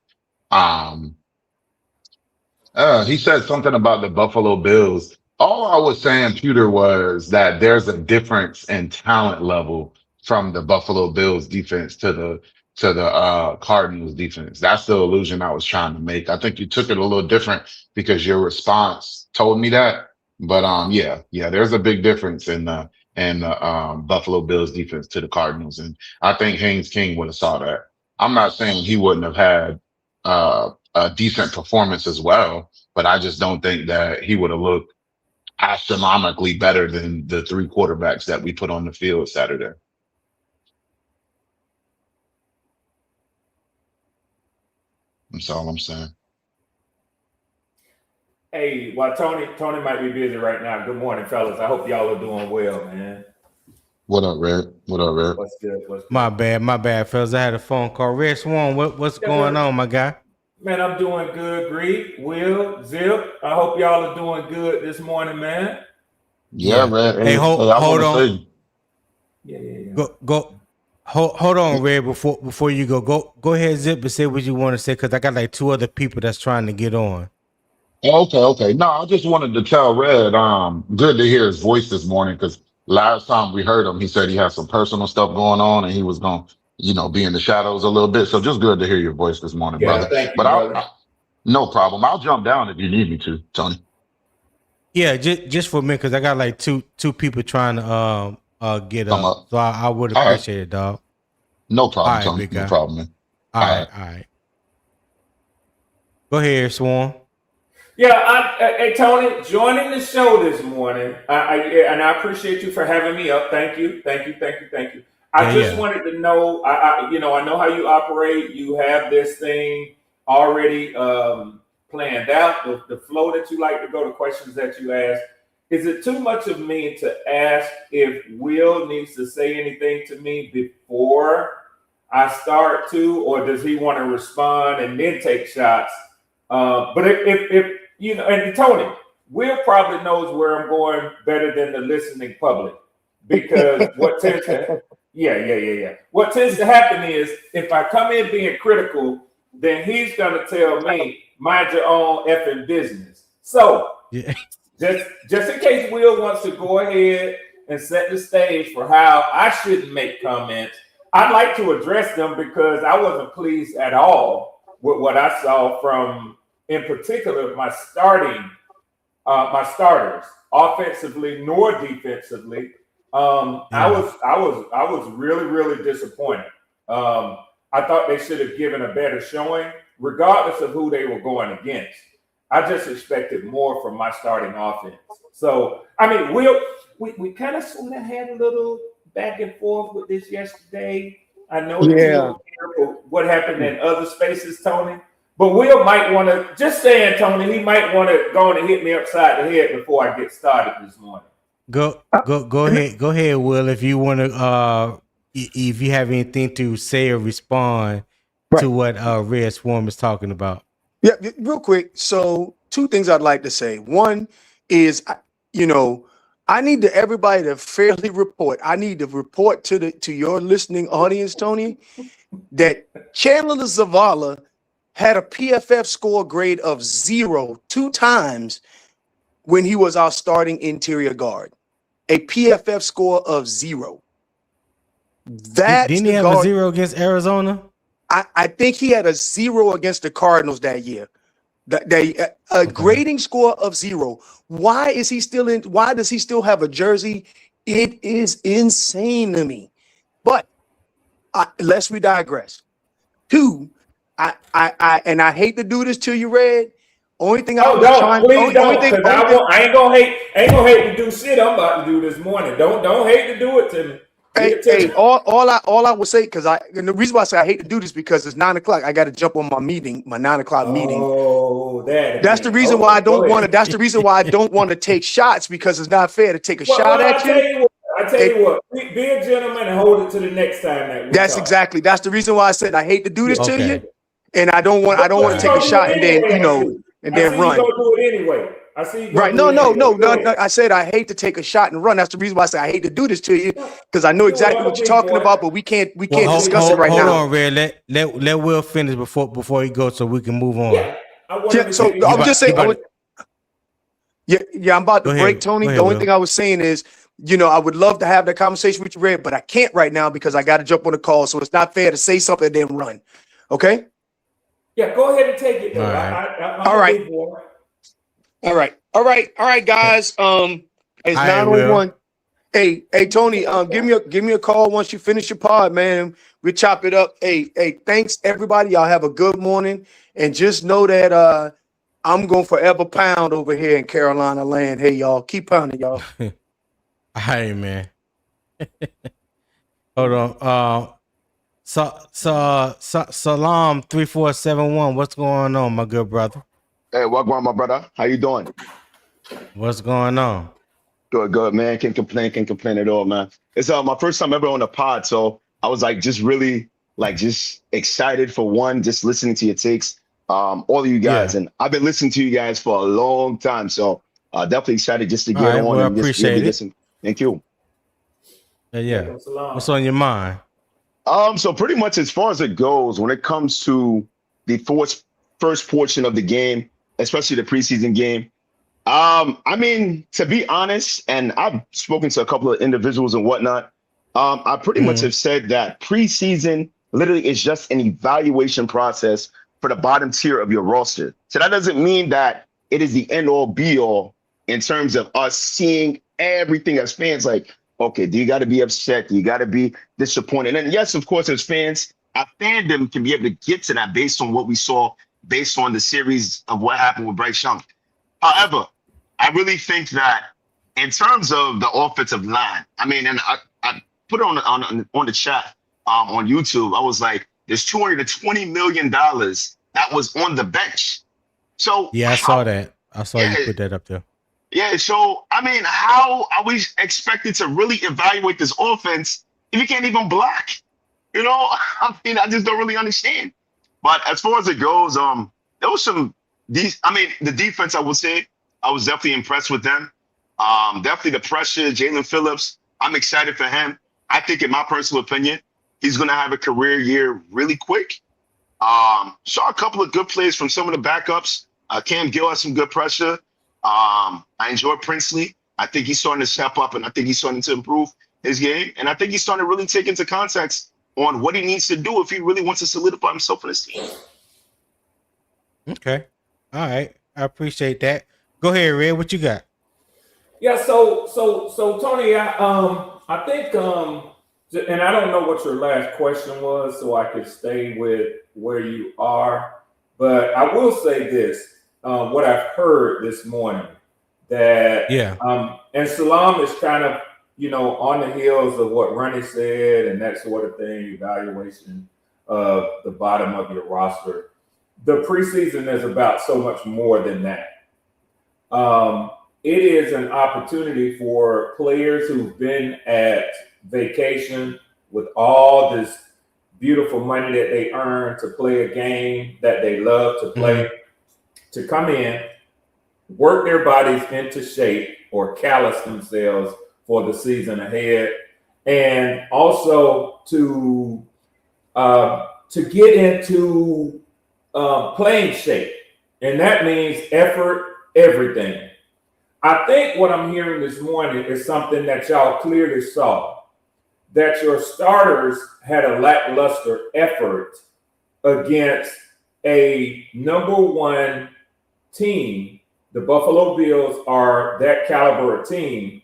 Speaker 8: he said something about the Buffalo Bills. All I was saying, Peter, was that there's a difference in talent level from the Buffalo Bills defense to the Cardinals defense. That's the illusion I was trying to make. I think you took it a little different because your response told me that. But yeah, there's a big difference in the Buffalo Bills defense to the Cardinals, and I think Haynes King would have saw that. I'm not saying he wouldn't have had a decent performance as well, but I just don't think that he would have looked
Speaker 10: astronomically better than the 3 quarterbacks that we put on the field Saturday. That's all I'm saying.
Speaker 11: Hey, well, Tony might be busy right now. Good morning, fellas. I hope y'all are doing well, man.
Speaker 10: What up, Red? What up, Red?
Speaker 11: What's good? What's good?
Speaker 1: My bad, fellas. I had a phone call. Red Swan, what's going on, my guy?
Speaker 11: Man, I'm doing good, Greek, Will, Zip. I hope y'all are doing good this morning, man.
Speaker 10: Yeah, Red.
Speaker 1: Hey, hold on.
Speaker 10: Say,
Speaker 11: Yeah.
Speaker 1: Hold on, Red. Before you go ahead, Zip, and say what you want to say, because I got like 2 other people that's trying to get on.
Speaker 10: Okay. No, I just wanted to tell Red, good to hear his voice this morning, because last time we heard him, he said he had some personal stuff going on and he was going to, be in the shadows a little bit. So just good to hear your voice this morning, brother.
Speaker 11: Thank you, brother.
Speaker 10: No problem. I'll jump down if you need me to, Tony.
Speaker 1: Yeah, just for a minute, because I got like two people trying to get up. So I would appreciate it, dog.
Speaker 10: No problem,
Speaker 1: right,
Speaker 10: Tony. No problem, man.
Speaker 1: All right. Go ahead, Swan.
Speaker 11: Yeah, hey Tony, joining the show this morning, and I appreciate you for having me up. Thank you. I just wanted to know, I know how you operate. You have this thing already planned out, the flow that you like to go, the questions that you ask. Is it too much of me to ask if Will needs to say anything to me before I start to, or does he want to respond and then take shots? But if and Tony, Will probably knows where I'm going better than the listening public, because what tends to What tends to happen is if I come in being critical, then he's gonna tell me, mind your own effing business. So just in case Will wants to go ahead and set the stage for how I shouldn't make comments, I'd like to address them because I wasn't pleased at all with what I saw from, in particular, my starters, offensively nor defensively. I was really, really disappointed. I thought they should have given a better showing, regardless of who they were going against. I just expected more from my starting offense. So, I mean, we kind of sort of had a little back and forth with this yesterday. I know that you don't care for what happened in other spaces, Tony. But Will might want to, just saying, Tony, he might want to go on and hit me upside the head before I get started this morning.
Speaker 1: Go ahead, Will. If you want to, if you have anything to say or respond to what Red Swarm is talking about.
Speaker 3: Yeah, real quick. So 2 things I'd like to say. One is, I need everybody to fairly report. I need to report to your listening audience, Tony, that Chandler Zavala had a PFF score grade of 0 2 times when he was our starting interior guard. A PFF score of 0. Didn't
Speaker 1: he have a 0 against Arizona?
Speaker 3: I think he had a 0 against the Cardinals that year. A grading score of 0. Why is he still in? Why does he still have a jersey? It is insane to me. But lest we digress. 2, I hate to do this to you, Red. Only thing I
Speaker 11: ain't gonna hate to do shit I'm about to do this morning. Don't hate to do it to me.
Speaker 3: All I would say, and the reason why I say I hate to do this because it's 9:00. I got to jump on my 9:00 meeting.
Speaker 11: Oh,
Speaker 3: that's the reason why I don't want to. That's the reason why I don't want to take shots, because it's not fair to take a shot at you.
Speaker 11: I tell you what, be a gentleman and hold it to the next time.
Speaker 3: That's the reason why I said I hate to do this to you, and I don't want to take a shot and then and then run.
Speaker 11: You gonna do it anyway. I see.
Speaker 3: Right? No. I said I hate to take a shot and run. That's the reason why I say I hate to do this to you, because I know exactly what you're talking about, but we can't discuss it right now.
Speaker 1: Hold on, Red. Let Will finish before he goes, so we can move on.
Speaker 3: So I'm just saying. I'm about to break, Tony. The only thing I was saying is, I would love to have that conversation with you, Red, but I can't right now because I got to jump on the call. So it's not fair to say something and then run. Okay?
Speaker 11: Yeah, go ahead and take it.
Speaker 3: All right, guys. It's 9:01. Hey, Tony. Give me a call once you finish your pod, man. We chop it up. Hey, thanks everybody. Y'all have a good morning, and just know that I'm going to forever pound over here in Carolina land. Hey, y'all. Keep pounding, y'all.
Speaker 1: All right, man. Hold on. Salam 3471. What's going on, my good brother?
Speaker 12: Hey, welcome, my brother. How you doing?
Speaker 1: What's going on?
Speaker 12: Good, man. Can't complain at all, man. It's my first time ever on a pod, so I was like just really just excited for one, just listening to your takes, all of you guys, and I've been listening to you guys for a long time, so definitely excited just to get on
Speaker 1: well,
Speaker 12: and just
Speaker 1: appreciate
Speaker 12: really
Speaker 1: it.
Speaker 12: listen. Thank you.
Speaker 1: Yeah. What's on your mind?
Speaker 12: So pretty much as far as it goes, when it comes to the first portion of the game, especially the preseason game. I mean, to be honest, and I've spoken to a couple of individuals and whatnot, I pretty much have said that preseason literally is just an evaluation process for the bottom tier of your roster. So that doesn't mean that it is the end all be all in terms of us seeing everything as fans. Like, okay, do you got to be upset? Do you got to be disappointed? And yes, of course, as fans, our fandom can be able to get to that based on what we saw, based on the series of what happened with Bryce Young. However, I really think that in terms of the offensive line, I mean, and I put it on the chat on YouTube. I was like, there's $220 million that was on the bench. So
Speaker 1: yeah, I saw that. I saw you put that up there.
Speaker 12: Yeah, so I mean, how are we expected to really evaluate this offense if you can't even block? You know, I mean, I just don't really understand. But as far as it goes, there was the defense, I would say, I was definitely impressed with them. Definitely the pressure, Jaelan Phillips. I'm excited for him. I think, in my personal opinion, he's going to have a career year really quick. Saw a couple of good plays from some of the backups. Cam Gill had some good pressure. I enjoyed Princely. I think he's starting to step up, and I think he's starting to improve his game. And I think he's starting to really take into context on what he needs to do if he really wants to solidify himself in his team.
Speaker 1: Okay. All right. I appreciate that. Go ahead, Red. What you got?
Speaker 11: Yeah, so Tony, I think and I don't know what your last question was, so I could stay with where you are. But I will say this, what I've heard this morning, that and Salam is kind of, on the heels of what Ronnie said and that sort of thing, evaluation of the bottom of your roster. The preseason is about so much more than that. It is an opportunity for players who've been at vacation with all this beautiful money that they earn to play a game that they love to play, to come in, work their bodies into shape or callous themselves for the season ahead, and also to get into playing shape. And that means effort, everything. I think what I'm hearing this morning is something that y'all clearly saw, that your starters had a lackluster effort against a number one team. The Buffalo Bills are that caliber of team.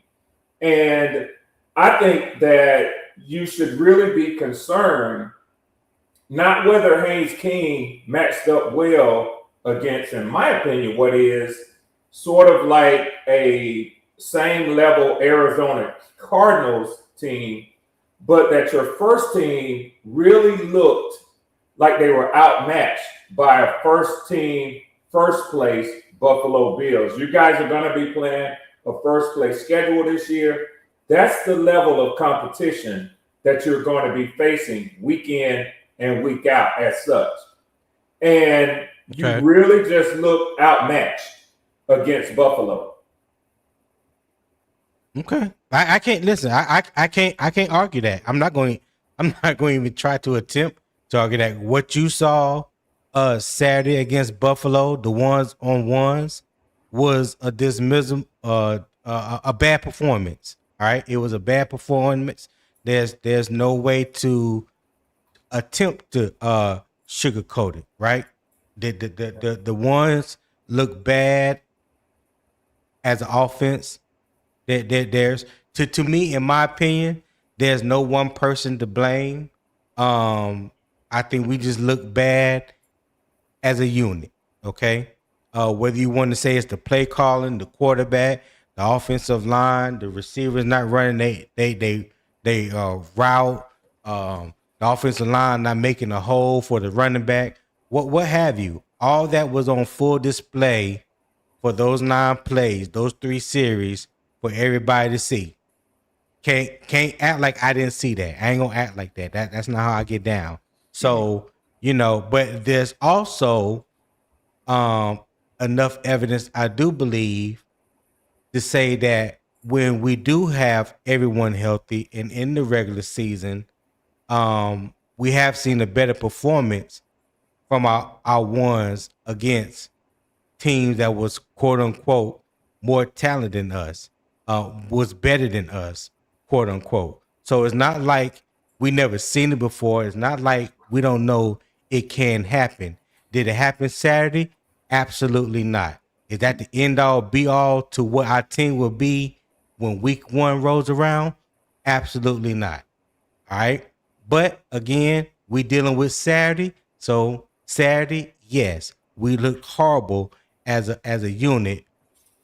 Speaker 11: And I think that you should really be concerned, not whether Haynes King matched up well against, in my opinion, what is sort of like a same level Arizona Cardinals team, but that your first team really looked like they were outmatched by a first place Buffalo Bills. You guys are going to be playing a first place schedule this year. That's the level of competition that you're going to be facing week in and week out as such. And you really just look outmatched against Buffalo.
Speaker 1: Okay. I can't listen. I can't argue that. I'm not going to even try to attempt to argue that. What you saw Saturday against Buffalo, the ones on ones, was a dismissal, a bad performance. All right. It was a bad performance. There's no way to attempt to sugarcoat it, right? The ones look bad as an offense. There's to me, in my opinion, there's no one person to blame. I think we just look bad as a unit. Okay. Whether you want to say it's the play calling, the quarterback, the offensive line, the receivers not running they route, the offensive line not making a hole for the running back, what have you. All that was on full display for those 9 plays, those 3 series for everybody to see. Can't act like I didn't see that. I ain't gonna act like that. That's not how I get down. So, but there's also enough evidence, I do believe, to say that when we do have everyone healthy and in the regular season, we have seen a better performance from our ones against teams that was quote unquote more talented than us, was better than us, quote unquote. So it's not like we never seen it before. It's not like we don't know it can happen. Did it happen Saturday? Absolutely not. Is that the end all be all to what our team will be when week 1 rolls around? Absolutely not. All right. But again, we dealing with Saturday. So Saturday, yes, we looked horrible as a unit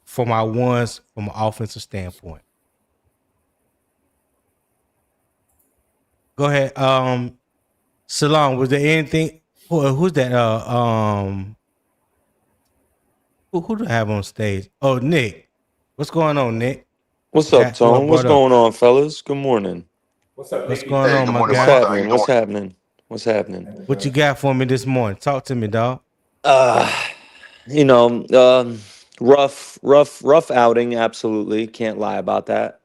Speaker 1: from our ones from an offensive standpoint. Go ahead. Salon, was there anything? Who's that? Who do I have on stage? Oh, Nick. What's going on, Nick?
Speaker 13: What's up, Tone? What's going on, fellas? Good morning.
Speaker 11: What's up,
Speaker 1: What's
Speaker 11: Nicky?
Speaker 1: going on,
Speaker 8: good
Speaker 1: my
Speaker 8: morning,
Speaker 1: guy?
Speaker 13: What's
Speaker 8: Martha. How
Speaker 13: happening?
Speaker 8: you
Speaker 13: What's
Speaker 8: doing?
Speaker 13: happening? What's happening?
Speaker 1: What you got for me this morning? Talk to me, dog.
Speaker 13: You know, rough outing. Absolutely, can't lie about that.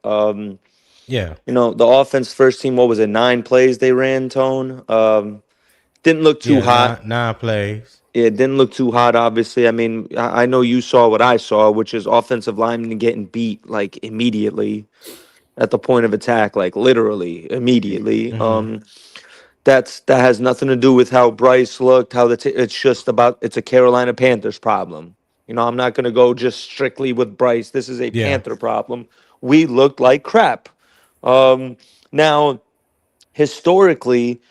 Speaker 1: Yeah.
Speaker 13: The offense first team. What was it? 9 plays they ran. Tone. Didn't look too
Speaker 1: Yeah,
Speaker 13: hot.
Speaker 1: 9 plays.
Speaker 13: Yeah, it didn't look too hot. Obviously, I mean, I know you saw what I saw, which is offensive linemen getting beat like immediately at the point of attack, like literally immediately.
Speaker 1: Mm-hmm.
Speaker 13: That has nothing to do with how Bryce looked. It's just about it's a Carolina Panthers problem. I'm not going to go just strictly with Bryce. This is a
Speaker 1: Yeah.
Speaker 13: Panther problem. We looked like crap. Now, historically,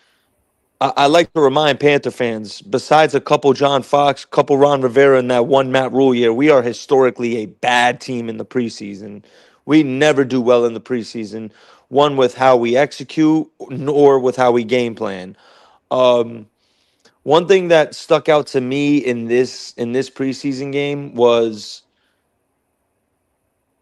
Speaker 13: I like to remind Panther fans, besides a couple John Fox, couple Ron Rivera, and that one Matt Rule year, we are historically a bad team in the preseason. We never do well in the preseason, one with how we execute, nor with how we game plan. One thing that stuck out to me in this preseason game was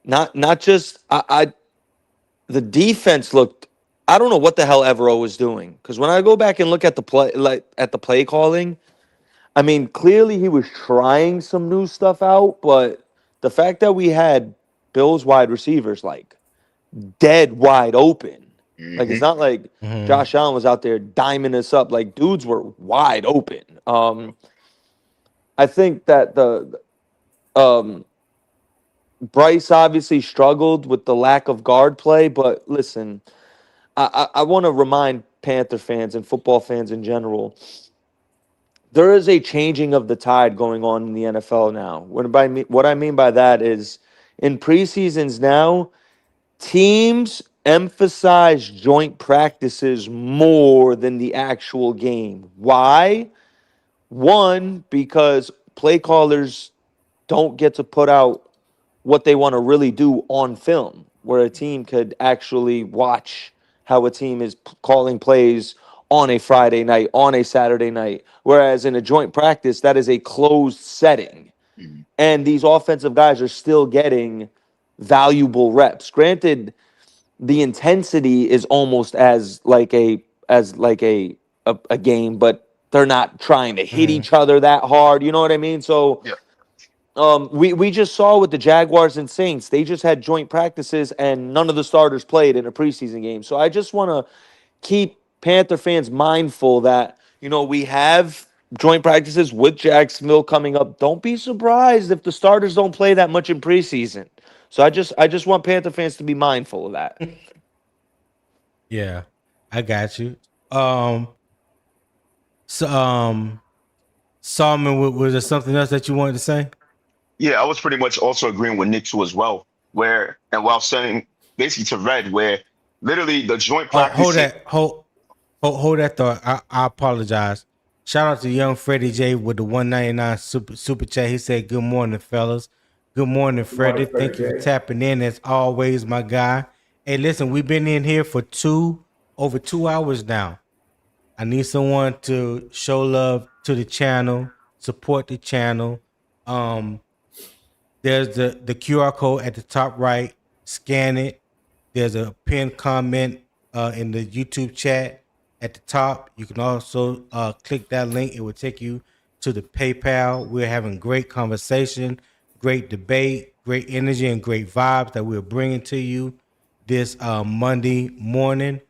Speaker 13: not just the defense looked. I don't know what the hell Evero was doing, because when I go back and look at the play calling, I mean, clearly he was trying some new stuff out, but the fact that we had Bills wide receivers like dead wide open, like it's not like
Speaker 1: Mm-hmm.
Speaker 13: Josh Allen was out there diming us up. Like dudes were wide open. I think that the Bryce obviously struggled with the lack of guard play, but listen, I want to remind Panther fans and football fans in general, there is a changing of the tide going on in the NFL now. What I mean by that is in preseasons now, teams emphasize joint practices more than the actual game. Why? One, because play callers don't get to put out what they want to really do on film, where a team could actually watch how a team is calling plays on a Friday night, on a Saturday night. Whereas in a joint practice, that is a closed setting. And these offensive guys are still getting valuable reps. Granted, the intensity is almost as like a game, but they're not trying to hit each other that hard. You know what I mean? So
Speaker 8: Yeah.
Speaker 13: we just saw with the Jaguars and Saints, they just had joint practices and none of the starters played in a preseason game. So I just want to keep Panther fans mindful that, we have joint practices with Jacksonville coming up. Don't be surprised if the starters don't play that much in preseason. So I just want Panther fans to be mindful of that.
Speaker 1: Yeah, I got you. So, Solomon, was there something else that you wanted to say?
Speaker 12: Yeah, I was pretty much also agreeing with Nick too as well. While saying basically to Red, where literally the joint
Speaker 1: Oh, hold
Speaker 12: practice.
Speaker 1: that. Hold that thought. I apologize. Shout out to young Freddie J with the 199 super chat. He said, "Good morning, fellas. Good morning,
Speaker 11: Good
Speaker 1: Freddie.
Speaker 11: morning, Freddie
Speaker 1: Thank you for
Speaker 11: J.
Speaker 1: tapping in as always, my guy. Hey, listen, we've been in here for over 2 hours now. I need someone to show love to the channel, support the channel. There's the QR code at the top right. Scan it. There's a pinned comment in the YouTube chat at the top. You can also click that link. It will take you to the PayPal. We're having great conversation, great debate, great energy, and great vibes that we're bringing to you this Monday morning.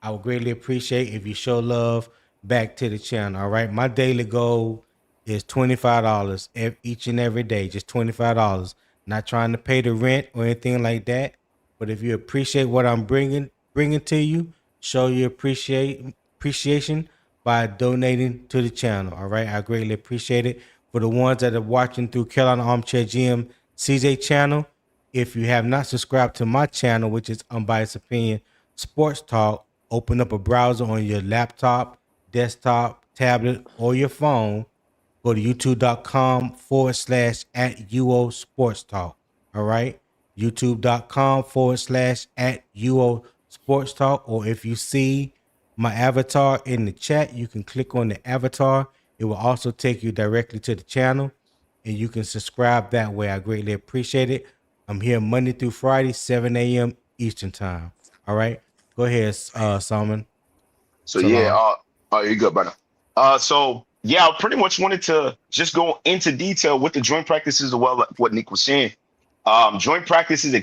Speaker 1: I would greatly appreciate if you show love back to the channel. All right. My daily goal is $25 each and every day, just $25. Not trying to pay the rent or anything like that. But if you appreciate what I'm bringing to you, show your appreciation by donating to the channel. All right. I greatly appreciate it. For the ones that are watching through Carolina Armchair GM CJ channel, if you have not subscribed to my channel, which is Unbiased Opinion Sports Talk, open up a browser on your laptop, desktop, tablet, or your phone. Go to youtube.com/@UO Sports Talk. All right. youtube.com/@UO Sports Talk. Or if you see my avatar in the chat, you can click on the avatar. It will also take you directly to the channel and you can subscribe that way. I greatly appreciate it. I'm here Monday through Friday, 7 a.m. Eastern time. All right. Go ahead, Salman.
Speaker 12: So yeah,
Speaker 1: Salam.
Speaker 12: you're good, brother. So yeah, I pretty much wanted to just go into detail with the joint practices as well, like what Nick was saying. Joint practices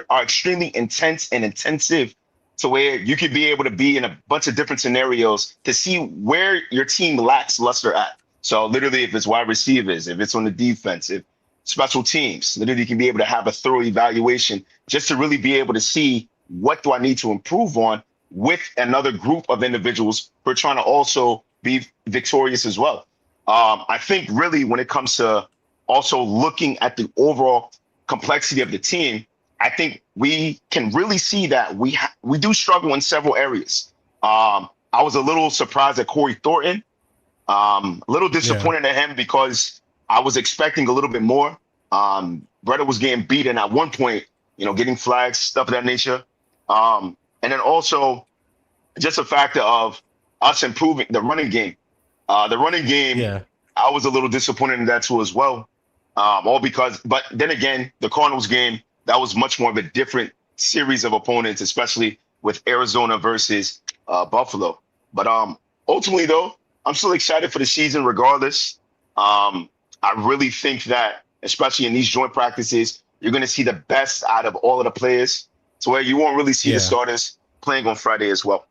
Speaker 12: are extremely intense and intensive to where you could be able to be in a bunch of different scenarios to see where your team lacks luster at. So literally, if it's wide receivers, if it's on the defense, if special teams, literally you can be able to have a thorough evaluation just to really be able to see what do I need to improve on with another group of individuals who are trying to also be victorious as well. I think really when it comes to also looking at the overall complexity of the team, I think we can really see that we do struggle in several areas. I was a little surprised at Corey Thornton, a little disappointed at him because I was expecting a little bit more. Bretta was getting beaten at one point, getting flags, stuff of that nature. And then also just a factor of us improving the running game. The running game, I was a little disappointed in that too as well. But then again, the Cardinals game, that was much more of a different series of opponents, especially with Arizona versus Buffalo. But ultimately, though, I'm still excited for the season regardless. I really think that, especially in these joint practices, you're going to see the best out of all of the players to where you won't really see the starters playing on Friday as well.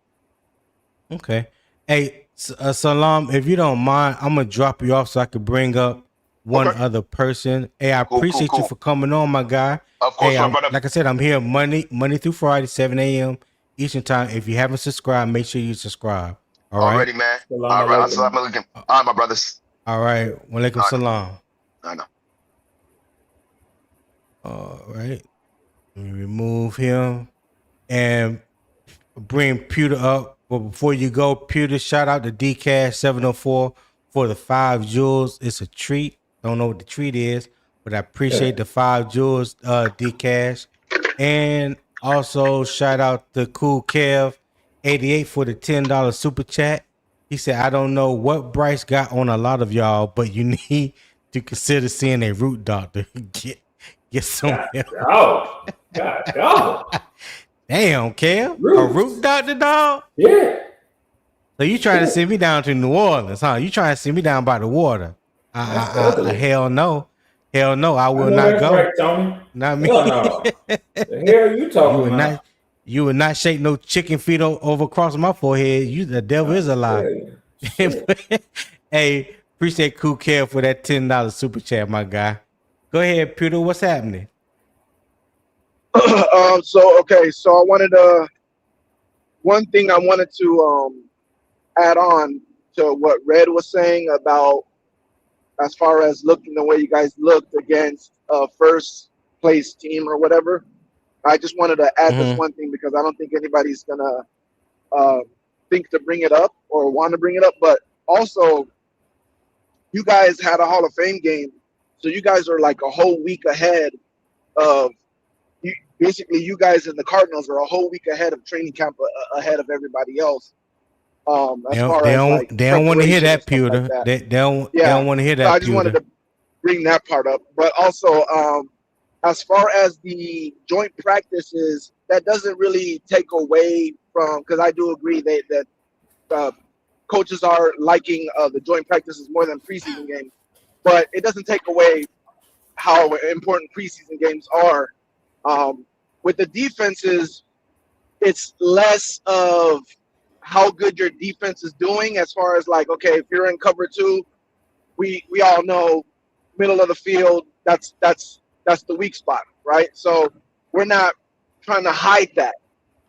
Speaker 1: Okay. Hey, Salam, if you don't mind, I'm going to drop you off so I could bring up one other person. Hey, I appreciate you for coming on, my guy.
Speaker 12: Of course,
Speaker 1: hey,
Speaker 12: brother.
Speaker 1: Like I said, I'm here Monday through Friday, 7 a.m. Eastern time. If you haven't subscribed, make sure you subscribe. All right?
Speaker 12: Already, man. All right. Assalamu alaikum. All right, my brothers.
Speaker 1: All right. Walaikum salam.
Speaker 12: I know.
Speaker 1: All right. Let me remove him and bring Pewter up. But before you go, Pewter, shout out to DCash704 for the 5 jewels. It's a treat. Don't know what the treat is, but I appreciate the 5 jewels, Dcash. And also shout out to Cool Kev 88 for the $10 super chat. He said, I don't know what Bryce got on a lot of y'all, but you need to consider seeing a root doctor. Get some help.
Speaker 11: God.
Speaker 1: Damn, Kev. A root doctor, dog?
Speaker 11: Yeah.
Speaker 1: So you trying to send me down to New Orleans, huh? You trying to send me down by the water? Hell no. Hell no, I will not go.
Speaker 11: Right, Tony.
Speaker 1: Not me.
Speaker 11: No. The hell are you talking about?
Speaker 1: You would not shake no chicken feet over across my forehead. The devil is a lie. Hey, appreciate Cool Care for that $10 super chat, my guy. Go ahead, Peter. What's happening?
Speaker 9: So I wanted one thing I wanted to add on to what Red was saying about as far as looking the way you guys looked against a first place team or whatever. I just wanted to add this one thing because I don't think anybody's gonna think to bring it up or want to bring it up. But also, you guys had a Hall of Fame game, so you guys are like a whole week ahead of you. Basically, you guys and the Cardinals are a whole week ahead of training camp, ahead of everybody else.
Speaker 1: They
Speaker 9: As
Speaker 1: don't
Speaker 9: far
Speaker 1: they
Speaker 9: as
Speaker 1: don't
Speaker 9: like
Speaker 1: they don't want to hear
Speaker 9: preparation and
Speaker 1: that,
Speaker 9: stuff like
Speaker 1: Pewter.
Speaker 9: that.
Speaker 1: They
Speaker 9: Yeah.
Speaker 1: don't want to hear
Speaker 9: So I
Speaker 1: that,
Speaker 9: just wanted
Speaker 1: Pewter.
Speaker 9: to bring that part up. But also, as far as the joint practices, that doesn't really take away from, because I do agree that uh, coaches are liking the joint practices more than preseason games, but it doesn't take away how important preseason games are. With the defenses, it's less of how good your defense is doing, as far as like, okay, if you're in cover two, we all know middle of the field, that's the weak spot, right? So we're not trying to hide that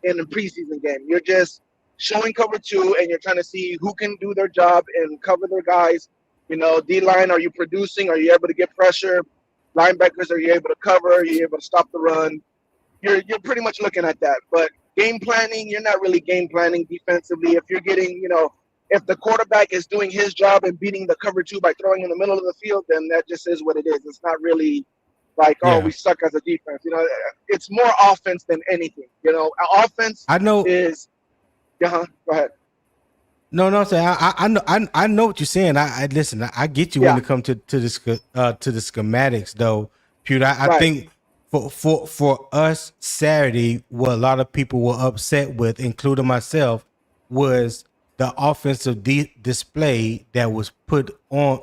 Speaker 9: in a preseason game. You're just showing cover two, and you're trying to see who can do their job and cover their guys. D line, are you producing? Are you able to get pressure? Linebackers, are you able to cover? Are you able to stop the run? You're pretty much looking at that. But game planning, you're not really game planning defensively. If you're getting, if the quarterback is doing his job and beating the cover two by throwing in the middle of the field, then that just is what it is. It's not really like, oh, we suck as a defense. It's more offense than anything. Offense
Speaker 1: I know.
Speaker 9: is. Go ahead.
Speaker 1: No, I'm saying I know what you're saying. I listen. I get you when it comes to the schematics, though, Pewter. I think for us Saturday, what a lot of people were upset with, including myself, was the offensive display that was put on.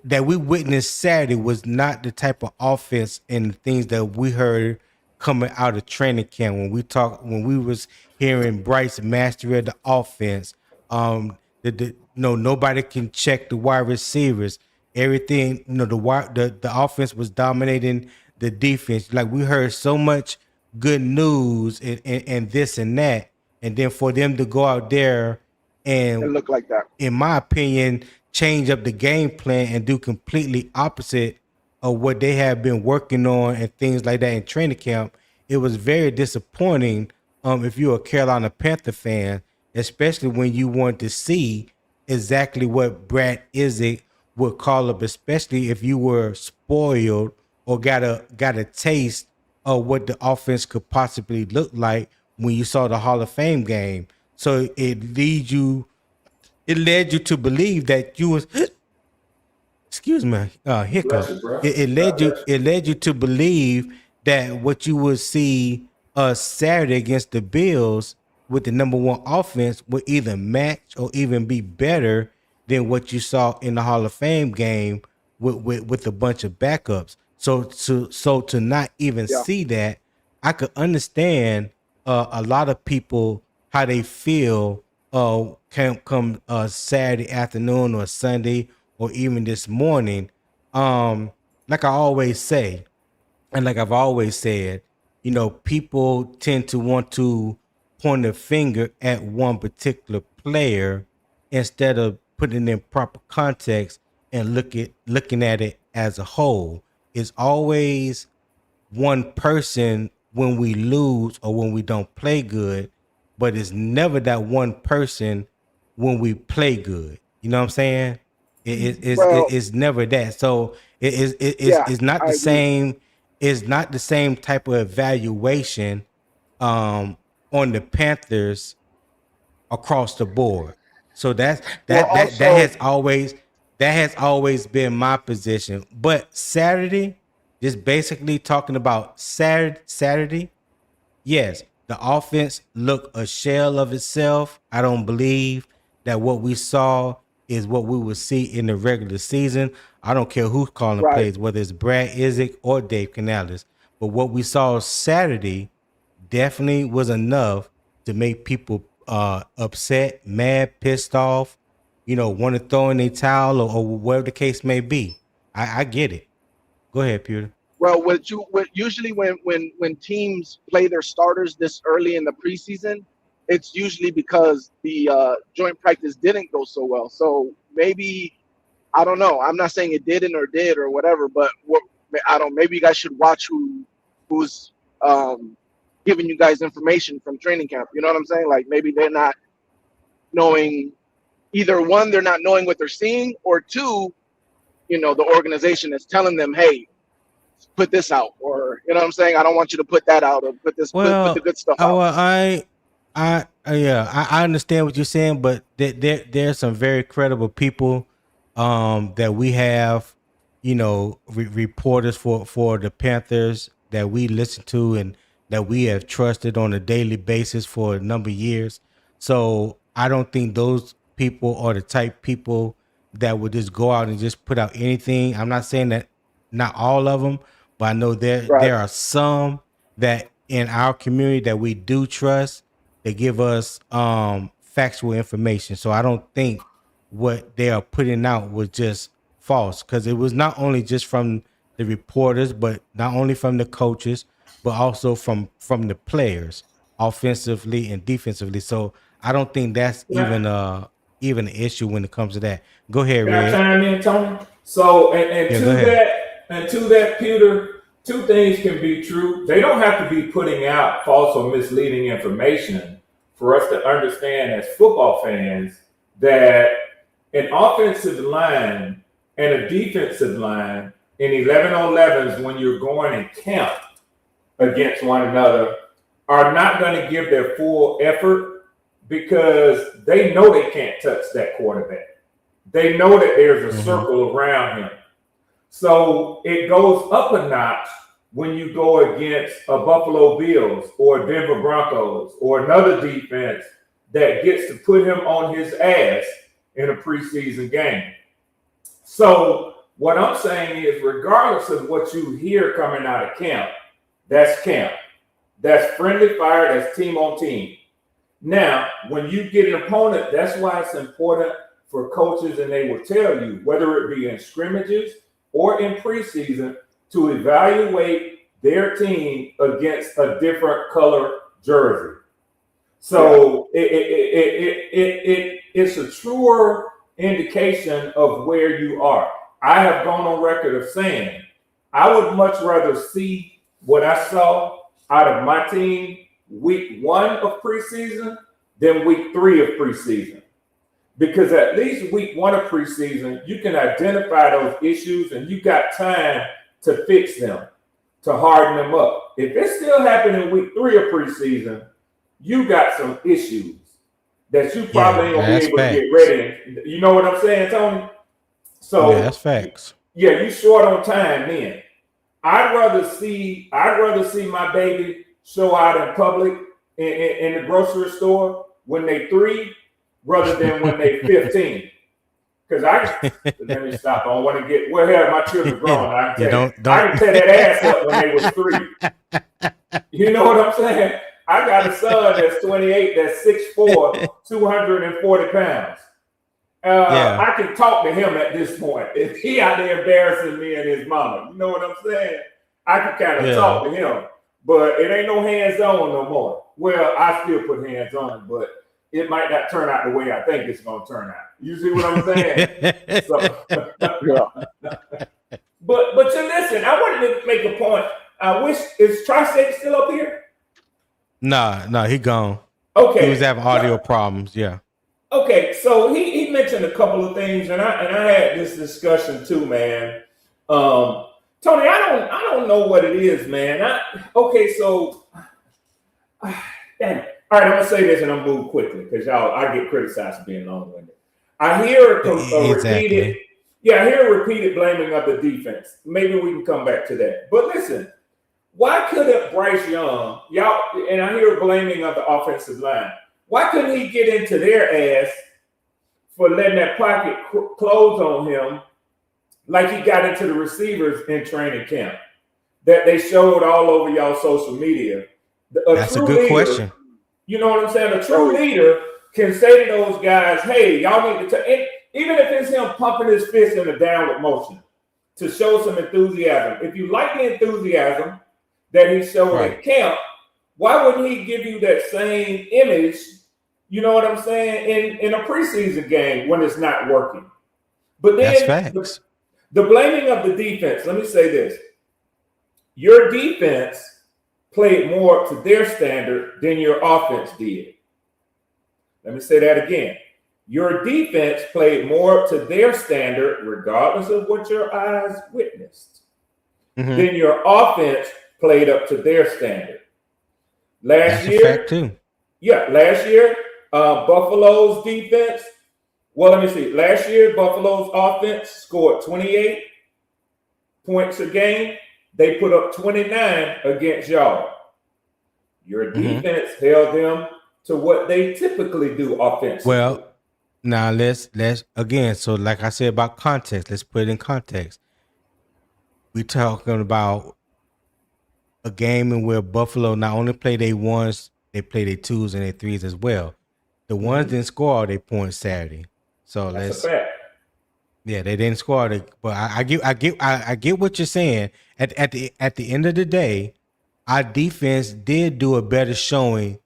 Speaker 1: That we witnessed Saturday was not the type of offense and the things that we heard coming out of training camp when we was hearing Bryce mastery of the offense. Nobody can check the wide receivers. Everything, the offense was dominating the defense. Like, we heard so much good news and this and that, and then for them to go out there and
Speaker 9: look like that,
Speaker 1: in my opinion, change up the game plan and do completely opposite of what they have been working on and things like that in training camp, it was very disappointing. If you're a Carolina Panther fan, especially when you want to see exactly what Brad Isaac would call up, especially if you were spoiled or got a taste of what the offense could possibly look like when you saw the Hall of Fame game. So it led you to believe that you was excuse me, hiccup.
Speaker 11: Bless you, bro.
Speaker 1: It led you to believe that what you would see Saturday against the Bills with the number one offense would either match or even be better than what you saw in the Hall of Fame game with a bunch of backups. So to not even see that, I could understand a lot of people how they feel come Saturday afternoon or Sunday or even this morning. Like I always say, and like I've always said, people tend to want to point a finger at one particular player instead of putting it in proper context and looking at it as a whole. It's always one person when we lose or when we don't play good, but it's never that one person when we play good. You know what I'm saying? It's never that. So it's not the same. It's not the same type of evaluation on the Panthers across the board. So that has always been my position. But Saturday, just basically talking about Saturday, yes, the offense looked a shell of itself. I don't believe that what we saw is what we would see in the regular season. I don't care who's calling the plays, whether it's Brad Isaac or Dave Canales. But what we saw Saturday definitely was enough to make people upset, mad, pissed off, want to throw in their towel or whatever the case may be. I get it. Go ahead, Pewter.
Speaker 9: Well, usually when teams play their starters this early in the preseason, it's usually because the joint practice didn't go so well. So maybe, I don't know. I'm not saying it didn't or did or whatever, but maybe you guys should watch who's giving you guys information from training camp. You know what I'm saying? Like, maybe they're not knowing either one, they're not knowing what they're seeing, or two, the organization is telling them, hey, put this out, or you know what I'm saying, I don't want you to put that out, or put the good stuff out.
Speaker 1: I understand what you're saying, but there's some very credible people that we have, reporters for the Panthers that we listen to and that we have trusted on a daily basis for a number of years. So I don't think those people are the type people that would just go out and just put out anything. I'm not saying that not all of them, but I know there are some that in our community that we do trust. They give us factual information. So I don't think what they are putting out was just false, because it was not only just from the reporters, but not only from the coaches, but also from the players, offensively and defensively. So I don't think that's even an issue when it comes to that. Go ahead,
Speaker 11: Can I
Speaker 1: Red.
Speaker 11: chime in, Tony? So, to that, Peter, two things can be true. They don't have to be putting out false or misleading information for us to understand as football fans that an offensive line and a defensive line in 11-on-11s when you're going in camp against one another are not going to give their full effort, because they know they can't touch that quarterback. They know that there's a circle around him. So it goes up a notch when you go against a Buffalo Bills or Denver Broncos or another defense that gets to put him on his ass in a preseason game. So what I'm saying is, regardless of what you hear coming out of camp. That's friendly fire, that's team on team. Now, when you get an opponent, that's why it's important for coaches, and they will tell you, whether it be in scrimmages or in preseason, to evaluate their team against a different color jersey. So it's a truer indication of where you are. I have gone on record of saying I would much rather see what I saw out of my team week 1 of preseason than week 3 of preseason. Because at least week 1 of preseason, you can identify those issues and you got time to fix them, to harden them up. If it's still happening in week 3 of preseason, you got some issues that you probably ain't gonna be able to get ready. You know what I'm saying, Tony? So
Speaker 1: that's facts.
Speaker 11: Yeah, you short on time then. I'd rather see my baby show out in public in the grocery store when they 3 rather than when they 15. Because let me stop. I don't want to get my children grown. I can tear that ass up when they was 3. You know what I'm saying? I got a son that's 28, that's 6'4", 240 pounds. I can talk to him at this point. If he out there embarrassing me and his mama, you know what I'm saying? I can kind of talk to him, but it ain't no hands on no more. Well, I still put hands on him, but it might not turn out the way I think it's going to turn out. You see what I'm saying? But you listen, I wanted to make a point. I wish, is Tri-State still up here?
Speaker 1: No, he gone.
Speaker 11: Okay.
Speaker 1: He was having audio problems, yeah. Okay,
Speaker 11: so he mentioned a couple of things, and I had this discussion too, man. Tony, I don't know what it is, man. Damn it. All right, I'm gonna say this and I'm gonna move quickly because I get criticized for being long-winded. I hear repeated blaming of the defense. Maybe we can come back to that. But listen, why couldn't Bryce Young, and I hear blaming of the offensive line, why couldn't he get into their ass for letting that pocket close on him like he got into the receivers in training camp that they showed all over y'all social media?
Speaker 1: That's a good question.
Speaker 11: You know what I'm saying? A true leader can say to those guys, hey, y'all need to even if it's him pumping his fist in a downward motion to show some enthusiasm. If you like the enthusiasm that he showed at camp, why wouldn't he give you that same image, you know what I'm saying, in a preseason game when it's not working? But then the blaming of the defense, let me say this. Your defense played more up to their standard than your offense did. Let me say that again. Your defense played more up to their standard, regardless of what your eyes witnessed. Then your offense played up to their standard. Last year, Buffalo's defense. Well, let me see. Last year, Buffalo's offense scored 28 points a game. They put up 29 against y'all. Your defense held them to what they typically do offensively.
Speaker 1: Well, now let's again. So, like I said about context, let's put it in context. We're talking about a game in where Buffalo not only play their ones, they play their twos and their threes as well. The ones didn't score all their points Saturday. So
Speaker 11: that's a fact.
Speaker 1: Yeah, they didn't score it, but I get what you're saying. At the end of the day, our defense did do a better showing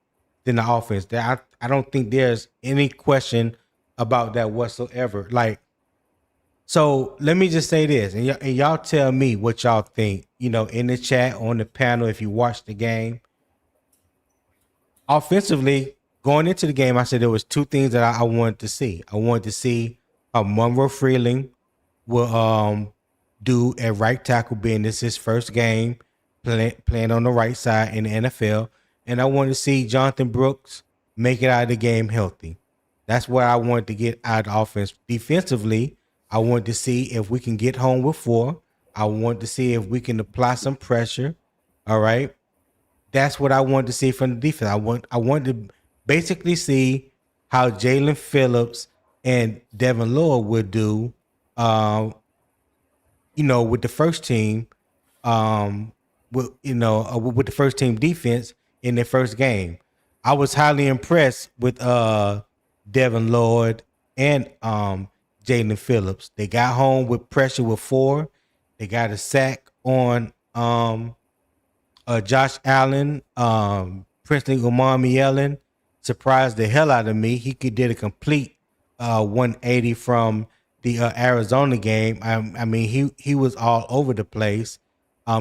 Speaker 1: than the offense. I don't think there's any question about that whatsoever. Like, so let me just say this, and y'all tell me what y'all think. In the chat, on the panel, if you watch the game. Offensively, going into the game, I said there was two things that I wanted to see. I wanted to see how Monroe Freeling will do at right tackle, being this his first game playing on the right side in the NFL, and I wanted to see Jonathan Brooks make it out of the game healthy. That's what I wanted to get out of the offense. Defensively, I wanted to see if we can get home with 4. I wanted to see if we can apply some pressure. All right. That's what I wanted to see from the defense. I wanted to basically see how Jaelan Phillips and Devin Lloyd would do, with the first team, with the first team defense in their first game. I was highly impressed with Devin Lloyd and Jaelan Phillips. They got home with pressure with 4. They got a sack on Josh Allen, Princely Umami Ellen surprised the hell out of me. He did a complete 180 from the Arizona game. I mean, he was all over the place.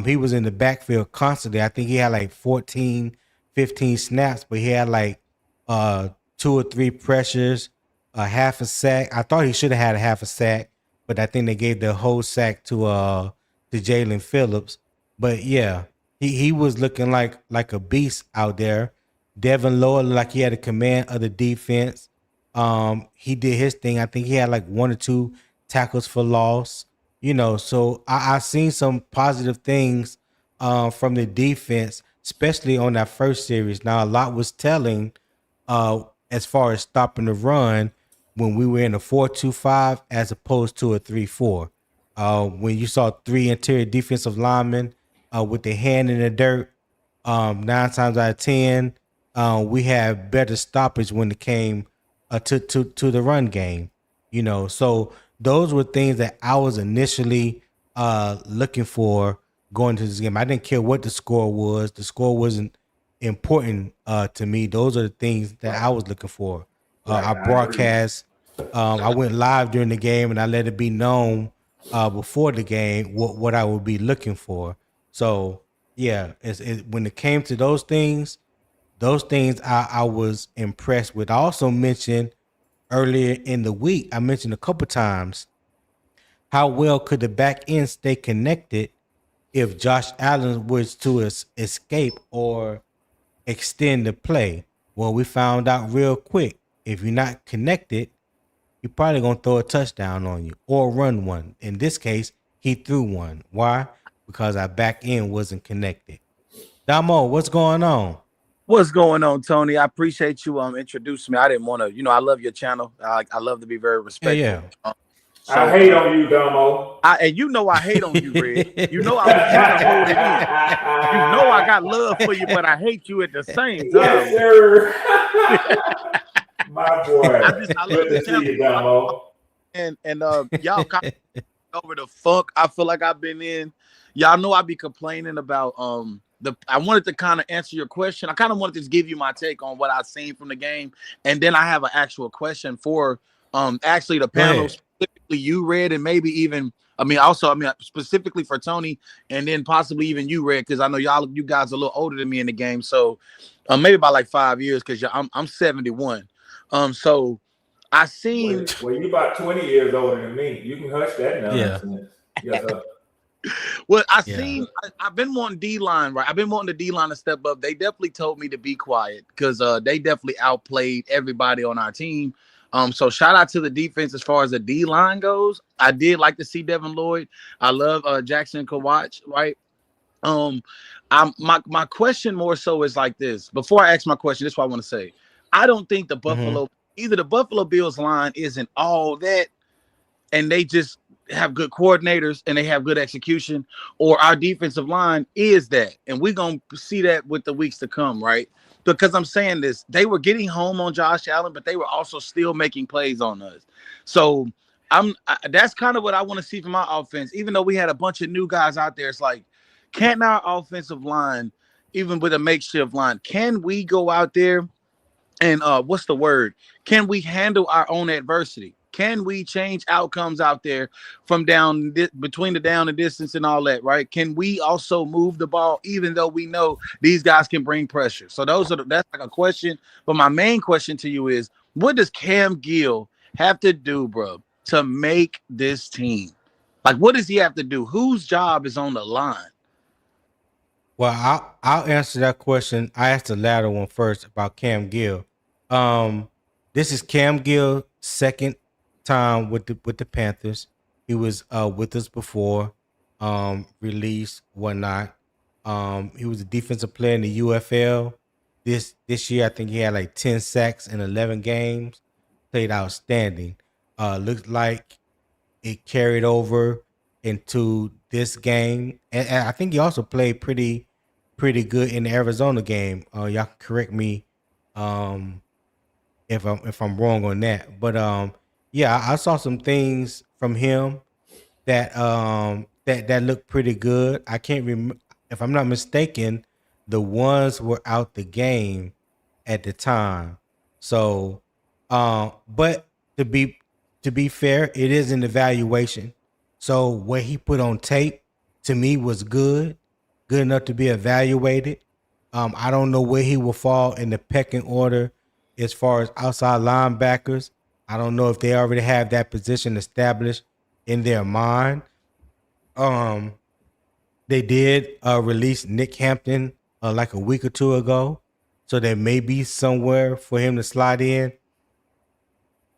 Speaker 1: He was in the backfield constantly. I think he had like 14, 15 snaps, but he had like 2 or 3 pressures, a half a sack. I thought he should have had a half a sack, but I think they gave the whole sack to Jaelan Phillips. But yeah. He was looking like a beast out there. Devin Lloyd looked like he had a command of the defense. He did his thing. I think he had like 1 or 2 tackles for loss. So I seen some positive things from the defense, especially on that first series. Now, a lot was telling as far as stopping the run when we were in a 4-2-5 as opposed to a 3-4. When you saw 3 interior defensive linemen with their hand in the dirt, 9 times out of 10, we had better stoppage when it came to the run game. So those were things that I was initially looking for going to this game. I didn't care what the score was. The score wasn't important to me. Those are the things that I was looking for. I broadcast. I went live during the game, and I let it be known before the game what I would be looking for. So yeah, when it came to those things I was impressed with. I also mentioned earlier in the week, I mentioned a couple times how well could the back end stay connected if Josh Allen was to escape or extend the play. Well, we found out real quick, if you're not connected, you're probably going to throw a touchdown on you or run one. In this case, he threw one. Why? Because our back end wasn't connected. Damo, what's going on?
Speaker 14: What's going on, Tony? I appreciate you introducing me. I didn't want to, I love your channel. I love to be very respectful.
Speaker 1: Yeah.
Speaker 11: So, I hate on you, Damo.
Speaker 14: And you know I hate on you, Red. You know I was trying to hold it in. You know I got love for you, but I hate you at the same time.
Speaker 11: Yes, sir. My boy. I love to see you, Damo.
Speaker 14: And y'all kind of over the funk I feel like I've been in. Y'all know I be complaining about I wanted to kind of answer your question. I kind of wanted to give you my take on what I've seen from the game, and then I have an actual question for actually the panel, specifically you, Red, and maybe even specifically for Tony, and then possibly even you, Red, because I know you guys are a little older than me in the game, so maybe about like 5 years, because I'm 71. So I seen.
Speaker 11: Well, you about 20 years older than me. You can hush that
Speaker 1: Yeah.
Speaker 11: nonsense. Yes, sir.
Speaker 14: Well, I
Speaker 1: Yeah.
Speaker 14: seen. I've been wanting D-line, right? I've been wanting the D-line to step up. They definitely told me to be quiet because they definitely outplayed everybody on our team. So shout out to the defense as far as the D-line goes. I did like to see Devin Lloyd. I love Jackson Kawach, right? My question more so is like this. Before I ask my question, this is what I want to say. I don't think the Buffalo, either the Buffalo Bills line isn't all that, and they just have good coordinators and they have good execution, or our defensive line is that. And we're going to see that with the weeks to come, right? Because I'm saying this, they were getting home on Josh Allen, but they were also still making plays on us. So that's kind of what I want to see from our offense. Even though we had a bunch of new guys out there, it's like, can our offensive line, even with a makeshift line, can we go out there and what's the word? Can we handle our own adversity? Can we change outcomes out there from between the down and distance and all that, right? Can we also move the ball even though we know these guys can bring pressure? So that's like a question. But my main question to you is, what does Cam Gill have to do, bro, to make this team? Like, what does he have to do? Whose job is on the line?
Speaker 1: Well, I'll answer that question. I asked the latter one first about Cam Gill. This is Cam Gill's second time with the Panthers. He was with us before, released, whatnot. He was a defensive player in the UFL. This year, I think he had like 10 sacks in 11 games. Played outstanding. Looks like it carried over into this game, and I think he also played pretty good in the Arizona game. Y'all can correct me if I'm wrong on that, but yeah, I saw some things from him that that looked pretty good. I can't remember, if I'm not mistaken, the ones were out the game at the time. So, but to be fair, it is an evaluation. So what he put on tape to me was good enough to be evaluated. I don't know where he will fall in the pecking order as far as outside linebackers. I don't know if they already have that position established in their mind. They did release Nick Hampton like a week or two ago, so there may be somewhere for him to slide in.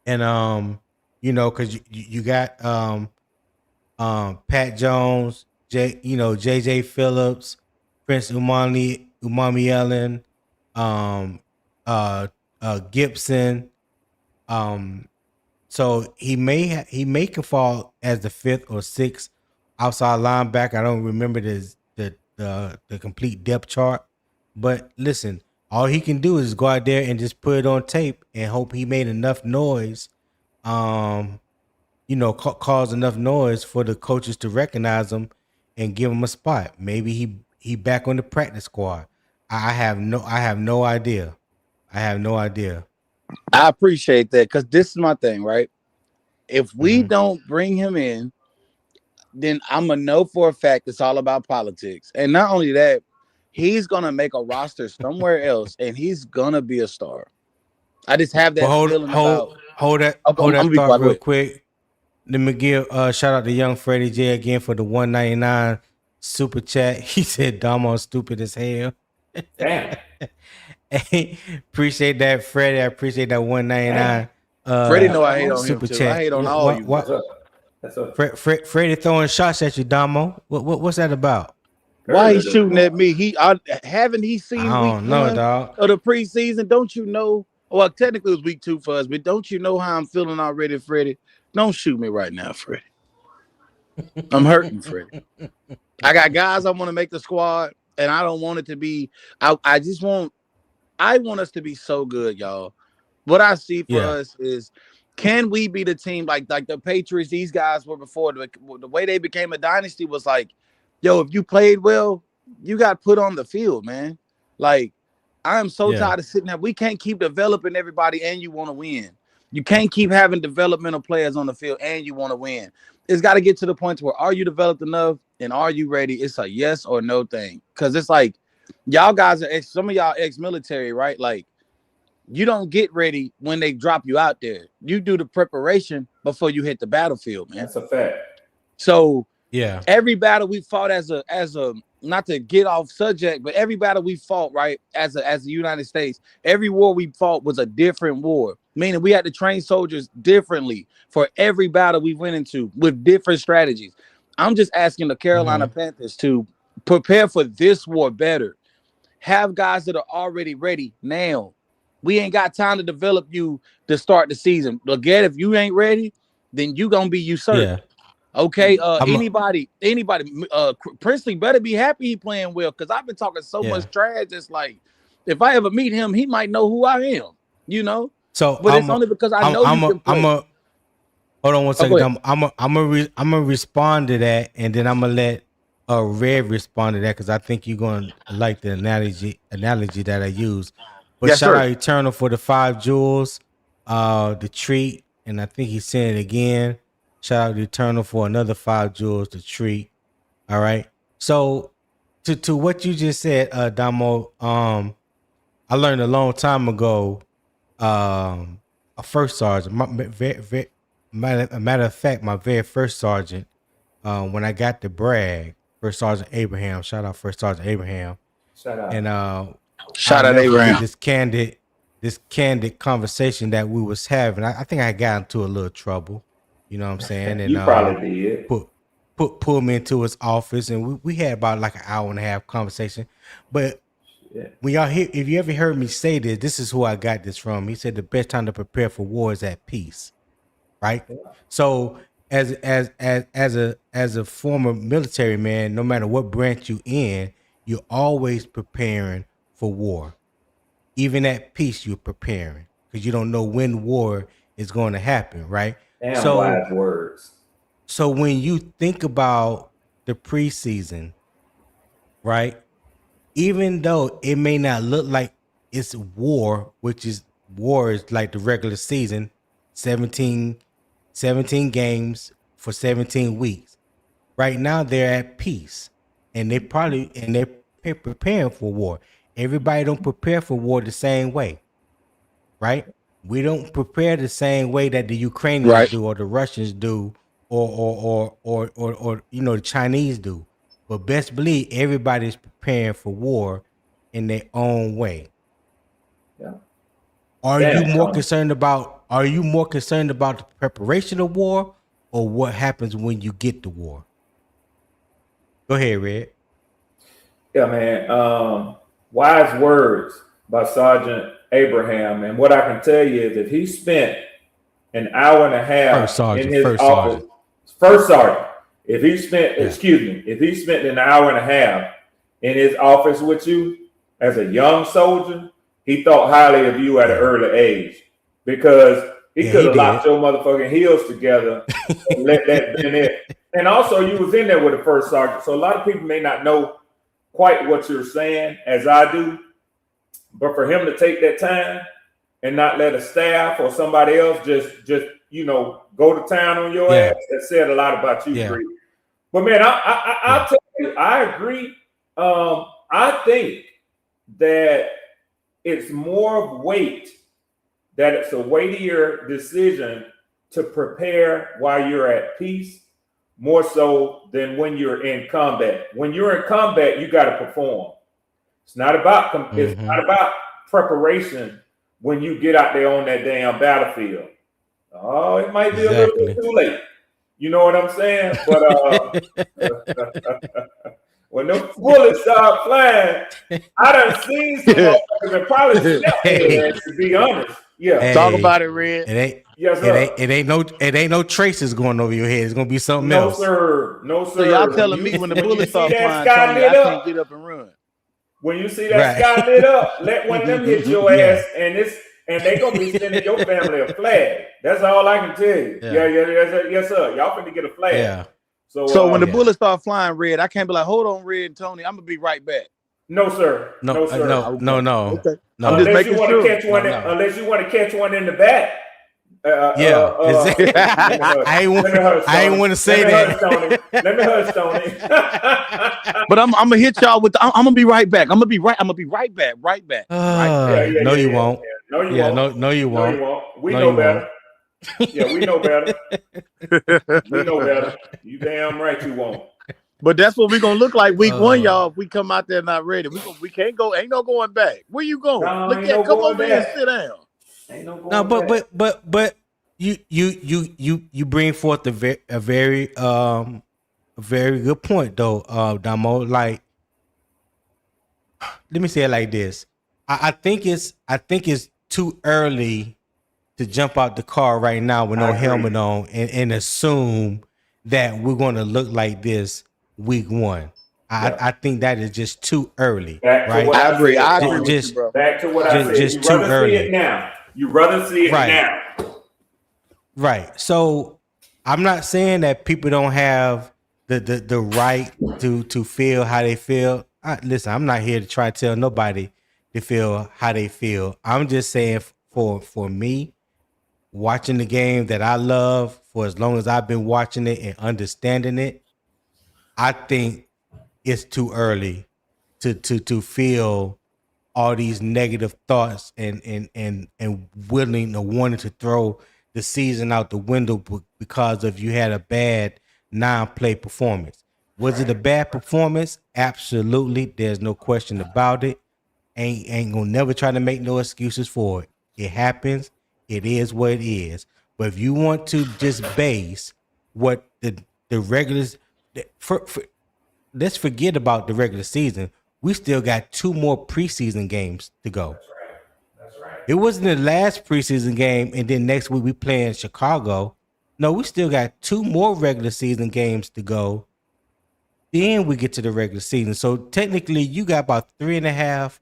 Speaker 1: And because you got Pat Jones, JJ Phillips, Prince Umami Ellen, Gibson. So he may can fall as the fifth or sixth outside linebacker. I don't remember the complete depth chart, but listen, all he can do is go out there and just put it on tape and hope he made enough noise, cause enough noise for the coaches to recognize him and give him a spot. Maybe he back on the practice squad. I have no idea. I have no idea.
Speaker 14: I appreciate that, because this is my thing, right? If we don't bring him in, then I'm going to know for a fact it's all about politics. And not only that, he's going to make a roster somewhere else, and he's going to be a star. I just have that feeling about...
Speaker 1: Hold that thought real quick. Let me give shout out to Young Freddie J again for the $1.99 super chat. He said Damo stupid as hell.
Speaker 11: Damn.
Speaker 1: Hey, appreciate that, Freddie. I appreciate that $1.99.
Speaker 14: Freddie know I hate on him too.
Speaker 1: Chat.
Speaker 14: I hate on all you.
Speaker 11: That's up.
Speaker 1: Freddie throwing shots at you, Damo. What's that about?
Speaker 14: Why he shooting at me? Haven't he seen
Speaker 1: I don't know, dog.
Speaker 14: of the preseason? Don't you know? Well, technically it was week 2 for us, but don't you know how I'm feeling already, Freddie? Don't shoot me right now, Freddie. I'm hurting, Freddie. I got guys I want to make the squad, and I don't want it to be. I want us to be so good, y'all. What I see for us is, can we be the team like the Patriots? These guys were before. The way they became a dynasty was like, yo, if you played well, you got put on the field, man. Like, I am so tired of sitting there. We can't keep developing everybody and you want to win. You can't keep having developmental players on the field and you want to win. It's got to get to the point where, are you developed enough and are you ready? It's a yes or no thing. Because it's like, y'all guys are some of y'all ex-military, right? Like, You don't get ready when they drop you out there. You do the preparation before you hit the battlefield, man.
Speaker 11: That's a fact.
Speaker 14: So
Speaker 1: Yeah.
Speaker 14: every battle we fought as a not to get off subject, but every battle we fought, right, as the United States, every war we fought was a different war. Meaning we had to train soldiers differently for every battle we went into with different strategies. I'm just asking the Carolina Panthers to prepare for this war better. Have guys that are already ready now. We ain't got time to develop you to start the season. Again, if you ain't ready, then you gonna be usurped.
Speaker 1: Yeah.
Speaker 14: Okay. Anybody. Princely better be happy he playing well, because I've been talking so much trash. It's like, if I ever meet him, he might know who I am. You know.
Speaker 1: So,
Speaker 14: but it's only because I know you can play.
Speaker 1: hold on one second. I'm gonna respond to that, and then I'm gonna let Red respond to that, because I think you're gonna like the analogy that I use. But
Speaker 14: yes,
Speaker 1: shout
Speaker 14: sir.
Speaker 1: out Eternal for the 5 jewels, the treat, and I think he's saying it again. Shout out to Eternal for another 5 jewels, the treat. All right. So to what you just said, Damo, I learned a long time ago, a first sergeant, matter of fact, my very first sergeant, when I got to brag, First Sergeant Abraham, shout out First Sergeant Abraham.
Speaker 11: Shout out.
Speaker 1: And
Speaker 14: shout out Abraham.
Speaker 1: This candid conversation that we was having. I think I got into a little trouble. You know what I'm saying? And
Speaker 11: you probably did.
Speaker 1: Pulled me into his office, and we had about like an hour and a half conversation. But when y'all hear, if you ever heard me say this is who I got this from. He said the best time to prepare for war is at peace, right? Yeah. So as a former military man, no matter what branch you in, you're always preparing for war. Even at peace, you're preparing, because you don't know when war is going to happen, right?
Speaker 11: Damn, wise words.
Speaker 1: So when you think about the preseason, right? Even though it may not look like it's war, which is war is like the regular season, 17 games for 17 weeks. Right now they're at peace, and they're preparing for war. Everybody don't prepare for war the same way, right? We don't prepare the same way that the Ukrainians do, or the Russians do, or the Chinese do. But best believe everybody's preparing for war in their own way.
Speaker 11: Yeah.
Speaker 1: Are you more concerned about the preparation of war, or what happens when you get to war? Go ahead, Red.
Speaker 11: Yeah, man. Wise words by Sergeant Abraham. And what I can tell you is, if he spent an hour and a half in his office, first sergeant, if he spent an hour and a half in his office with you as a young soldier, he thought highly of you at an early age, because he could have locked your motherfucking heels together and let that been it. And also, you was in there with the first sergeant, so a lot of people may not know quite what you're saying as I do, but for him to take that time and not let a staff or somebody else just go to town on your ass, that said a lot about you, Bree. But man, I'll tell you, I agree. I think that it's more of weight, that it's a weightier decision to prepare while you're at peace, more so than when you're in combat. When you're in combat, you got to perform. It's not about it's not about preparation when you get out there on that damn battlefield. Oh, it might be a little bit too late. You know what I'm saying? But when those bullets start flying, I done seen some motherfuckers and probably slept there, to be honest. Yeah.
Speaker 14: Hey, talk about it, Red.
Speaker 1: It ain't no traces going over your head. It's gonna be something else.
Speaker 11: No, sir.
Speaker 14: So y'all telling me when the bullets start flying, Tony, I can't get up and run.
Speaker 11: When you see that sky lit up, let one of them hit your ass, and they gonna be sending your family a flag. That's all I can tell you. Yes, sir. Y'all finna get a flag.
Speaker 1: Yeah.
Speaker 14: So when the bullets start flying, Red, I can't be like, hold on, Red and Tony, I'm gonna be right back.
Speaker 11: No, sir.
Speaker 1: No, sir. No.
Speaker 14: Okay.
Speaker 1: No.
Speaker 11: Unless you want to catch one. Unless you want to catch one in the back.
Speaker 1: I ain't want to say that.
Speaker 11: Let me hush, Tony.
Speaker 14: But I'm gonna hit y'all with. I'm gonna be right back. I'm gonna be right back. Right back.
Speaker 1: No, you won't.
Speaker 11: No, you
Speaker 1: Yeah,
Speaker 11: won't.
Speaker 1: no, you
Speaker 11: No,
Speaker 1: won't.
Speaker 11: you won't. We
Speaker 1: No,
Speaker 11: know
Speaker 1: you
Speaker 11: better.
Speaker 1: won't.
Speaker 11: Yeah, we know better. We know better. You damn right you won't.
Speaker 14: But that's what we're gonna look like week 1,
Speaker 1: Uh,
Speaker 14: y'all. If we come out there not ready, we can't go. Ain't no going back. Where you going?
Speaker 11: No,
Speaker 14: Look
Speaker 11: ain't
Speaker 14: at.
Speaker 11: no
Speaker 14: Come
Speaker 11: going
Speaker 14: over here and
Speaker 11: back.
Speaker 14: sit down.
Speaker 11: Ain't no
Speaker 1: No,
Speaker 11: going back.
Speaker 1: but you bring forth a very good point though, Damo. Like, let me say it like this. I think it's too early to jump out the car right now with no helmet on and assume that we're going to look like this week 1. I think that is just too early,
Speaker 11: Back to
Speaker 1: right?
Speaker 11: what
Speaker 14: I
Speaker 11: I
Speaker 14: agree.
Speaker 11: said.
Speaker 14: I agree
Speaker 11: Tony.
Speaker 14: with you, bro.
Speaker 11: Back to what I said.
Speaker 1: Just
Speaker 11: You
Speaker 1: too
Speaker 11: rather see
Speaker 1: early.
Speaker 11: it now. You rather see it
Speaker 1: Right.
Speaker 11: now.
Speaker 1: Right. So I'm not saying that people don't have the right to feel how they feel. Listen, I'm not here to try to tell nobody to feel how they feel. I'm just saying for me, watching the game that I love for as long as I've been watching it and understanding it, I think it's too early to feel all these negative thoughts and willing or wanting to throw the season out the window because of you had a bad non-play performance. Was it a bad performance? Absolutely. There's no question about it. Ain't gonna never try to make no excuses for it. It happens. It is what it is. But if you want to just base what the regulars let's forget about the regular season. We still got 2 more preseason games to go.
Speaker 11: That's right.
Speaker 1: It wasn't the last preseason game, and then next week we play in Chicago. No, we still got 2 more regular season games to go. Then we get to the regular season. So technically, you got about about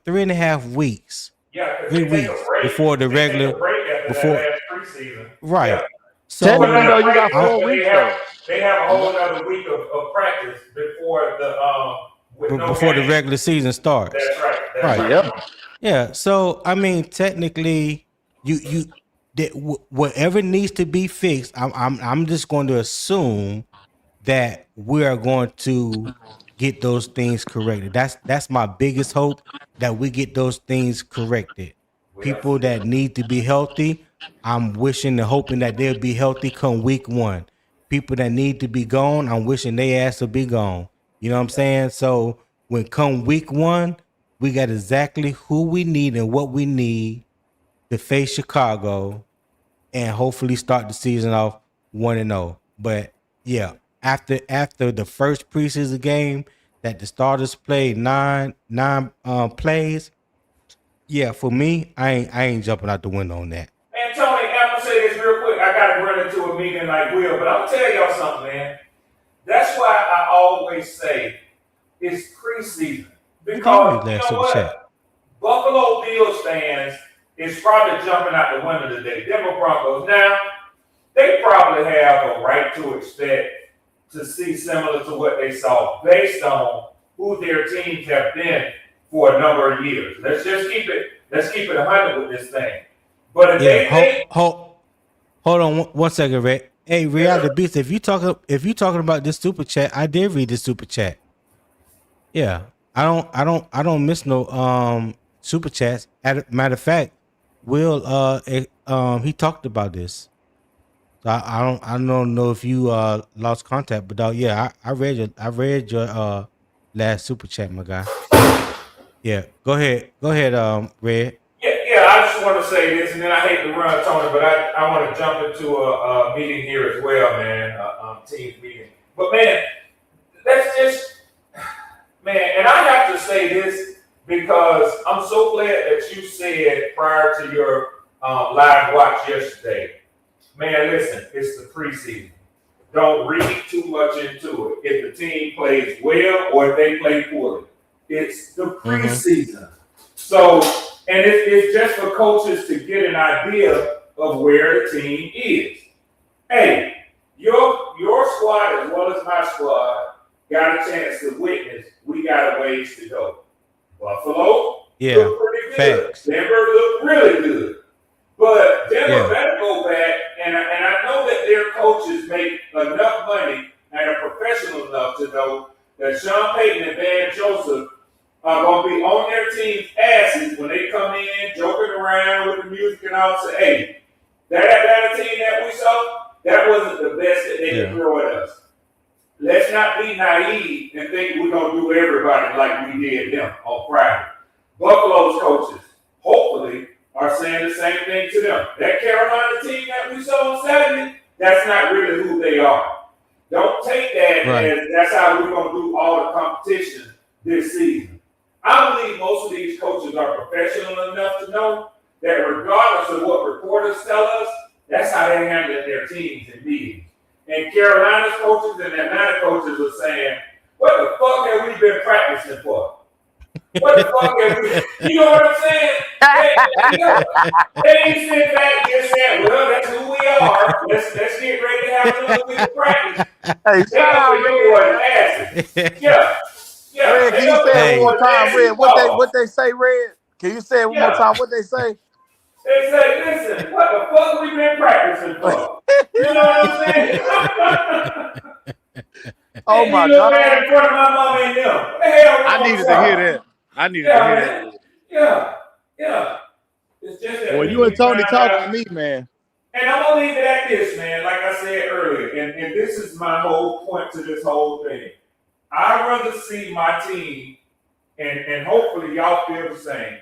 Speaker 1: 3.5 weeks.
Speaker 11: Yeah, because
Speaker 1: 3
Speaker 11: they take
Speaker 1: weeks
Speaker 11: a break.
Speaker 1: before the
Speaker 11: They take
Speaker 1: regular
Speaker 11: a break after
Speaker 1: before
Speaker 11: that last preseason.
Speaker 1: right.
Speaker 11: Yeah.
Speaker 1: So
Speaker 14: Technically, though, you got 4
Speaker 11: But
Speaker 14: weeks though.
Speaker 11: they have a whole other week of practice before the with no
Speaker 1: before the
Speaker 11: games.
Speaker 1: regular season starts.
Speaker 11: That's right. That's
Speaker 1: Right.
Speaker 11: right.
Speaker 14: Yep.
Speaker 1: Yeah. So I mean, technically, you whatever needs to be fixed. I'm just going to assume that we are going to get those things corrected. That's my biggest hope, that we get those things corrected. People that need to be healthy, I'm wishing and hoping that they'll be healthy come week 1. People that need to be gone, I'm wishing they ass will be gone. You know what I'm saying? So when come week 1, we got exactly who we need and what we need to face Chicago and hopefully start the season off 1-0. But yeah, after the first preseason game that the starters played nine plays, yeah, for me, I ain't jumping out the window on that.
Speaker 11: And Tony, I'm gonna say this real quick. I gotta run into a meeting like Will, but I'm gonna tell y'all something, man. That's why I always say it's preseason. Because you know what? Buffalo Bills fans is probably jumping out the window today. Denver Broncos. Now, they probably have a right to expect to see similar to what they saw based on who their teams have been for a number of years. Let's keep it 100 with this thing. But if
Speaker 1: hold on 1 second, Red. Hey, Real the Beast, if you talking about this super chat, I did read this super chat. Yeah, I don't miss no super chats. Matter of fact, Will he talked about this. So I don't know if you lost contact, but yeah, I read your last super chat, my guy. Yeah, go ahead, Red.
Speaker 11: Yeah, I just want to say this, and then I hate to run, Tony, but I want to jump into a meeting here as well, man, team meeting. But man, and I have to say this because I'm so glad that you said prior to your live watch yesterday, man, listen, it's the preseason. Don't read too much into it. If the team plays well or if they play poorly, it's the preseason. So, and it's just for coaches to get an idea of where the team is. Hey, your squad as well as my squad got a chance to witness. We got a ways to go. Buffalo looked pretty good.
Speaker 1: Facts.
Speaker 11: Denver looked really good. But Denver better go back, and I know that their coaches make enough money and are professional enough to know that Sean Payton and Van Joseph are going to be on their team's asses when they That Atlanta team that we saw, that wasn't the best that they could throw at us. Let's not be naive and think we're going to do everybody like we did them on Friday. Buffalo's coaches, hopefully, are saying the same thing to them. That Carolina team that we saw on Saturday, that's not really who they are. Don't take that as that's how we're going to do all the competition this season. I believe most of these coaches are professional enough to know that regardless of what reporters tell us, that's how they handle their teams in meetings. And Carolina's coaches and Atlanta coaches are saying, what the fuck have we been practicing for? What the fuck have we, you know what I'm saying? They ain't sitting back just saying, well, that's who we are. Let's get ready to have another week of practice.
Speaker 14: Hey, shout out, Red.
Speaker 11: Yeah.
Speaker 14: Red, can you say it one more time, Red? What they say, Red? Can you say it one more time? What they say?
Speaker 11: They say, listen, what the fuck we been practicing for? You know what I'm saying?
Speaker 14: Oh my God!
Speaker 11: Mad in front of my mama and them. What the hell?
Speaker 14: I needed to hear that. I needed to hear that.
Speaker 11: Yeah. It's just that.
Speaker 14: Well, you and Tony talking to me, man.
Speaker 11: And I'm gonna leave it at this, man. Like I said earlier, and this is my whole point to this whole thing. I'd rather see my team, and hopefully y'all feel the same.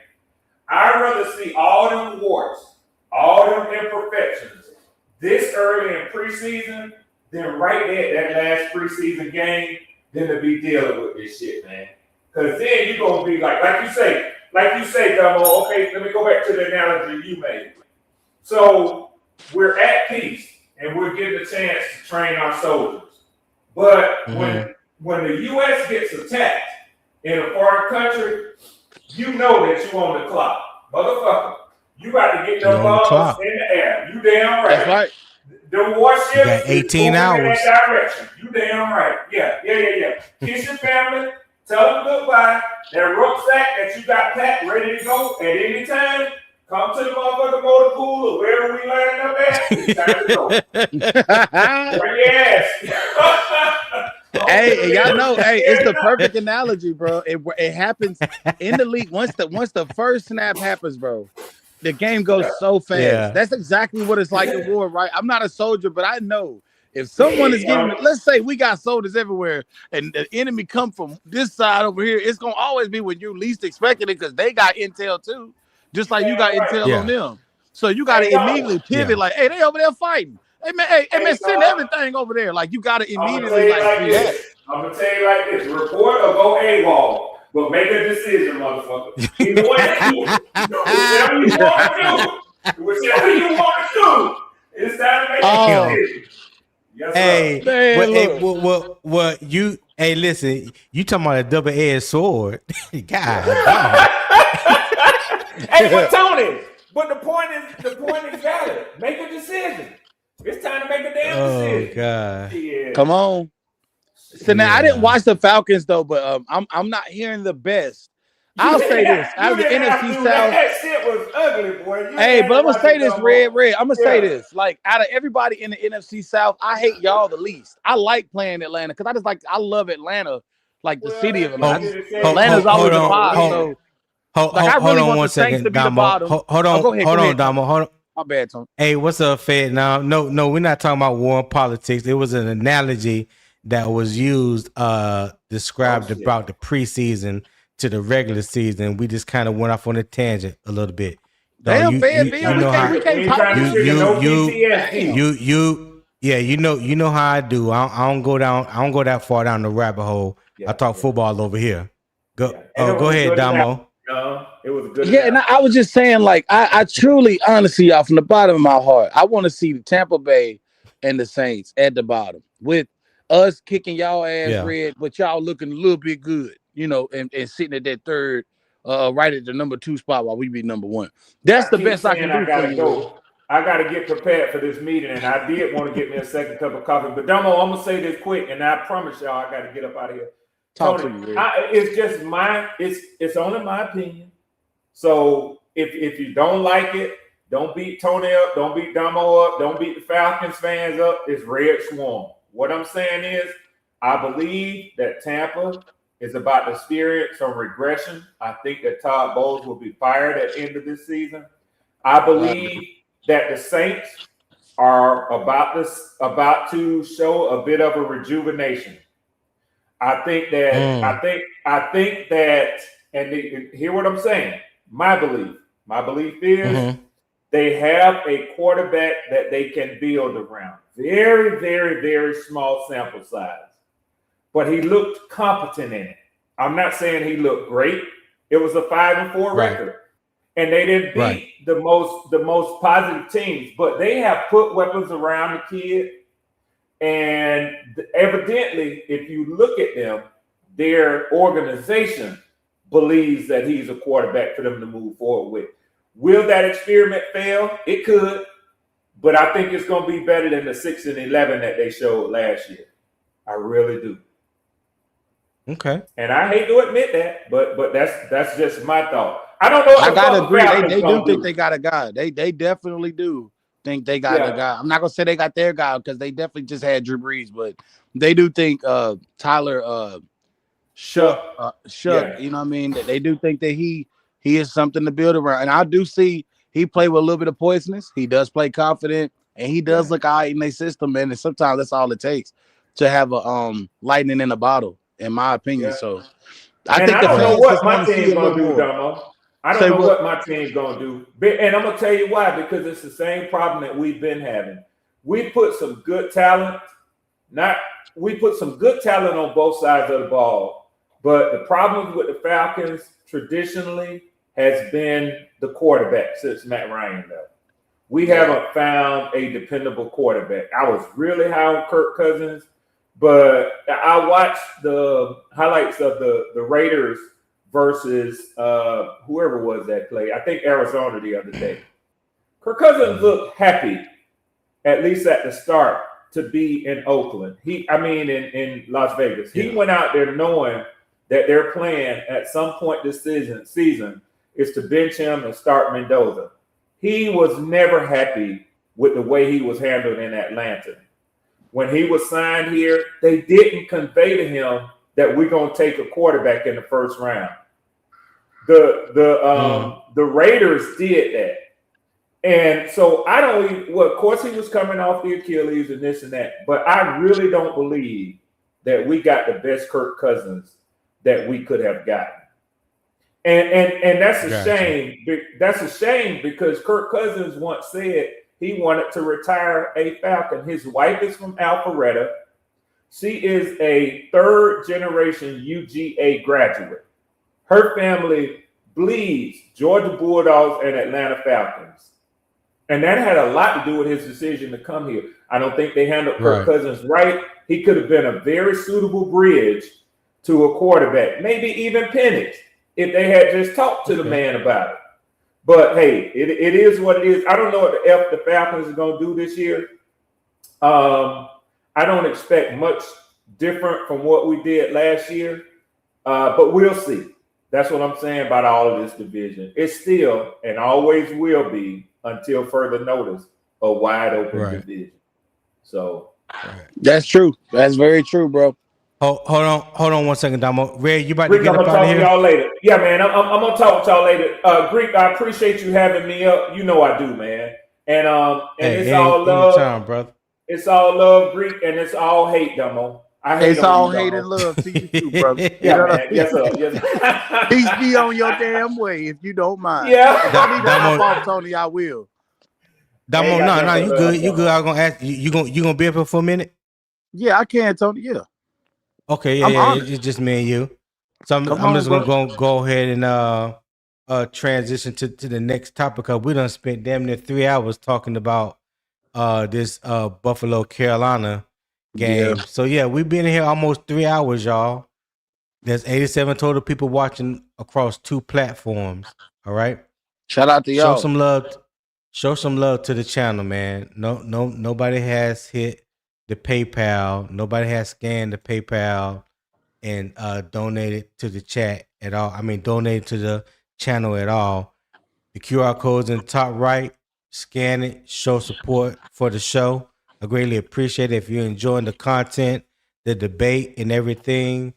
Speaker 11: I'd rather see all them warts, all them imperfections this early in preseason than right there at that last preseason game than to be dealing with this shit, man. Because then you're going to be like you say, Dumbo, okay, let me go back to the analogy you made. So we're at peace and we're getting a chance to train our soldiers. But when the U.S. gets attacked in a foreign country, you know that you on the clock. Motherfucker, you got to get those balls in the air. You damn right.
Speaker 14: That's right.
Speaker 11: The warships
Speaker 1: you got 18 hours.
Speaker 11: In that direction. You damn right. Yeah. Kiss your family. Tell them goodbye. That rucksack that you got packed, ready to go at any time, come to the motherfucking motor pool or wherever we land up at. It's time to go. Bring your ass.
Speaker 14: Hey, and y'all know, it's the perfect analogy, bro. It happens in the league once the first snap happens, bro. The game goes so fast. Yeah. That's exactly what it's like in war, right? I'm not a soldier, but I know if someone is getting, let's say we got soldiers everywhere, and the enemy come from this side over here, it's gonna always be when you least expecting it because they got intel too, just like you got intel on them. So you got to immediately pivot, like, hey, they over there fighting. Hey man, send everything over there. Like you got to immediately
Speaker 11: I'm gonna tell you like this: report or go AWOL. But make a decision, motherfucker. Either one of you. Whichever you want to do. It's time to make a decision. Yes,
Speaker 1: listen, you talking about a double-edged sword. God.
Speaker 11: But Tony, but the point is valid. Make a decision. It's time to make a damn decision.
Speaker 1: Oh, God.
Speaker 11: Yeah.
Speaker 14: Come on. So now I didn't watch the Falcons though, but I'm not hearing the best. I'll say this: out of the NFC South,
Speaker 11: that shit was ugly, boy.
Speaker 14: But I'm gonna say this, Red. I'm gonna say this: like out of everybody in the NFC South, I hate y'all the least. I like playing Atlanta because I love Atlanta, like the city of Atlanta. Atlanta's always the bottom. I really want the Saints to be the bottom.
Speaker 1: Hold on, Damo. Hold on.
Speaker 14: My bad, Tony.
Speaker 1: Hey, what's up, Fed? No, we're not talking about war and politics. It was an analogy that was used described about the preseason to the regular season. We just kind of went off on a tangent a little bit.
Speaker 14: Damn, you know how
Speaker 1: I do. I don't go that far down the rabbit hole. I talk football over here. Go ahead, Damo.
Speaker 11: It was good.
Speaker 14: Yeah, and I was just saying, like, I truly, honestly, y'all, from the bottom of my heart, I want to see the Tampa Bay and the Saints at the bottom with us kicking y'all ass red, but y'all looking a little bit good, you know, and sitting at that third, right at the number 2 spot while we be number 1. That's the best I can do for you.
Speaker 11: I got to get prepared for this meeting, and I did want to get me a second cup of coffee. But Damo, I'm gonna say this quick, and I promise y'all, I got to get up out of here.
Speaker 14: Talk
Speaker 11: Tony,
Speaker 14: to me,
Speaker 11: it's just it's only my opinion. So if you don't like it, don't beat Tony up, don't beat Damo up, don't beat the Falcons fans up. It's Red Swarm. What I'm saying is, I believe that Tampa is about to experience some regression. I think that Todd Bowles will be fired at the end of this season. I believe that the Saints are about to show a bit of a rejuvenation. I think that, and hear what I'm saying. My belief is they have a quarterback that they can build around. Very, very, very small sample size, but he looked competent in it. I'm not saying he looked great. It was a 5-4 record, and they didn't beat the most positive teams, but they have put weapons around the kid. And evidently, if you look at them, their organization believes that he's a quarterback for them to move forward with. Will that experiment fail? It could, but I think it's going to be better than the 6-11 that they showed last year. I really do.
Speaker 1: Okay.
Speaker 11: And I hate to admit that, but that's just my thought. I don't know.
Speaker 14: I gotta agree. They do think they got a guy. They definitely do think they got a guy. I'm not gonna say they got their guy because they definitely just had Drew Brees, but they do think Tyler Shuck. You know what I mean? They do think that he is something to build around. And I do see he play with a little bit of poisonous. He does play confident, and he does look all right in their system, man. And sometimes that's all it takes to have a lightning in a bottle, in my opinion. So I think
Speaker 11: I don't know what my team's gonna do, Domo. I don't know what my team's gonna do, and I'm gonna tell you why. Because it's the same problem that we've been having. We put some good talent, on both sides of the ball. But the problem with the Falcons traditionally has been the quarterback since Matt Ryan left. We haven't found a dependable quarterback. I was really high on Kirk Cousins, but I watched the highlights of the Raiders versus whoever was that play. I think Arizona the other day. Kirk Cousins looked happy, at least at the start, to be in Oakland. In Las Vegas. He went out there knowing that their plan at some point this season is to bench him and start Mendoza. He was never happy with the way he was handled in Atlanta. When he was signed here, they didn't convey to him that we're going to take a quarterback in the first round. The Raiders did that. And so of course he was coming off the Achilles and this and that, but I really don't believe that we got the best Kirk Cousins that we could have gotten. And that's a shame. That's a shame because Kirk Cousins once said he wanted to retire a Falcon. His wife is from Alpharetta. She is a third-generation UGA graduate. Her family bleeds Georgia Bulldogs and Atlanta Falcons. And that had a lot to do with his decision to come here. I don't think they handled Kirk Cousins right. He could have been a very suitable bridge to a quarterback, maybe even Penix, if they had just talked to the man about it. But hey, it is what it is. I don't know what the F the Falcons are going to do this year. I don't expect much different from what we did last year, but we'll see. That's what I'm saying about all of this division. It's still and always will be until further notice a wide open division. So
Speaker 14: that's true. That's very true, bro.
Speaker 1: Hold on 1 second, Damo. Red, you about
Speaker 11: Greek,
Speaker 1: to get
Speaker 11: I'm
Speaker 1: up
Speaker 11: gonna
Speaker 1: out
Speaker 11: talk
Speaker 1: of
Speaker 11: to
Speaker 1: here?
Speaker 11: y'all later. Yeah, man. I'm gonna talk to y'all later. Greek, I appreciate you having me up. You know I do, man. And it's all love,
Speaker 1: anytime, brother.
Speaker 11: It's all love, Greek, and it's all hate, Damo. I hate
Speaker 14: it's all hate and love to you too, brother.
Speaker 11: Yeah, man. Yes, sir. Yes.
Speaker 14: Peace be on your damn way, if you don't mind.
Speaker 11: Yeah.
Speaker 14: If I need to hop off, Tony, I will.
Speaker 1: Damo, no, you good. You good. I was gonna ask you gonna be up here for a minute?
Speaker 14: Yeah, I can, Tony. Yeah.
Speaker 1: Okay, yeah. It's just me and you. So I'm just gonna go ahead and transition to the next topic because we done spent damn near 3 hours talking about this Buffalo Carolina game. Yeah. So yeah, we've been here almost 3 hours, y'all. There's 87 total people watching across 2 platforms. All right.
Speaker 14: Shout out to y'all.
Speaker 1: Show some love to the channel, man. Nobody has hit the PayPal. Nobody has scanned the PayPal and donated to the chat at all. I mean, donated to the channel at all. The QR code's in the top right. Scan it. Show support for the show. I greatly appreciate it. If you're enjoying the content, the debate, and everything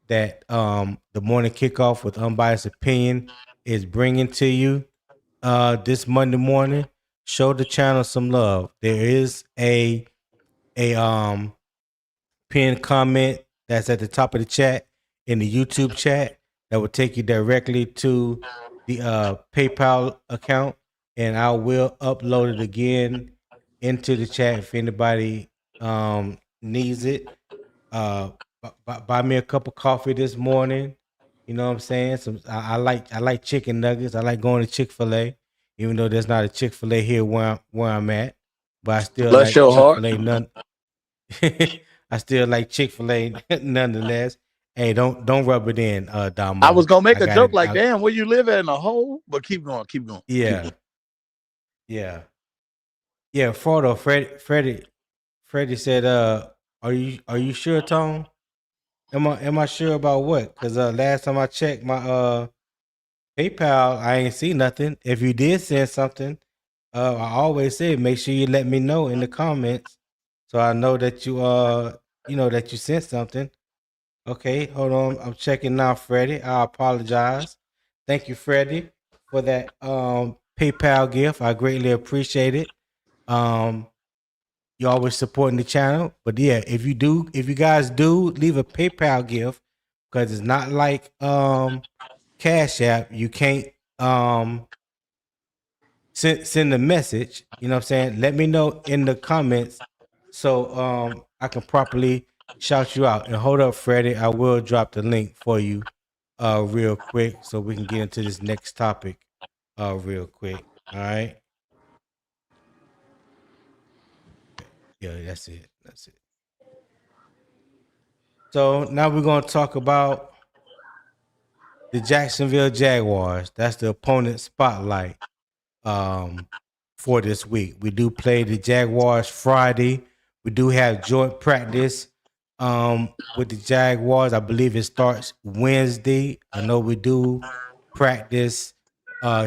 Speaker 1: that the Morning Kickoff with Unbiased Opinion is bringing to you this Monday morning, show the channel some love. There is a pinned comment that's at the top of the chat in the YouTube chat that will take you directly to the PayPal account, and I will upload it again into the chat if anybody needs it. Buy me a cup of coffee this morning. You know what I'm saying? I like chicken nuggets. I like going to Chick-fil-A, even though there's not a Chick-fil-A here where I'm at. But I still
Speaker 14: Bless
Speaker 1: like
Speaker 14: your heart.
Speaker 1: Chick-fil-A none. I still like Chick-fil-A nonetheless. Hey, don't rub it in,
Speaker 14: I was
Speaker 1: Damo.
Speaker 14: gonna make
Speaker 1: I
Speaker 14: a
Speaker 1: got
Speaker 14: joke
Speaker 1: it.
Speaker 14: like, "Damn, where you live at in a hole?" But keep going, keep going, keep
Speaker 1: Yeah,
Speaker 14: going.
Speaker 1: yeah, yeah. Frodo, Freddie said, "Are you sure, Tone? Am I sure about what? Because last time I checked my PayPal, I ain't see nothing. If you did send something, I always say make sure you let me know in the comments so I know that that you sent something. Okay, hold on. I'm checking now, Freddie. I apologize. Thank you, Freddie, for that PayPal gift. I greatly appreciate it. Um, you always supporting the channel. But yeah, if you guys do leave a PayPal gift, because it's not like Cash App, you can't send a message. You know what I'm saying? Let me know in the comments so I can properly shout you out. And hold up, Freddie, I will drop the link for you real quick so we can get into this next topic real quick. All right. Yeah, that's it. That's it. So now we're gonna talk about the Jacksonville Jaguars. That's the opponent spotlight for this week. We do play the Jaguars Friday. We do have joint practice with the Jaguars. I believe it starts Wednesday. I know we do practice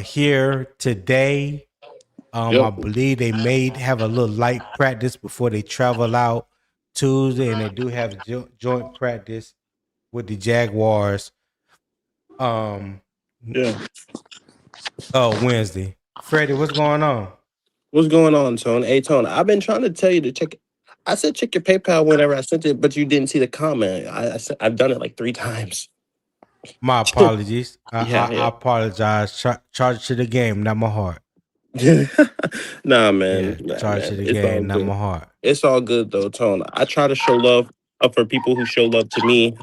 Speaker 1: here today. I
Speaker 14: Yep.
Speaker 1: believe they may have a little light practice before they travel out Tuesday, and they do have joint practice with the Jaguars um
Speaker 2: Yeah.
Speaker 1: Wednesday. Freddie, what's going on?
Speaker 2: What's going on, Tone? Hey, Tone, I've been trying to tell you to check. I said check your PayPal whenever I sent it, but you didn't see the comment. I've done it like 3 times.
Speaker 1: My apologies.
Speaker 2: Yeah,
Speaker 1: I apologize. Charge it to the game, not my heart.
Speaker 2: yeah. Nah,
Speaker 1: Yeah, charge to
Speaker 2: man.
Speaker 1: the
Speaker 2: It's all
Speaker 1: game, not
Speaker 2: good.
Speaker 1: my heart.
Speaker 2: It's all good though, Tone. I try to show love up for people who show love to me.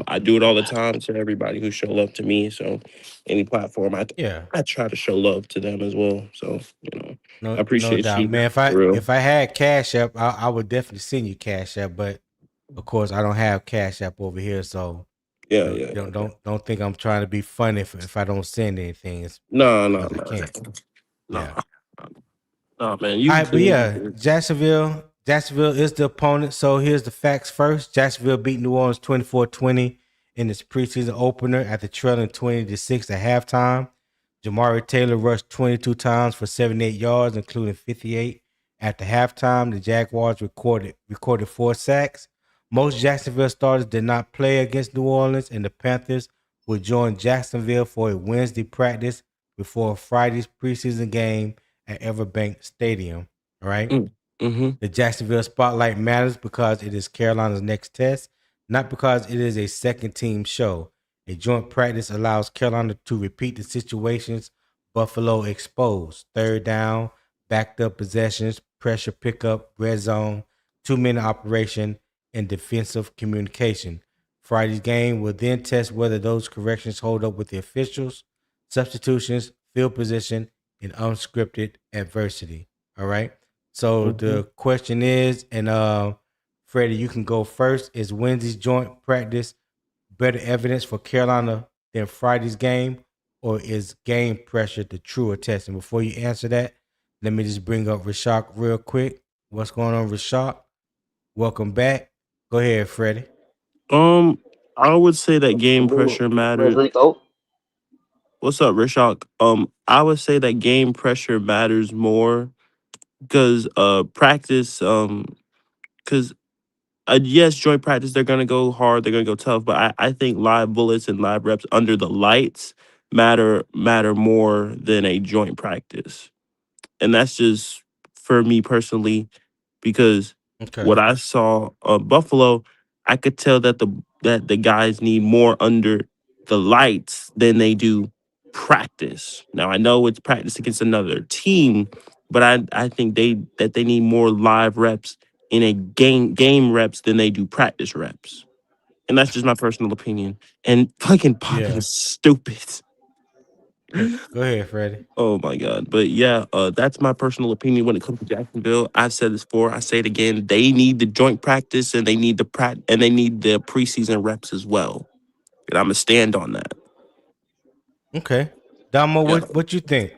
Speaker 2: I do it all the time to everybody who show love to me. So, any platform,
Speaker 1: Yeah,
Speaker 2: I try to show love to them as well. So, I
Speaker 1: no
Speaker 2: appreciate
Speaker 1: doubt,
Speaker 2: you
Speaker 1: man.
Speaker 2: for real.
Speaker 1: If I had Cash App, I would definitely send you Cash App, but of course I don't have Cash App over here, so
Speaker 2: Yeah,
Speaker 1: you know,
Speaker 2: yeah, yeah.
Speaker 1: don't think I'm trying to be funny if I don't send anything. It's
Speaker 2: No, no,
Speaker 1: because I
Speaker 2: no,
Speaker 1: can't.
Speaker 2: no,
Speaker 1: Yeah.
Speaker 2: no, man.
Speaker 1: All
Speaker 2: You
Speaker 1: right, but
Speaker 2: good?
Speaker 1: yeah, Jacksonville is the opponent. So here's the facts first. Jacksonville beat New Orleans 24-20 in its preseason opener after trailing 20-6 at halftime. Jamari Taylor rushed 22 times for 78 yards, including 58 after halftime. The Jaguars recorded 4 sacks. Most Jacksonville starters did not play against New Orleans, and the Panthers will join Jacksonville for a Wednesday practice before Friday's preseason game at Everbank Stadium. All right.
Speaker 2: Mm-hmm.
Speaker 1: The Jacksonville spotlight matters because it is Carolina's next test, not because it is a second team show. A joint practice allows Carolina to repeat the situations Buffalo exposed: third down, backed up possessions, pressure pickup, red zone, 2-minute operation, and defensive communication. Friday's game will then test whether those corrections hold up with the officials, substitutions, field position, and unscripted adversity. All right. So
Speaker 2: Mm-hmm.
Speaker 1: the question is, and Freddie, you can go first. Is Wednesday's joint practice better evidence for Carolina than Friday's game, or is game pressure the truer test? And before you answer that, let me just bring up Rashak real quick. What's going on, Rashak? Welcome back. Go ahead, Freddie.
Speaker 2: I would say that game
Speaker 4: Good,
Speaker 2: pressure matters.
Speaker 4: Rico.
Speaker 2: What's up, Rishak? I would say that game pressure matters more because practice because yes, joint practice they're gonna go hard, they're gonna go tough, but I think live bullets and live reps under the lights matter more than a joint practice.
Speaker 15: and that's just for me personally because what I saw Buffalo, I could tell that the guys need more under the lights than they do practice. Now I know it's practice against another team, but I think they need more live reps in a game reps than they do practice reps. And that's just my personal opinion. And fucking Poppy is stupid.
Speaker 1: Go ahead, Freddie.
Speaker 15: Oh my god. But yeah, that's my personal opinion when it comes to Jacksonville. I've said this before, I say it again. They need the joint practice and they need the preseason reps as well. And I'm gonna stand on that.
Speaker 1: Okay. Damo,
Speaker 15: Yeah.
Speaker 1: what you think?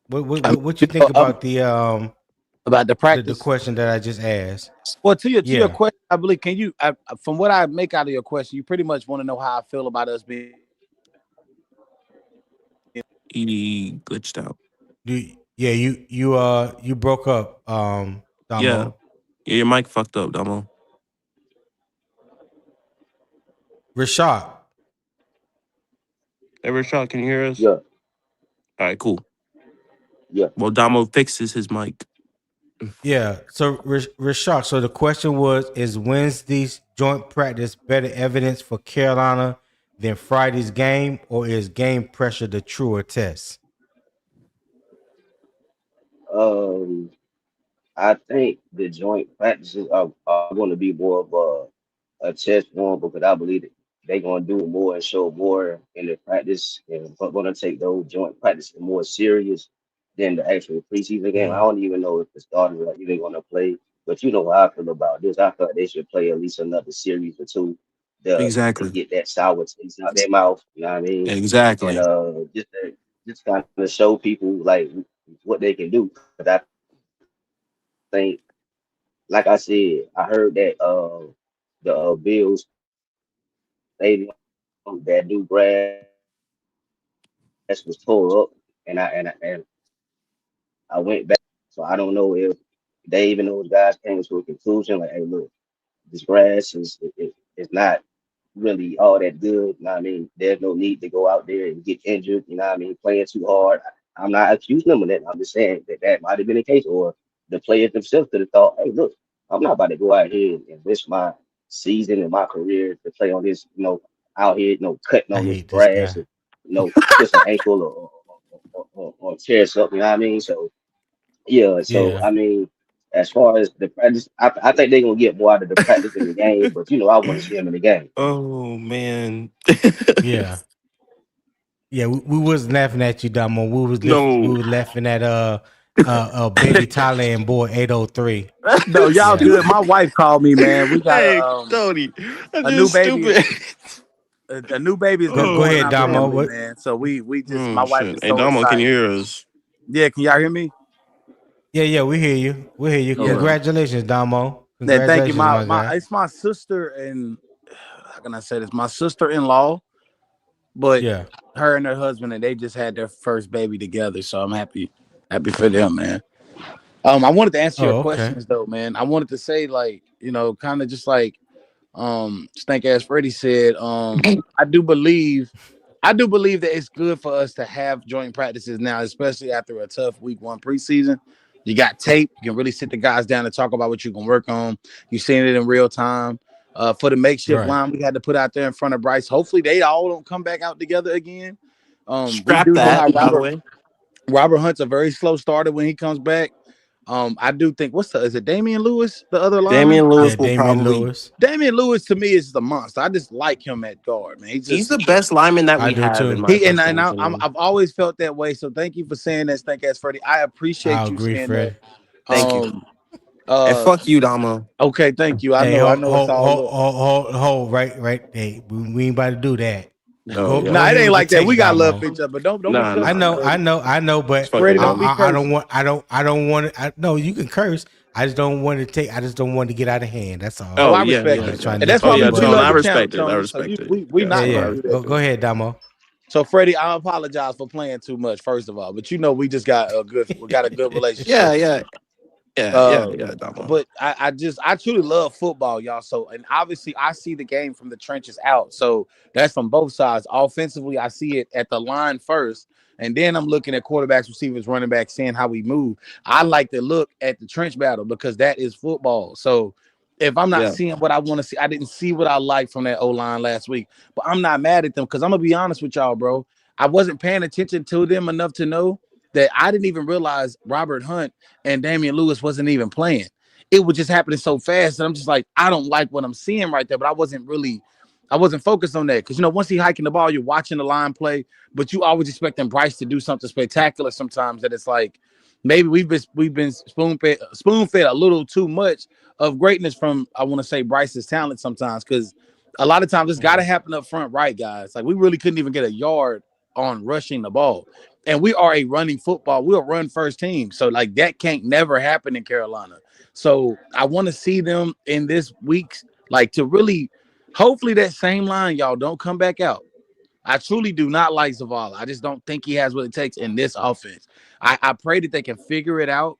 Speaker 1: What
Speaker 14: I mean,
Speaker 1: what you think about the
Speaker 14: practice
Speaker 1: question that I just asked?
Speaker 14: Well, to your question, I believe. Can you, from what I make out of your question, you pretty much want to know how I feel about us being.
Speaker 15: He glitched out.
Speaker 1: You broke up, Damo.
Speaker 15: Yeah, your mic fucked up, Damo.
Speaker 1: Rashad.
Speaker 15: Hey, Rashad, can you hear us?
Speaker 4: Yeah.
Speaker 15: All right, cool.
Speaker 4: Yeah.
Speaker 15: Well, Damo fixes his mic.
Speaker 1: Yeah. So Rashad. So the question was: is Wednesday's joint practice better evidence for Carolina than Friday's game, or is game pressure the truer test?
Speaker 4: I think the joint practices are going to be more of a test for them because I believe that they're going to do more and show more in the practice and but going to take those joint practices more serious than the actual preseason game. I don't even know if the starters are even going to play, but you know how I feel about this. I thought they should play at least another series or two to
Speaker 15: Exactly.
Speaker 4: get that sour taste out their mouth. You know what I mean?
Speaker 15: Exactly.
Speaker 4: And just kind of show people like what they can do. But I think, like I said, I heard that the Bills stadium, that new grass was tore up, and I went back. So I don't know if they even those guys came to a conclusion like, hey, look, this grass is not really all that good. You know what I mean? There's no need to go out there and get injured. You know what I mean? Playing too hard. I'm not accusing them of that. I'm just saying that might have been the case, or the players themselves could have thought, hey, look, I'm not about to go out here and risk my season and my career to play on this, out here, cutting
Speaker 1: I
Speaker 4: on this
Speaker 1: hate this
Speaker 4: grass
Speaker 1: guy.
Speaker 4: and, twist an ankle or tear something. You know what I mean? So, yeah. So,
Speaker 1: Yeah.
Speaker 4: I mean, as far as the practice, I think they're gonna get more out of the practice in the game, but I want to see them in the game.
Speaker 15: Oh man.
Speaker 1: Yeah. Yeah, we was laughing at you, Damo. We was
Speaker 15: No.
Speaker 1: laughing at baby Thailand boy 803.
Speaker 14: No, y'all
Speaker 1: Yeah.
Speaker 14: good. My wife called me, man. We got
Speaker 15: Hey, Tony,
Speaker 14: a new baby.
Speaker 15: stupid.
Speaker 14: A new baby is
Speaker 1: Go
Speaker 14: born in
Speaker 1: ahead,
Speaker 14: our
Speaker 1: Damo.
Speaker 14: family,
Speaker 1: What?
Speaker 14: man. So we just my
Speaker 15: Oh
Speaker 14: wife
Speaker 15: shit.
Speaker 14: is
Speaker 15: Hey,
Speaker 14: so
Speaker 15: Damo, can you
Speaker 14: excited.
Speaker 15: hear us?
Speaker 14: Yeah, can y'all hear me?
Speaker 1: Yeah, we hear you. We hear you.
Speaker 14: Yeah.
Speaker 1: Congratulations, Damo.
Speaker 14: Yeah, thank you.
Speaker 1: Congratulations, my guy.
Speaker 14: It's my sister and how can I say this? My sister-in-law, but
Speaker 1: Yeah.
Speaker 14: her and her husband, and they just had their first baby together. So I'm happy for them, man. I wanted to answer your
Speaker 1: Oh, okay.
Speaker 14: questions though, man. I wanted to say, like, kind of just like Stank Ass Freddy said, I do believe that it's good for us to have joint practices now, especially after a tough week 1 preseason. You got tape, you can really sit the guys down and talk about what you can work on. You're seeing it in real time. For the makeshift line we had to put out there in front of Bryce. Hopefully they all don't come back out together again. We do know how
Speaker 15: by the way.
Speaker 14: Robert Hunt's a very slow starter when he comes back. I do think is it Damien Lewis, the other lineman?
Speaker 15: Damian Lewis
Speaker 1: Yeah,
Speaker 15: will
Speaker 1: Damian
Speaker 15: probably.
Speaker 1: Lewis.
Speaker 14: Damian Lewis to me is the monster. I just like him at guard, man.
Speaker 15: He's the best lineman that
Speaker 1: I
Speaker 15: we
Speaker 1: do
Speaker 15: have
Speaker 1: too.
Speaker 15: in my
Speaker 14: I've always felt that way. So thank you for saying that, Stank Ass Freddy. I appreciate
Speaker 1: I
Speaker 14: you
Speaker 1: agree,
Speaker 14: saying
Speaker 1: Freddie.
Speaker 14: that.
Speaker 15: Thank you. And fuck you, Damo.
Speaker 14: Okay, thank you. I
Speaker 1: Hey,
Speaker 14: know it's all
Speaker 1: hold, right. Hey, we ain't about to do that.
Speaker 15: Oh,
Speaker 1: Go
Speaker 14: Nah, it
Speaker 1: ahead
Speaker 14: ain't
Speaker 1: with
Speaker 14: like
Speaker 1: your
Speaker 14: that. We
Speaker 1: take,
Speaker 14: got love
Speaker 1: Damo.
Speaker 14: for each other, but don't be
Speaker 15: Nah,
Speaker 14: cursing.
Speaker 1: I know, but
Speaker 14: Freddy, don't be
Speaker 1: I don't
Speaker 14: cursing.
Speaker 1: I don't want to. No, you can curse. I just don't want to take. I just don't want to get out of hand. That's all.
Speaker 14: Oh, I
Speaker 15: yeah,
Speaker 14: respect
Speaker 15: yeah,
Speaker 14: it.
Speaker 15: yeah.
Speaker 14: And that's why we
Speaker 15: Tone,
Speaker 14: love
Speaker 15: I
Speaker 14: the channel,
Speaker 15: respect it. I
Speaker 14: Tony. So
Speaker 15: respect it.
Speaker 14: we
Speaker 15: Yeah,
Speaker 14: not
Speaker 1: Yeah.
Speaker 14: gonna do that.
Speaker 1: Go ahead, Damo.
Speaker 14: So Freddie, I apologize for playing too much, first of all. But we just got a good relationship.
Speaker 15: yeah, Damo.
Speaker 14: But I truly love football, y'all. So, and obviously I see the game from the trenches out. So that's from both sides. Offensively, I see it at the line first. And then I'm looking at quarterbacks, receivers, running backs, seeing how we move. I like to look at the trench battle because that is football. So if I'm not
Speaker 15: Yeah.
Speaker 14: seeing what I want to see, I didn't see what I liked from that O-line last week. But I'm not mad at them because I'm gonna be honest with y'all, bro. I wasn't paying attention to them enough to know that I didn't even realize Robert Hunt and Damian Lewis wasn't even playing. It was just happening so fast that I'm just like, I don't like what I'm seeing right there. But I wasn't focused on that because once he hiking the ball, you're watching the line play, but you always expecting Bryce to do something spectacular. Sometimes that it's like maybe we've been spoon fed a little too much of greatness from I want to say Bryce's talent sometimes because a lot of times it's got to happen up front, right, guys? Like we really couldn't even get a yard on rushing the ball, and we are a running football. We're a run first team, so like that can't never happen in Carolina. So I want to see them in this week's like to really, hopefully that same line, y'all don't come back out. I truly do not like Zavala. I just don't think he has what it takes in this offense. I pray that they can figure it out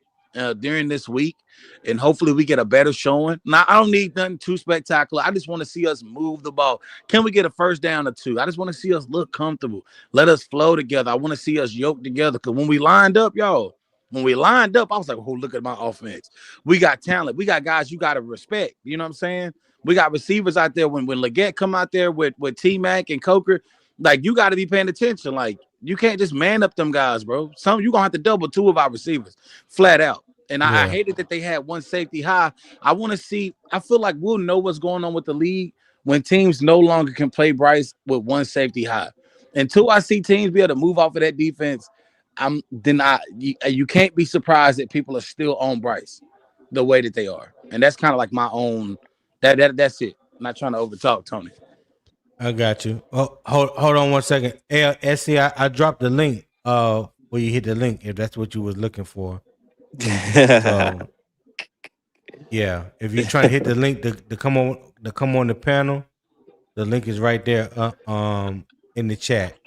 Speaker 14: during this week, and hopefully we get a better showing. Now, I don't need nothing too spectacular. I just want to see us move the ball. Can we get a first down or two? I just want to see us look comfortable. Let us flow together. I want to see us yoke together because when we lined up, y'all, I was like, oh, look at my offense. We got talent. We got guys you got to respect. You know what I'm saying? We got receivers out there. When Leggett come out there with T-Mac and Coker, like you got to be paying attention. Like you can't just man up them guys, bro. Some you gonna have to double two of our receivers, flat out. And I hated that they had one safety high. I want to see. I feel like we'll know what's going on with the league when teams no longer can play Bryce with one safety high. Until I see teams be able to move off of that defense, you can't be surprised that people are still on Bryce the way that they are. And that's kind of like my own. That's it. I'm not trying to overtalk Tony.
Speaker 1: I got you. Oh, hold on one second. Hey, SC, I dropped the link. Where you hit the link if that's what you was looking for. So yeah, if you're trying to hit the link to come on the panel, the link is right there. In the chat.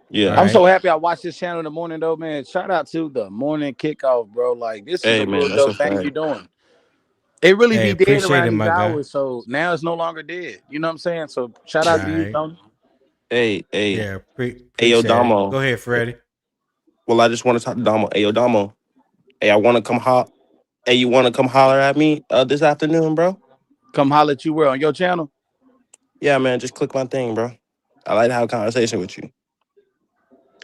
Speaker 15: Yeah.
Speaker 14: I'm so happy I watched this channel in the morning, though, man. Shout out to the morning kickoff, bro. Like, this is
Speaker 15: Hey
Speaker 14: a
Speaker 15: man,
Speaker 14: real
Speaker 15: that's a
Speaker 14: dope thing
Speaker 15: fact.
Speaker 14: you're doing. It really
Speaker 1: Hey,
Speaker 14: be dead
Speaker 1: appreciate
Speaker 14: around
Speaker 1: it,
Speaker 14: these
Speaker 1: my guy.
Speaker 14: hours, so now it's no longer dead. You know what I'm saying? So shout
Speaker 1: All
Speaker 14: out to you,
Speaker 1: right.
Speaker 14: Tony.
Speaker 15: Hey,
Speaker 1: Yeah,
Speaker 15: yo,
Speaker 1: appreciate it. Go
Speaker 15: Damo.
Speaker 1: ahead, Freddie.
Speaker 15: Well, I just want to talk to Damo. Hey, yo, Damo. Hey, I want to come Hey, you want to come holler at me this afternoon, bro?
Speaker 14: Come holler at you where on your channel?
Speaker 15: Yeah, man. Just click my thing, bro. I like to have a conversation with you.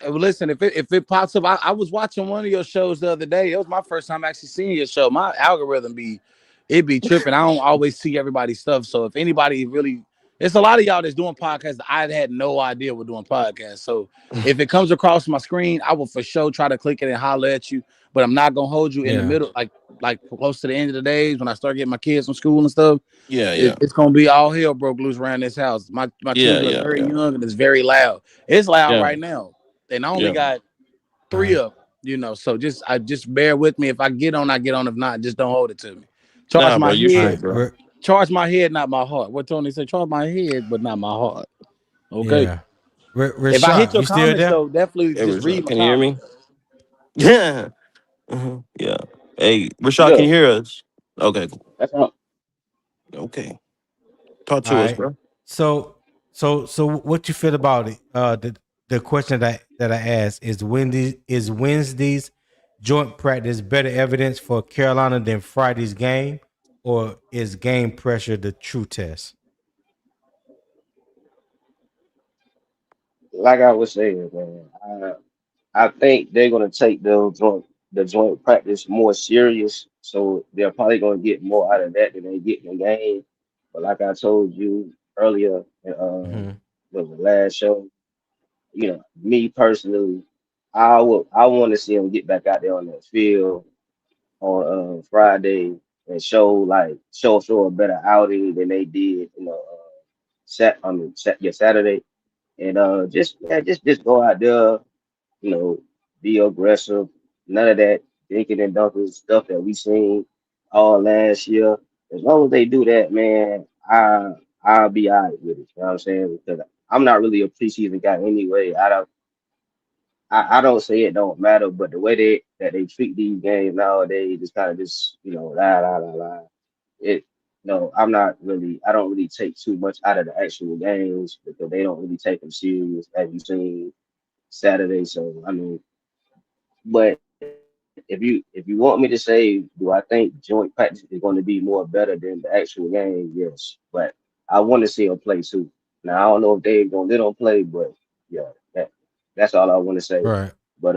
Speaker 14: Hey, well, listen, if it pops up, I was watching one of your shows the other day. It was my first time actually seeing your show. My algorithm be tripping. I don't always see everybody's stuff. So if anybody really, it's a lot of y'all that's doing podcasts. I had no idea we're doing podcasts. So if it comes across my screen, I will for sure try to click it and holler at you. But I'm not gonna hold you in the middle, like close to the end of the days when I start getting my kids from school and stuff.
Speaker 15: Yeah,
Speaker 14: It's gonna be all hell broke loose around this house. My children are very young and it's very loud. It's loud right now. And I only got 3 of them, so just bear with me. If I get on, I get on. If not, just don't hold it to me. Charge
Speaker 15: Nah, bro,
Speaker 14: my
Speaker 15: you
Speaker 14: head.
Speaker 15: straight, bro.
Speaker 14: Charge my head, not my heart. What Tony said, charge my head, but not my heart. Okay.
Speaker 1: Yeah.
Speaker 14: If I hit
Speaker 1: Rashad,
Speaker 14: your
Speaker 1: you still
Speaker 14: comments,
Speaker 1: there?
Speaker 14: though, definitely
Speaker 15: Hey,
Speaker 14: just read
Speaker 15: Rashad,
Speaker 14: my
Speaker 15: can you hear me?
Speaker 14: comments.
Speaker 15: Yeah. Yeah. Hey, Rashad, can
Speaker 4: Yeah,
Speaker 15: you hear us? Okay.
Speaker 4: that's all.
Speaker 15: Okay. Talk
Speaker 1: All
Speaker 15: to us,
Speaker 1: right.
Speaker 15: bro.
Speaker 1: So what you feel about it? The question that I asked is Wednesday's joint practice better evidence for Carolina than Friday's game, or is game pressure the true test?
Speaker 4: Like I was saying, man, I think they're gonna take the joint practice more serious. So they're probably gonna get more out of that than they get in the game. But like I told you earlier,
Speaker 1: Mm-hmm.
Speaker 4: was the last show. Me personally, I want to see them get back out there on that field on Friday and show a better outing than they did, Saturday, and just go out there, you know, be aggressive. None of that dinking and dunking stuff that we seen all last year. As long as they do that, man, I'll be all right with it. You know what I'm saying? Because I'm not really a preseason guy anyway. I don't say it don't matter, but the way they treat these games nowadays is kind of just la la la la. It no, I'm not really. I don't really take too much out of the actual games because they don't really take them serious, as you seen. Saturday. So I mean, but if you want me to say, do I think joint practice is going to be more better than the actual game? Yes, but I want to see them play too. Now I don't know if they're gonna let them play, but yeah, that's all I want to say.
Speaker 1: Right.
Speaker 4: But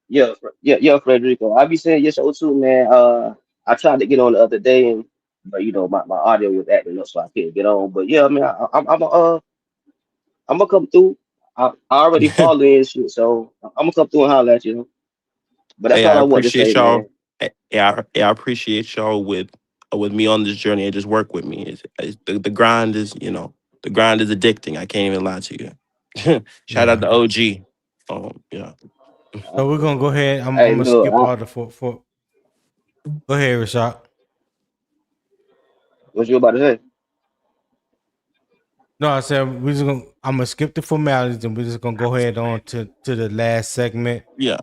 Speaker 4: yeah, Frederico, I be saying your show too, man. I tried to get on the other day, and but my audio was acting up, so I couldn't get on. But yeah, I mean, I'm gonna come through. I already follow and shit, so I'm gonna come through and holler at you. But that's
Speaker 15: Hey,
Speaker 4: all
Speaker 15: I
Speaker 4: I want to say,
Speaker 15: appreciate y'all.
Speaker 4: man.
Speaker 15: I appreciate y'all with me on this journey and just work with me. The grind is, the grind is addicting. I can't even lie to you. Shout out
Speaker 1: Yeah.
Speaker 15: to OG. Yeah.
Speaker 1: So we're gonna go ahead. I'm
Speaker 4: Hey,
Speaker 1: gonna
Speaker 4: look,
Speaker 1: skip all the for. Go ahead, Rashad.
Speaker 4: what you about to say?
Speaker 1: No, I said we're just gonna. I'm gonna skip the formalities and we're just gonna go ahead on to the last segment.
Speaker 15: Yeah.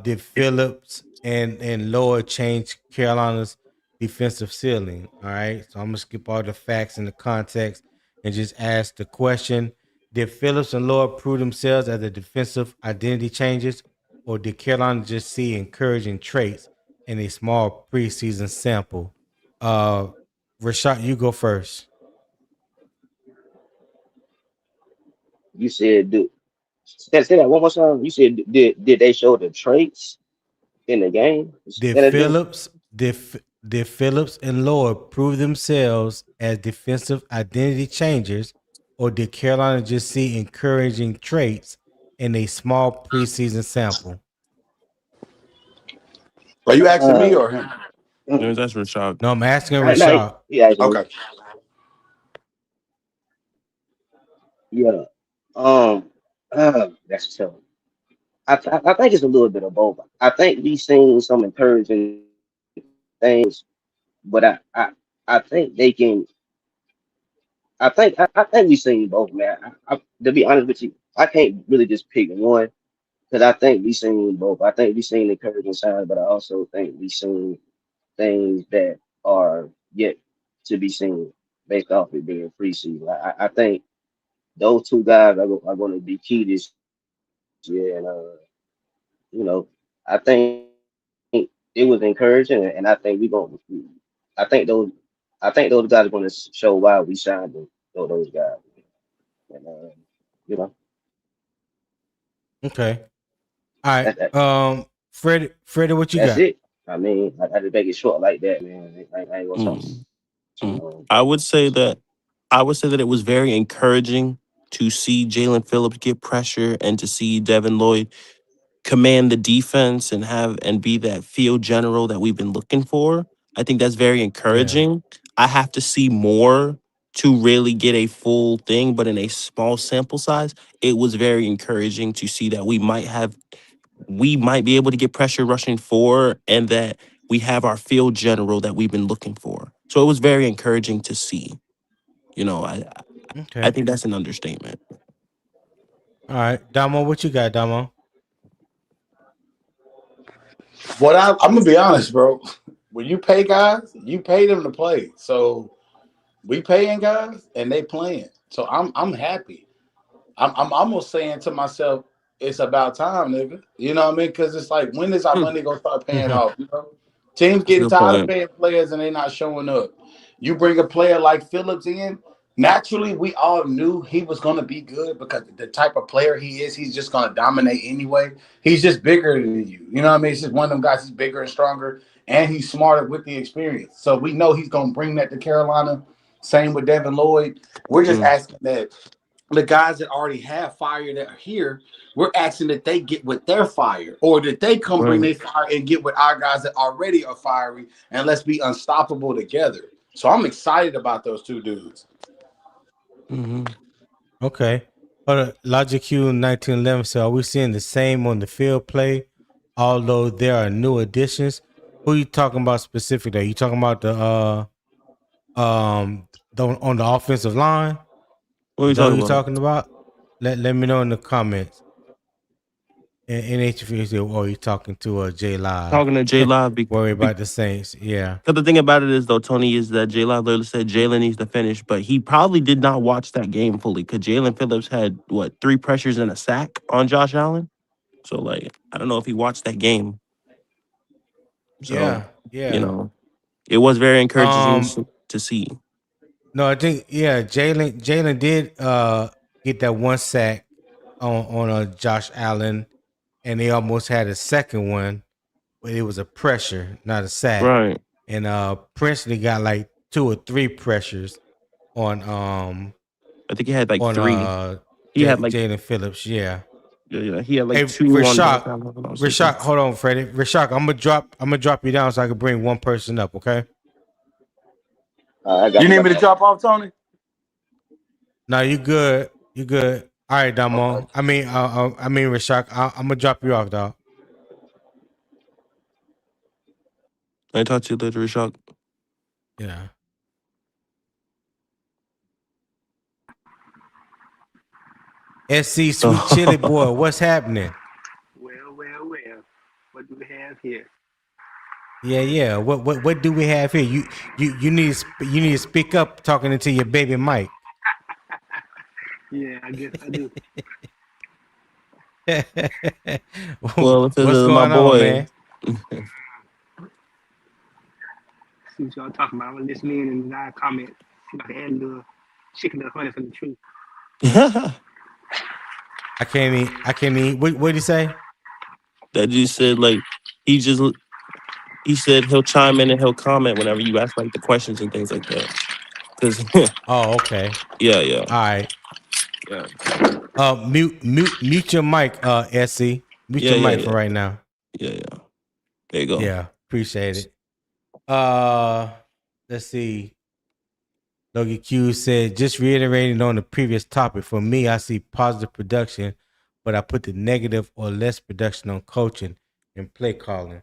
Speaker 1: Did Phillips and Lloyd change Carolina's defensive ceiling? All right, so I'm gonna skip all the facts and the context and just ask the question: did Phillips and Lloyd prove themselves as the defensive identity changes, or did Carolina just see encouraging traits in a small preseason sample? Uh, Rashad, you go first.
Speaker 4: You said, do say that one more time. You said, did they show the traits in the game? Say
Speaker 1: Did
Speaker 4: that again.
Speaker 1: Phillips did Phillips and Lloyd prove themselves as defensive identity changers, or did Carolina just see encouraging traits in a small preseason sample?
Speaker 7: Are you asking me
Speaker 4: Uh,
Speaker 7: or him?
Speaker 15: That's Rashad.
Speaker 1: No, I'm asking
Speaker 4: no,
Speaker 1: Rashad.
Speaker 4: yeah, actually,
Speaker 7: Okay.
Speaker 4: yeah. Um, that's tough. I think it's a little bit of both. I think we seen some encouraging things, but I think they can. I think we seen both, man. To be honest with you, I can't really just pick one because I think we seen both. I think we seen encouraging signs, but I also think we seen things that are yet to be seen based off it being preseason. I think those two guys are going to be key this year, and I think it was encouraging, and I think I think those I think those guys are going to show why we signed them. Those guys, and you know
Speaker 1: Okay. All right.
Speaker 4: that, that
Speaker 1: Freddie, what you
Speaker 4: that's
Speaker 1: got?
Speaker 4: it. I mean, I just make it short like that, man. I ain't gonna talk
Speaker 15: Mm,
Speaker 4: too
Speaker 15: mm.
Speaker 4: long.
Speaker 15: I would say that it was very encouraging to see Jalen Phillips get pressure and to see Devin Lloyd command the defense and be that field general that we've been looking for. I think that's very
Speaker 1: Yeah.
Speaker 15: encouraging. I have to see more to really get a full thing, but in a small sample size, it was very encouraging to see that we might be able to get pressure rushing for and that we have our field general that we've been looking for. So it was very encouraging to see. You know, I
Speaker 1: Okay.
Speaker 15: think that's an understatement.
Speaker 1: All right. Damo, what you got, Damo?
Speaker 7: I'm gonna be honest, bro. When you pay guys, you pay them to play. So we paying guys and they playing. So I'm happy. I'm almost saying to myself, it's about time, nigga. You know what I mean? Because it's like, when is our
Speaker 15: Hmm.
Speaker 7: money gonna start paying off? You know, teams
Speaker 15: That's a
Speaker 7: getting
Speaker 15: good
Speaker 7: tired of
Speaker 15: point.
Speaker 7: paying players and they not showing up. You bring a player like Phillips in. Naturally, we all knew he was gonna be good because the type of player he is, he's just gonna dominate anyway. He's just bigger than you. You know what I mean? It's just one of them guys. He's bigger and stronger, and he's smarter with the experience. So we know he's gonna bring that to Carolina. Same with Devin Lloyd. We're just
Speaker 15: Mm,
Speaker 7: asking that the guys that already have fire that are here, we're asking that they get with their fire, or that they come bring
Speaker 15: right.
Speaker 7: their fire and get with our guys that already are fiery, and let's be unstoppable together. So I'm excited about those two dudes.
Speaker 15: Hmm.
Speaker 1: Okay. Logic Q 1911 said, are we seeing the same on the field play, although there are new additions? Who you talking about specifically? Are you talking about on the offensive line?
Speaker 15: What are
Speaker 1: Is
Speaker 15: you
Speaker 1: that who
Speaker 15: talking
Speaker 1: you
Speaker 15: about?
Speaker 1: talking about? Let me know in the comments. And HFC, or you talking to J Live?
Speaker 15: Talking to J Live.
Speaker 1: Worry about the Saints. Yeah.
Speaker 15: Because the thing about it is, though, Tony, is that J Live literally said Jalen needs to finish, but he probably did not watch that game fully because Jalen Phillips had, what, 3 pressures and a sack on Josh Allen? So like, I don't know if he watched that game. So
Speaker 1: Yeah.
Speaker 15: it was very encouraging
Speaker 1: Um,
Speaker 15: to see.
Speaker 1: no, I think Jaelan did get that one sack on Josh Allen, and they almost had a second one, but it was a pressure, not a sack.
Speaker 15: Right.
Speaker 1: And Princely got like 2 or 3 pressures on
Speaker 15: I think he had like
Speaker 1: on
Speaker 15: 3. He had like
Speaker 1: Jaelan Phillips. Yeah.
Speaker 15: he had
Speaker 1: Hey,
Speaker 15: like 2 on Josh
Speaker 1: Rashad,
Speaker 15: Allen, if I'm not mistaken.
Speaker 1: hold on, Freddie. Rashad, I'm gonna drop you down so I can bring one person up. Okay.
Speaker 4: I got
Speaker 14: You
Speaker 4: you,
Speaker 14: need
Speaker 4: got
Speaker 14: me
Speaker 4: you,
Speaker 14: to
Speaker 4: got you.
Speaker 14: drop off, Tony?
Speaker 1: No, you good. You good. All right,
Speaker 4: Okay.
Speaker 1: Damo. I mean, Rashad. I'm gonna drop you off, dog.
Speaker 15: I talk to you later, Rashad.
Speaker 1: Yeah. SC Sweet Chili Boy, what's happening?
Speaker 16: Well. What do we have here?
Speaker 1: Yeah. What do we have here? You need to speak up talking into your baby mic.
Speaker 16: Yeah, I guess I do.
Speaker 15: Well, if it
Speaker 1: What's
Speaker 15: is my
Speaker 1: going on,
Speaker 15: boy.
Speaker 1: man?
Speaker 16: See what y'all talking about. I'm gonna listen in and I comment. See if I can add a little chicken little honey from the truth.
Speaker 1: I can't eat. What did he say?
Speaker 15: That you said like he said he'll chime in and he'll comment whenever you ask like the questions and things like that. Cause
Speaker 1: Oh, okay.
Speaker 15: yeah.
Speaker 1: All right.
Speaker 15: Yeah.
Speaker 1: Mute your mic, SC. Mute your mic for
Speaker 15: Yeah.
Speaker 1: right now.
Speaker 15: Yeah. There you go.
Speaker 1: Yeah, appreciate it. Let's see. Logan Q said, just reiterating on the previous topic, for me, I see positive production, but I put the negative or less production on coaching and play calling.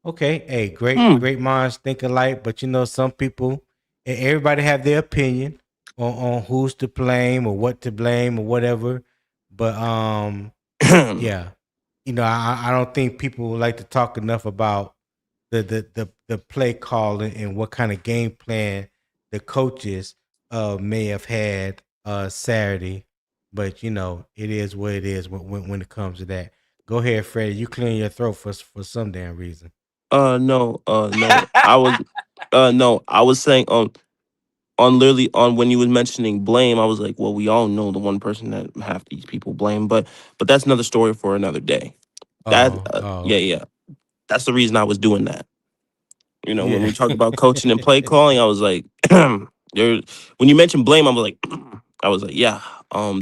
Speaker 1: Okay, hey, great minds think alike, but some people, everybody have their opinion on who's to blame or what to blame or whatever. But yeah, I don't think people like to talk enough about the play call and what kind of game plan the coaches may have had Saturday. But it is what it is when it comes to that. Go ahead, Freddie. You clearing your throat for some damn reason.
Speaker 15: No. I was no, I was saying on literally on when you was mentioning blame, I was like, well, we all know the one person that half these people blame, but that's another story for another day. That
Speaker 1: Okay.
Speaker 15: yeah. That's the reason I was doing that. When
Speaker 1: Yeah.
Speaker 15: we talk about coaching and play calling, I was like, when you mentioned blame, I was like, yeah.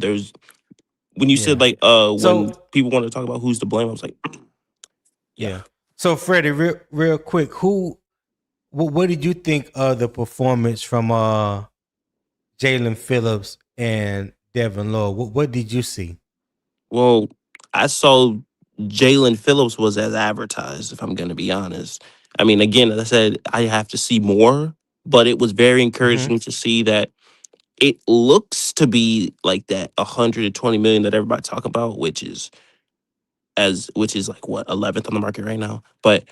Speaker 15: There's when you said
Speaker 1: Yeah.
Speaker 15: like when
Speaker 1: So
Speaker 15: people want to talk about who's to blame, I was like, yeah.
Speaker 1: yeah. So Freddie, real quick, what did you think of the performance from Jaelan Phillips and Devin Lloyd? What did you see?
Speaker 15: Well, I saw Jaelan Phillips was as advertised, if I'm going to be honest. I mean, again, as I said, I have to see more, but it was very
Speaker 1: Mm-hmm.
Speaker 15: encouraging to see that it looks to be like that 120 million that everybody talk about, which is like what 11th on the market right now. But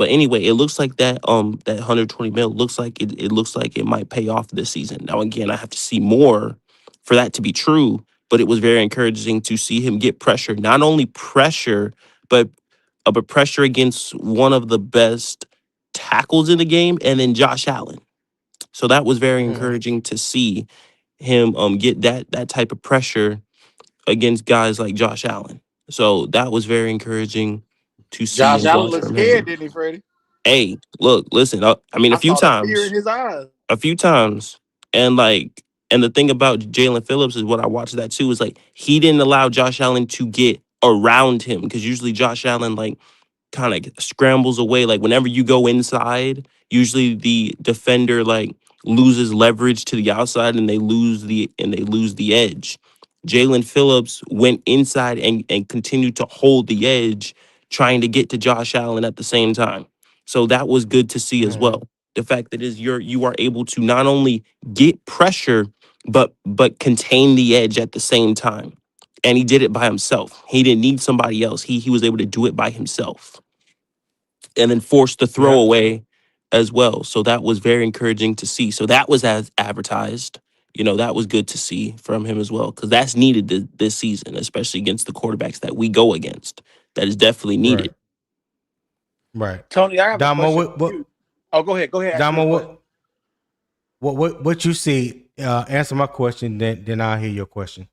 Speaker 15: anyway, it looks like that 120 mil looks like it looks like it might pay off this season. Now again, I have to see more for that to be true, but it was very encouraging to see him get pressure. Not only pressure, but pressure against one of the best tackles in the game, and then Josh Allen. So that was very
Speaker 1: Mm-hmm.
Speaker 15: encouraging to see him get that type of pressure against guys like Josh Allen. So that was very encouraging to see
Speaker 14: Josh
Speaker 15: and
Speaker 14: Allen
Speaker 15: watch
Speaker 14: looked
Speaker 15: from
Speaker 14: scared,
Speaker 15: him.
Speaker 14: didn't he, Freddie?
Speaker 15: Hey, look, listen. I mean,
Speaker 14: I saw the fear in his eyes.
Speaker 15: a few times, and the thing about Jaelan Phillips is what I watched that too is like he didn't allow Josh Allen to get around him because usually Josh Allen like kind of scrambles away. Like whenever you go inside, usually the defender like loses leverage to the outside and they lose the edge. Jaelan Phillips went inside and continued to hold the edge, trying to get to Josh Allen at the same time. So that was good to see as
Speaker 1: Mm-hmm.
Speaker 15: well. The fact that you are able to not only get pressure but contain the edge at the same time. And he did it by himself. He didn't need somebody else. He was able to do it by himself and then forced the
Speaker 1: Yep.
Speaker 15: throwaway as well. So that was very encouraging to see. So that was as advertised. that was good to see from him as well, because that's needed this season, especially against the quarterbacks that we go against. That is definitely needed.
Speaker 1: Right.
Speaker 14: Tony, I have a
Speaker 1: Damo,
Speaker 14: question for you. Oh, go ahead. Go ahead. Ask me
Speaker 1: Damo,
Speaker 14: a question.
Speaker 1: what you see? Answer my question, then I'll hear your question.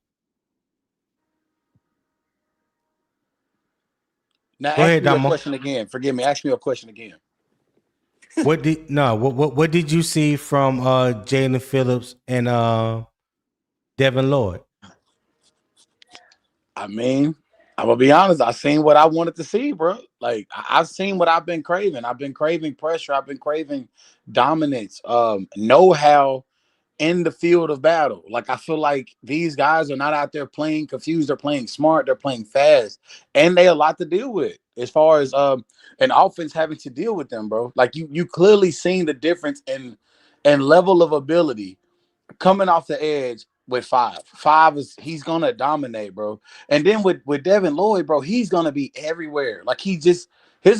Speaker 14: Now
Speaker 1: Go
Speaker 14: ask
Speaker 1: ahead,
Speaker 14: me your
Speaker 1: Damo.
Speaker 14: question again. Forgive me. Ask me your question again.
Speaker 1: What did you see from Jaelan Phillips and Devin Lloyd?
Speaker 14: I mean, I'm gonna be honest. I seen what I wanted to see, bro. Like I've seen what I've been craving. I've been craving pressure. I've been craving dominance. Know-how in the field of battle. Like I feel like these guys are not out there playing confused. They're playing smart. They're playing fast, and they a lot to deal with as far as an offense having to deal with them, bro. Like you clearly seen the difference in level of ability coming off the edge with five. Five is he's gonna dominate, bro. And then with Devin Lloyd, bro, he's gonna be everywhere. Like his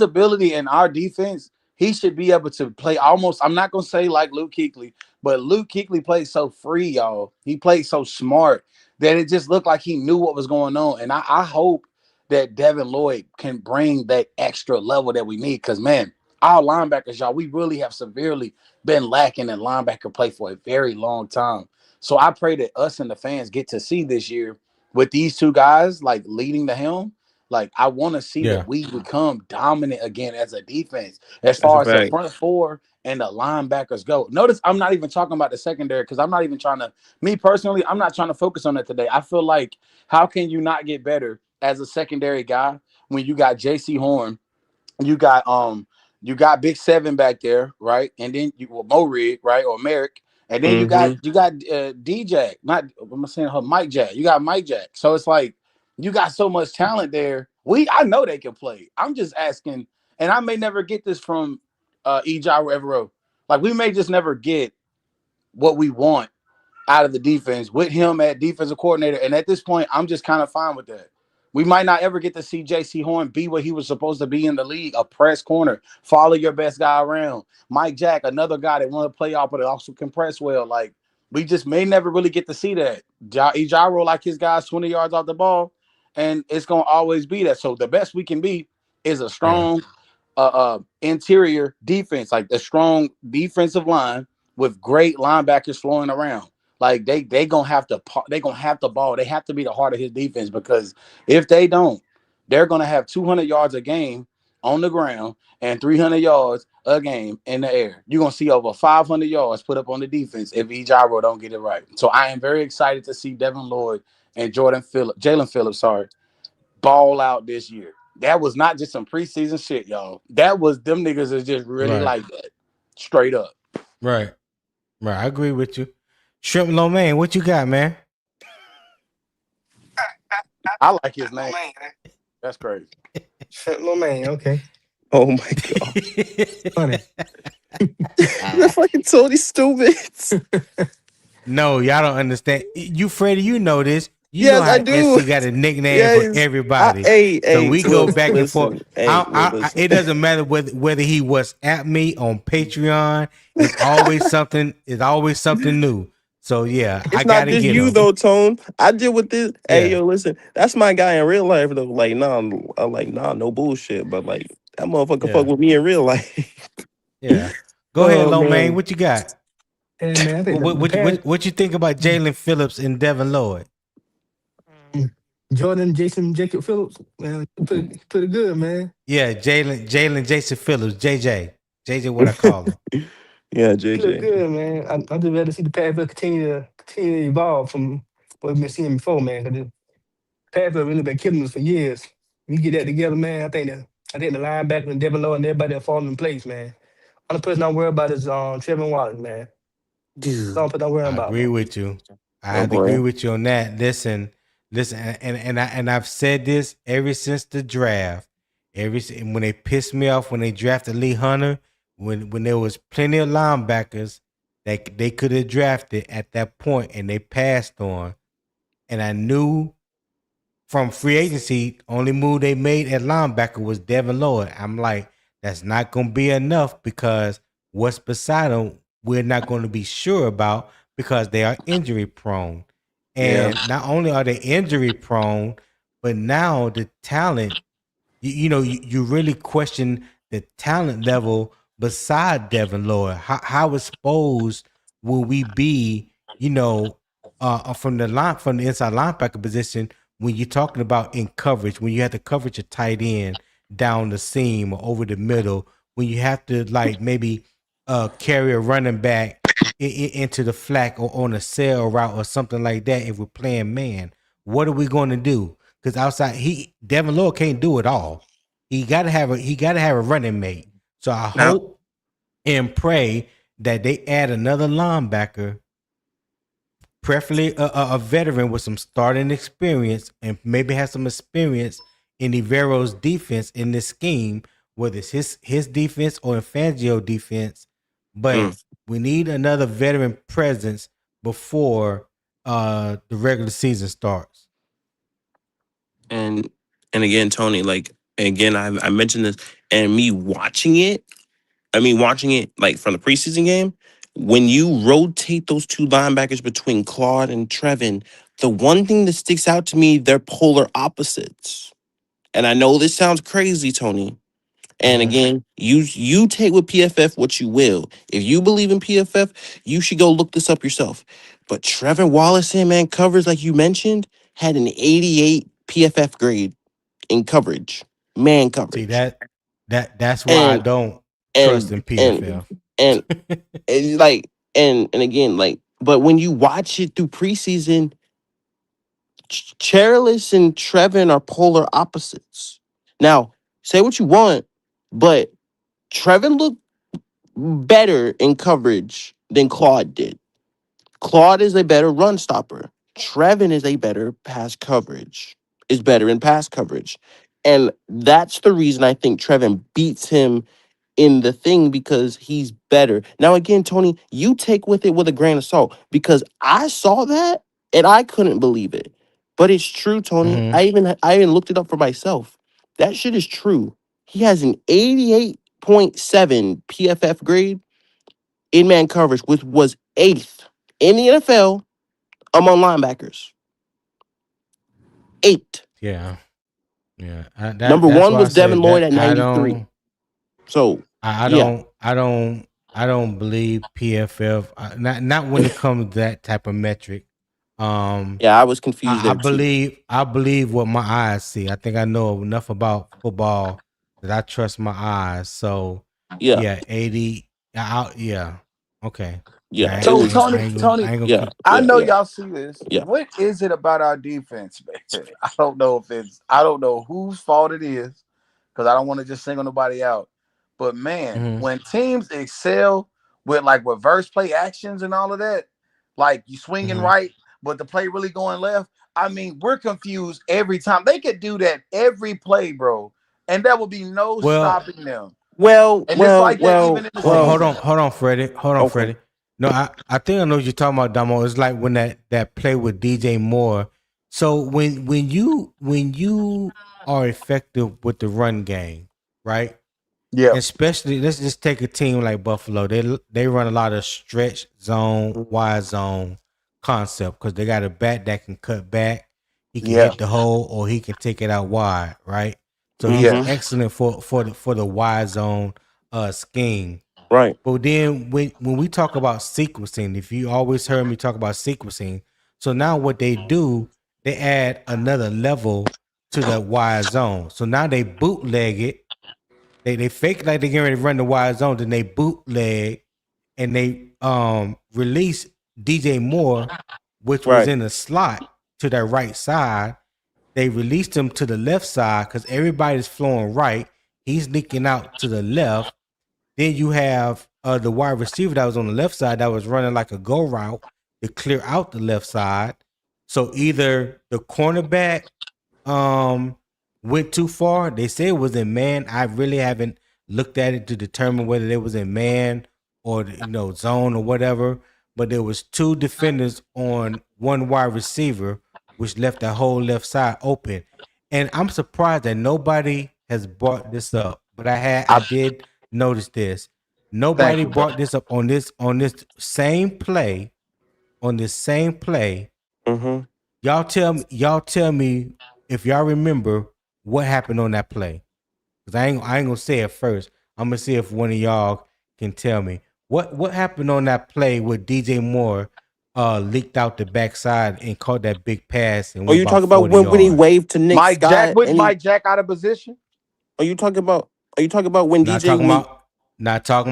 Speaker 14: ability in our defense, he should be able to play almost. I'm not gonna say like Luke Kuechly, but Luke Kuechly played so free, y'all. He played so smart that it just looked like he knew what was going on. And I hope that Devin Lloyd can bring that extra level that we need. Because man, our linebackers, y'all, we really have severely been lacking in linebacker play for a very long time. So I pray that us and the fans get to see this year with these two guys like leading the helm. Like I want to see that we become dominant again as a defense, as far as the front four and the linebackers go. Notice I'm not even talking about the secondary because I'm not even trying to. Me personally, I'm not trying to focus on it today. I feel like how can you not get better as a secondary guy when you got J.C. Horn, you got Big Seven back there, right? And then Mo Rig, right, or Merrick, and then you got DJ, not I'm saying her Mike Jack. You got Mike Jack. So it's like you got so much talent there. I know they can play. I'm just asking, and I may never get this from Ejiro Evero. Like we may just never get what we want out of the defense with him at defensive coordinator. And at this point, I'm just kind of fine with that. We might not ever get to see J.C. Horn be what he was supposed to be in the league, a press corner, follow your best guy around. Mike Jack, another guy that want to play off, but also can press well. Like, we just may never really get to see that. Ejiro like his guys 20 yards off the ball, and it's going to always be that. So the best we can be is a strong interior defense, like a strong defensive line with great linebackers flowing around. Like they gonna have to ball. They have to be the heart of his defense because if they don't, they're gonna have 200 yards a game on the ground and 300 yards a game in the air. You're gonna see over 500 yards put up on the defense if Ejiro don't get it right. So I am very excited to see Devin Lloyd and Jaelan Phillips, ball out this year. That was not just some preseason shit, y'all. That was them niggas is just really like that, straight up.
Speaker 1: Right. I agree with you. Shrimp Lo Mein, what you got, man?
Speaker 14: I like his name. That's crazy.
Speaker 16: Shrimp Lo Mein, okay.
Speaker 15: Oh my god.
Speaker 16: Funny.
Speaker 15: That fucking Tony stupid.
Speaker 1: No, y'all don't understand. You, Freddie, you know this. You
Speaker 15: Yes,
Speaker 1: know how
Speaker 15: I do.
Speaker 1: SC got a nickname for everybody. So we go back and forth. It doesn't matter whether he was at me on Patreon. It's always something. It's always something new. So yeah,
Speaker 15: it's
Speaker 1: I
Speaker 15: not
Speaker 1: gotta
Speaker 15: just
Speaker 1: get
Speaker 15: you
Speaker 1: him.
Speaker 15: though, Tone. I deal with this. Yeah. Hey, yo, listen, that's my guy in real life though. Like, I'm like, no bullshit. But like, that motherfucker fuck with me in real life.
Speaker 1: Yeah. Go ahead, Lo Mein. What you got?
Speaker 16: Hey, man, I think
Speaker 1: what you think about Jaelan Phillips and Devin Lloyd?
Speaker 16: Jordan, Jacob Phillips, man, pretty good, man.
Speaker 1: Yeah, Jaelan, Jason Phillips, JJ, what I call him.
Speaker 15: Yeah,
Speaker 16: He look good, man. I just rather see the Panthers continue to evolve from what we've been seeing before, man. Because the Panthers really been killing us for years. You get that together, man. I think the linebacker and Devin Lloyd and everybody that falling in place, man. Only person I'm worried about is Trevin Wallace, man. That's the only person I'm worried about.
Speaker 1: I agree with you. I have to agree with you on that. Listen, and I've said this ever since the draft. When they pissed me off when they drafted Lee Hunter, when there was plenty of linebackers that they could have drafted at that point and they passed on. And I knew from free agency, only move they made at linebacker was Devin Lloyd. I'm like, that's not going to be enough because what's beside him, we're not going to be sure about because they are injury prone. And not only are they injury prone, but now the talent, you really question the talent level beside Devin Lloyd. How exposed will we be, from the inside linebacker position when you're talking about in coverage, when you have to coverage a tight end down the seam or over the middle, when you have to like maybe carry a running back into the flat or on a sail route or something like that. If we're playing man, what are we going to do? Because outside, Devin Lloyd can't do it all. He got to have a running mate. So I hope and pray that they add another linebacker, preferably a veteran with some starting experience, and maybe have some experience in Ivero's defense in this scheme, whether it's his defense or in Fangio defense. But we need another veteran presence before the regular season starts.
Speaker 15: And again, Tony, like again, I mentioned this, and me watching it like from the preseason game, when you rotate those two linebackers between Claude and Trevin, the one thing that sticks out to me, they're polar opposites. And I know this sounds crazy, Tony. And again, you take with PFF what you will. If you believe in PFF, you should go look this up yourself. But Trevor Wallace in man covers, like you mentioned, had an 88 PFF grade in coverage, man coverage.
Speaker 1: See that's why I don't trust in PFF.
Speaker 15: And again, like, but when you watch it through preseason, Chairless and Trevin are polar opposites. Now, say what you want, but Trevin looked better in coverage than Claude did. Claude is a better run stopper. Trevin is a better pass coverage. Is better in pass coverage. And that's the reason I think Trevin beats him in the thing, because he's better. Now, again, Tony, you take with it with a grain of salt, because I saw that and I couldn't believe it. But it's true, Tony. I even looked it up for myself. That shit is true. He has an 88.7 PFF grade in man coverage, which was 8th in the NFL among linebackers. 8th.
Speaker 1: Yeah.
Speaker 15: Number
Speaker 1: That's
Speaker 15: 1
Speaker 1: why I
Speaker 15: was Devin
Speaker 1: said
Speaker 15: Lloyd
Speaker 1: that
Speaker 15: at 93. So
Speaker 1: I
Speaker 15: yeah.
Speaker 1: don't believe PFF. Not when it comes to that type of metric.
Speaker 15: Yeah, I was confused
Speaker 1: I
Speaker 15: there too.
Speaker 1: believe what my eyes see. I think I know enough about football that I trust my eyes. So
Speaker 15: Yeah.
Speaker 1: 80. Yeah. Okay.
Speaker 15: Yeah.
Speaker 1: I
Speaker 15: It
Speaker 14: So
Speaker 1: ain't
Speaker 15: was.
Speaker 1: gonna, I
Speaker 14: Tony,
Speaker 1: ain't gonna,
Speaker 14: Tony,
Speaker 1: I ain't gonna
Speaker 15: Yeah.
Speaker 1: keep.
Speaker 14: I
Speaker 15: Yeah.
Speaker 14: know
Speaker 15: Yeah.
Speaker 14: y'all see this.
Speaker 15: Yeah.
Speaker 14: What is it about our defense, man? I don't know whose fault it is, because I don't want to just single nobody out. But man, when teams excel with like reverse play actions and all of that, like you swinging right, but the play really going left. I mean, we're confused every time. They could do that every play, bro, and there will be no stopping them.
Speaker 15: Well,
Speaker 14: And it's like that even in the season.
Speaker 1: Hold on, Freddie.
Speaker 15: Okay.
Speaker 1: No, I think I know what you're talking about, Damo. It's like when that play with DJ Moore. So when you are effective with the run game, right?
Speaker 14: Yeah.
Speaker 1: Especially, let's just take a team like Buffalo. They run a lot of stretch zone, wide zone concept, because they got a back that can cut back. He can hit the hole or he can take it out wide, right? So he's excellent for the wide zone scheme.
Speaker 15: Right.
Speaker 1: But then when we talk about sequencing, if you always heard me talk about sequencing, so now what they do, they add another level to the wide zone. So now they bootleg it. They fake like they're getting ready to run the wide zone, then they bootleg and they release DJ Moore, which was in the slot to their right side. They released him to the left side because everybody's flowing right. He's leaking out to the left. Then you have the wide receiver that was on the left side that was running like a go route to clear out the left side. So either the cornerback went too far. They say it was in man. I really haven't looked at it to determine whether it was in man or zone or whatever. But there was 2 defenders on 1 wide receiver, which left that whole left side open. And I'm surprised that nobody has brought this up. But I did notice this. Nobody brought this up on this same play. on this same play.
Speaker 15: Mm-hmm.
Speaker 1: Y'all tell me if y'all remember what happened on that play. Because I ain't gonna say it first. I'm gonna see if one of y'all can tell me what happened on that play where DJ Moore leaked out the backside and caught that big pass and
Speaker 15: Are
Speaker 1: went
Speaker 15: you
Speaker 1: about
Speaker 15: talking about
Speaker 1: 40
Speaker 15: when he
Speaker 1: yards.
Speaker 15: waved to Nick
Speaker 14: Mike Jack
Speaker 15: Scott
Speaker 14: was
Speaker 15: and
Speaker 14: Mike Jack out of position?
Speaker 15: are you talking about when
Speaker 1: Not
Speaker 15: DJ
Speaker 1: talking
Speaker 15: when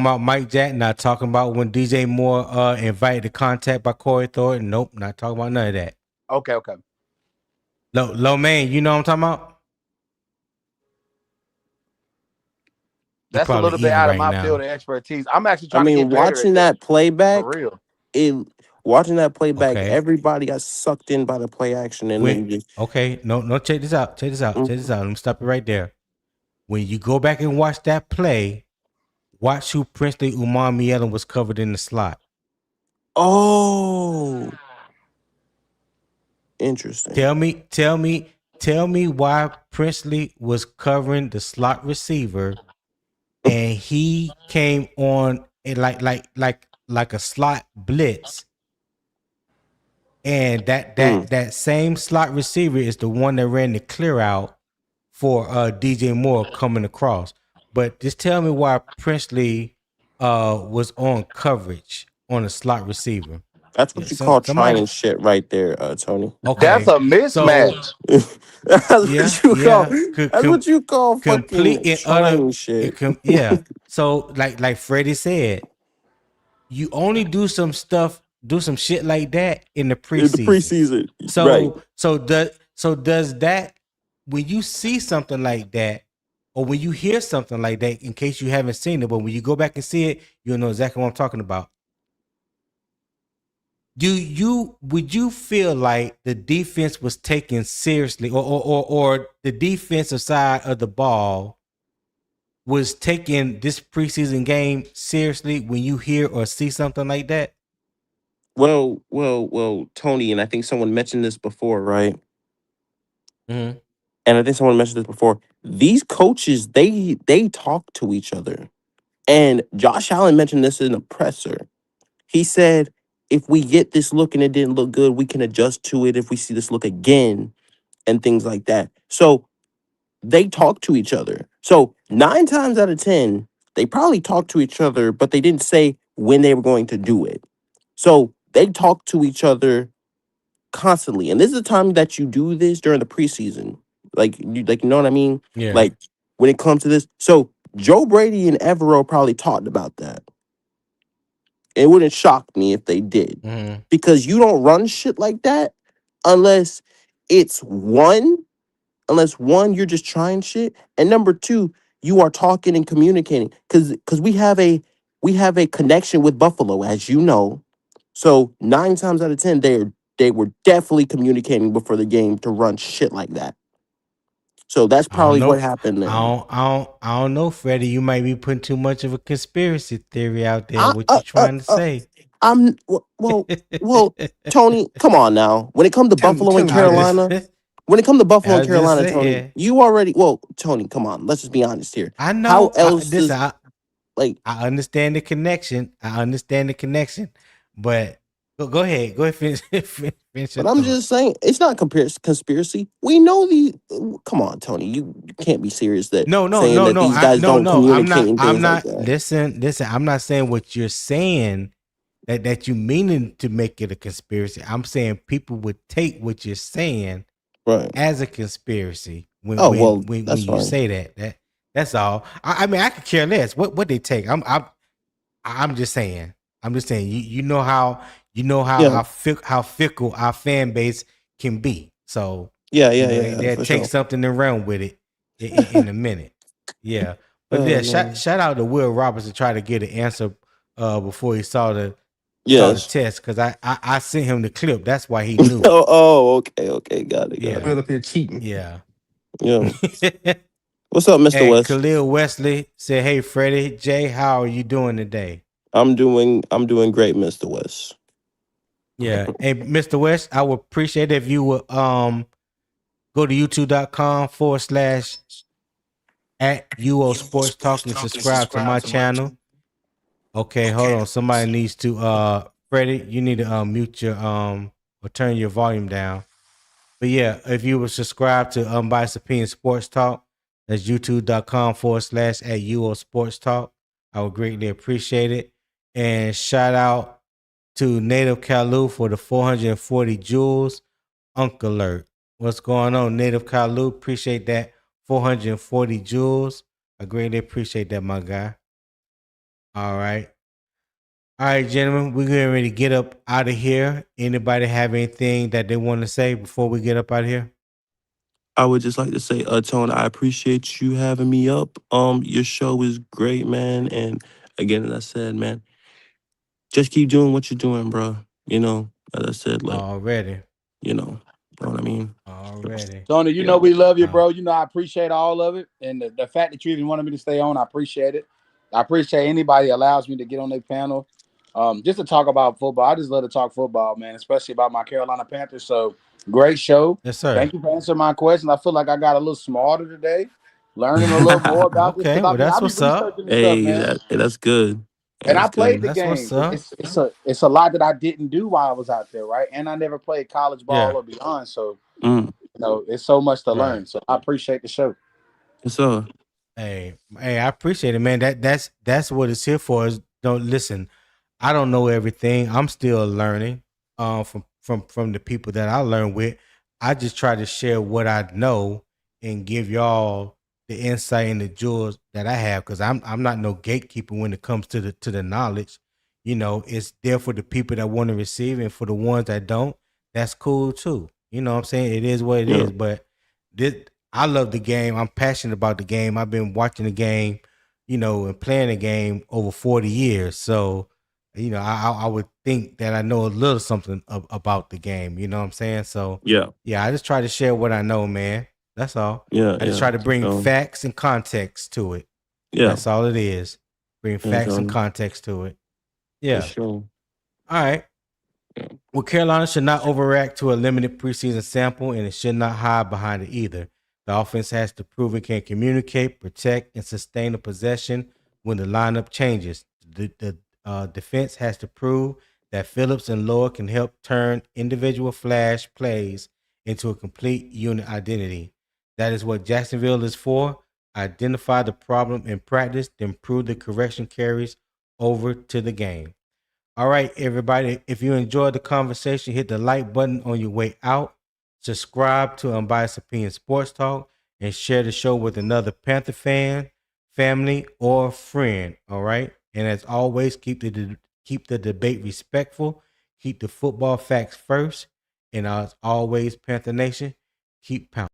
Speaker 1: about Mike Jack. Not talking about when DJ Moore invited the contact by Corey Thornton. Nope, not talking about none of that.
Speaker 14: Okay.
Speaker 1: Low man, you know what I'm talking about? He
Speaker 14: That's a
Speaker 1: probably
Speaker 14: little bit
Speaker 1: eating
Speaker 14: out of
Speaker 1: right
Speaker 14: my field
Speaker 1: now.
Speaker 14: of expertise. I'm actually
Speaker 15: I
Speaker 14: trying to
Speaker 15: mean
Speaker 14: get better at
Speaker 15: watching
Speaker 14: this.
Speaker 15: that playback,
Speaker 14: For real.
Speaker 15: watching that playback,
Speaker 1: Okay.
Speaker 15: everybody got sucked in by the play action and then just
Speaker 1: No, check this out. Check this out.
Speaker 15: Mhm.
Speaker 1: Check this out. Let me stop it right there. When you go back and watch that play, watch who Princely Umar was covered in the slot.
Speaker 15: Oh, interesting.
Speaker 1: Tell me why Princely was covering the slot receiver and he came on like a slot blitz. And that same slot receiver is the one that ran the clear out for DJ Moore coming across. But just tell me why Princely was on coverage on a slot receiver.
Speaker 15: That's
Speaker 1: Yeah,
Speaker 15: what you call
Speaker 1: somebody.
Speaker 15: trying shit right there, Tony.
Speaker 14: That's
Speaker 1: Okay,
Speaker 14: a
Speaker 1: so
Speaker 14: mismatch.
Speaker 15: That's what you call. That's what you call
Speaker 1: complete
Speaker 15: fucking
Speaker 1: and utter.
Speaker 15: trying shit.
Speaker 1: Yeah. So like Freddie said, you only do some shit like that in the
Speaker 15: In the
Speaker 1: preseason.
Speaker 15: preseason, right?
Speaker 1: So does that when you see something like that, or when you hear something like that, in case you haven't seen it, but when you go back and see it, you'll know exactly what I'm talking about. Would you feel like the defense was taken seriously, or the defensive side of the ball was taking this preseason game seriously when you hear or see something like that?
Speaker 15: Well, Tony, and I think someone mentioned this before, right?
Speaker 1: Mm-hmm.
Speaker 15: And I think someone mentioned this before. These coaches, they talk to each other. And Josh Allen mentioned this in a presser. He said, if we get this look and it didn't look good, we can adjust to it if we see this look again and things like that. So they talk to each other. So 9 times out of 10, they probably talked to each other, but they didn't say when they were going to do it. So they talk to each other constantly. And this is the time that you do this during the preseason. You know what I mean?
Speaker 1: Yeah.
Speaker 15: Like when it comes to this. So Joe Brady and Evero probably talked about that. It wouldn't shock me if they did.
Speaker 1: Mm-hmm.
Speaker 15: Because you don't run shit like that unless it's one, you're just trying shit. And number two, you are talking and communicating. Cause we have a connection with Buffalo, as you know. So 9 times out of 10, they were definitely communicating before the game to run shit like that. So that's
Speaker 1: I don't
Speaker 15: probably what
Speaker 1: know.
Speaker 15: happened there.
Speaker 1: I don't know, Freddie. You might be putting too much of a conspiracy theory out there. What you trying to say?
Speaker 15: Well, Tony, come on now. When it comes to Buffalo and
Speaker 1: I was
Speaker 15: Carolina,
Speaker 1: just,
Speaker 15: Tony,
Speaker 1: saying.
Speaker 15: you already. Well, Tony, come on. Let's just be honest here.
Speaker 1: I
Speaker 15: How
Speaker 1: know.
Speaker 15: else does like?
Speaker 1: I understand the connection. But go ahead. Go ahead. Finish your
Speaker 15: But I'm
Speaker 1: thought.
Speaker 15: just saying, it's not conspiracy. We know the. Come on, Tony. You can't be serious that
Speaker 1: No.
Speaker 15: saying that these guys don't communicate and
Speaker 1: I'm
Speaker 15: things like
Speaker 1: not.
Speaker 15: that.
Speaker 1: Listen. I'm not saying what you're saying. That you meaning to make it a conspiracy. I'm saying people would take what you're saying
Speaker 15: Right.
Speaker 1: as a conspiracy when
Speaker 15: Oh well, that's
Speaker 1: you
Speaker 15: fine.
Speaker 1: say that's all. I mean, I could care less what they take. I'm just saying. You know how
Speaker 15: Yeah.
Speaker 1: how fickle our fan base can be. So
Speaker 15: Yeah,
Speaker 1: they'll
Speaker 15: for
Speaker 1: take
Speaker 15: sure.
Speaker 1: something and run with it in a minute. Yeah, but yeah,
Speaker 15: Man.
Speaker 1: shout out to Will Robertson try to get an answer before he saw the
Speaker 15: Yes.
Speaker 1: test, because I sent him the clip. That's why he knew.
Speaker 15: Okay. Got it.
Speaker 1: Yeah.
Speaker 16: Well, up here cheating.
Speaker 1: Yeah.
Speaker 15: Yeah. What's up, Mr.
Speaker 1: And
Speaker 15: West?
Speaker 1: Khalil Wesley said, "Hey Freddie, Jay, how are you doing today?"
Speaker 15: I'm doing great, Mr. West.
Speaker 1: Yeah. Hey, Mr. West, I would appreciate it if you would go to youtube.com/@UO Sports Talk and subscribe to my channel. Okay, hold on. Somebody needs to Freddie, you need to mute your or turn your volume down. But yeah, if you would subscribe to Unbiased Opinion Sports Talk, that's youtube.com/@UO Sports Talk. I would greatly appreciate it. And shout out to Native Kalu for the 440 jewels. Uncle Alert. What's going on, Native Kalu? Appreciate that 440 jewels. I greatly appreciate that, my guy. All right. All right, gentlemen, we're getting ready to get up out of here. Anybody have anything that they want to say before we get up out of here?
Speaker 15: I would just like to say, Tone, I appreciate you having me up. Your show is great, man. And again, as I said, man, just keep doing what you're doing, bro. You know, as I said, like,
Speaker 1: already,
Speaker 15: you know what I mean?
Speaker 1: Already.
Speaker 14: Tony, you know we love you, bro. You know I appreciate all of it. And the fact that you even wanted me to stay on, I appreciate it. I appreciate anybody that allows me to get on their panel. Just to talk about football. I just love to talk football, man, especially about my Carolina Panthers. So great show.
Speaker 1: Yes, sir.
Speaker 14: Thank you for answering my question. I feel like I got a little smarter today, learning a little more about this.
Speaker 1: Okay, well, that's
Speaker 14: I be
Speaker 1: what's up.
Speaker 14: researching this stuff, man.
Speaker 15: That's good.
Speaker 14: And I
Speaker 15: That's
Speaker 14: played
Speaker 15: good.
Speaker 14: the
Speaker 1: That's what's
Speaker 14: game.
Speaker 1: up.
Speaker 14: It's a lot that I didn't do while I was out there, right? And I never played college ball
Speaker 1: Yeah.
Speaker 14: or beyond. So
Speaker 15: Mm.
Speaker 14: you know, it's so much to
Speaker 1: Right.
Speaker 14: learn. So I appreciate the show.
Speaker 15: Yes, sir.
Speaker 1: Hey, I appreciate it, man. That's what it's here for. Is don't listen. I don't know everything. I'm still learning from the people that I learn with. I just try to share what I know and give y'all the insight and the jewels that I have, because I'm not no gatekeeper when it comes to the knowledge. You know, it's there for the people that want to receive, and for the ones that don't, that's cool too. You know what I'm saying? It is what it is. But I love the game. I'm passionate about the game. I've been watching the game, you know, and playing the game over 40 years. So, you know, I would think that I know a little something about the game. You know what I'm saying? So,
Speaker 15: yeah,
Speaker 1: I just try to share what I know, man. That's all.
Speaker 15: Yeah,
Speaker 1: I just try to bring facts and context to it.
Speaker 15: Yeah.
Speaker 1: That's all it is. Bring facts and context to it. Yeah.
Speaker 15: For sure.
Speaker 1: All right. Well, Carolina should not overreact to a limited preseason sample, and it should not hide behind it either. The offense has to prove it can communicate, protect, and sustain a possession when the lineup changes. The defense has to prove that Phillips and Lloyd can help turn individual flash plays into a complete unit identity. That is what Jacksonville is for. Identify the problem in practice, then prove the correction carries over to the game. All right, everybody. If you enjoyed the conversation, hit the like button on your way out. Subscribe to Unbiased Opinion Sports Talk and share the show with another Panther fan, family, or friend. All right. And as always, keep the debate respectful. Keep the football facts first. And as always, Panther Nation, keep pounding.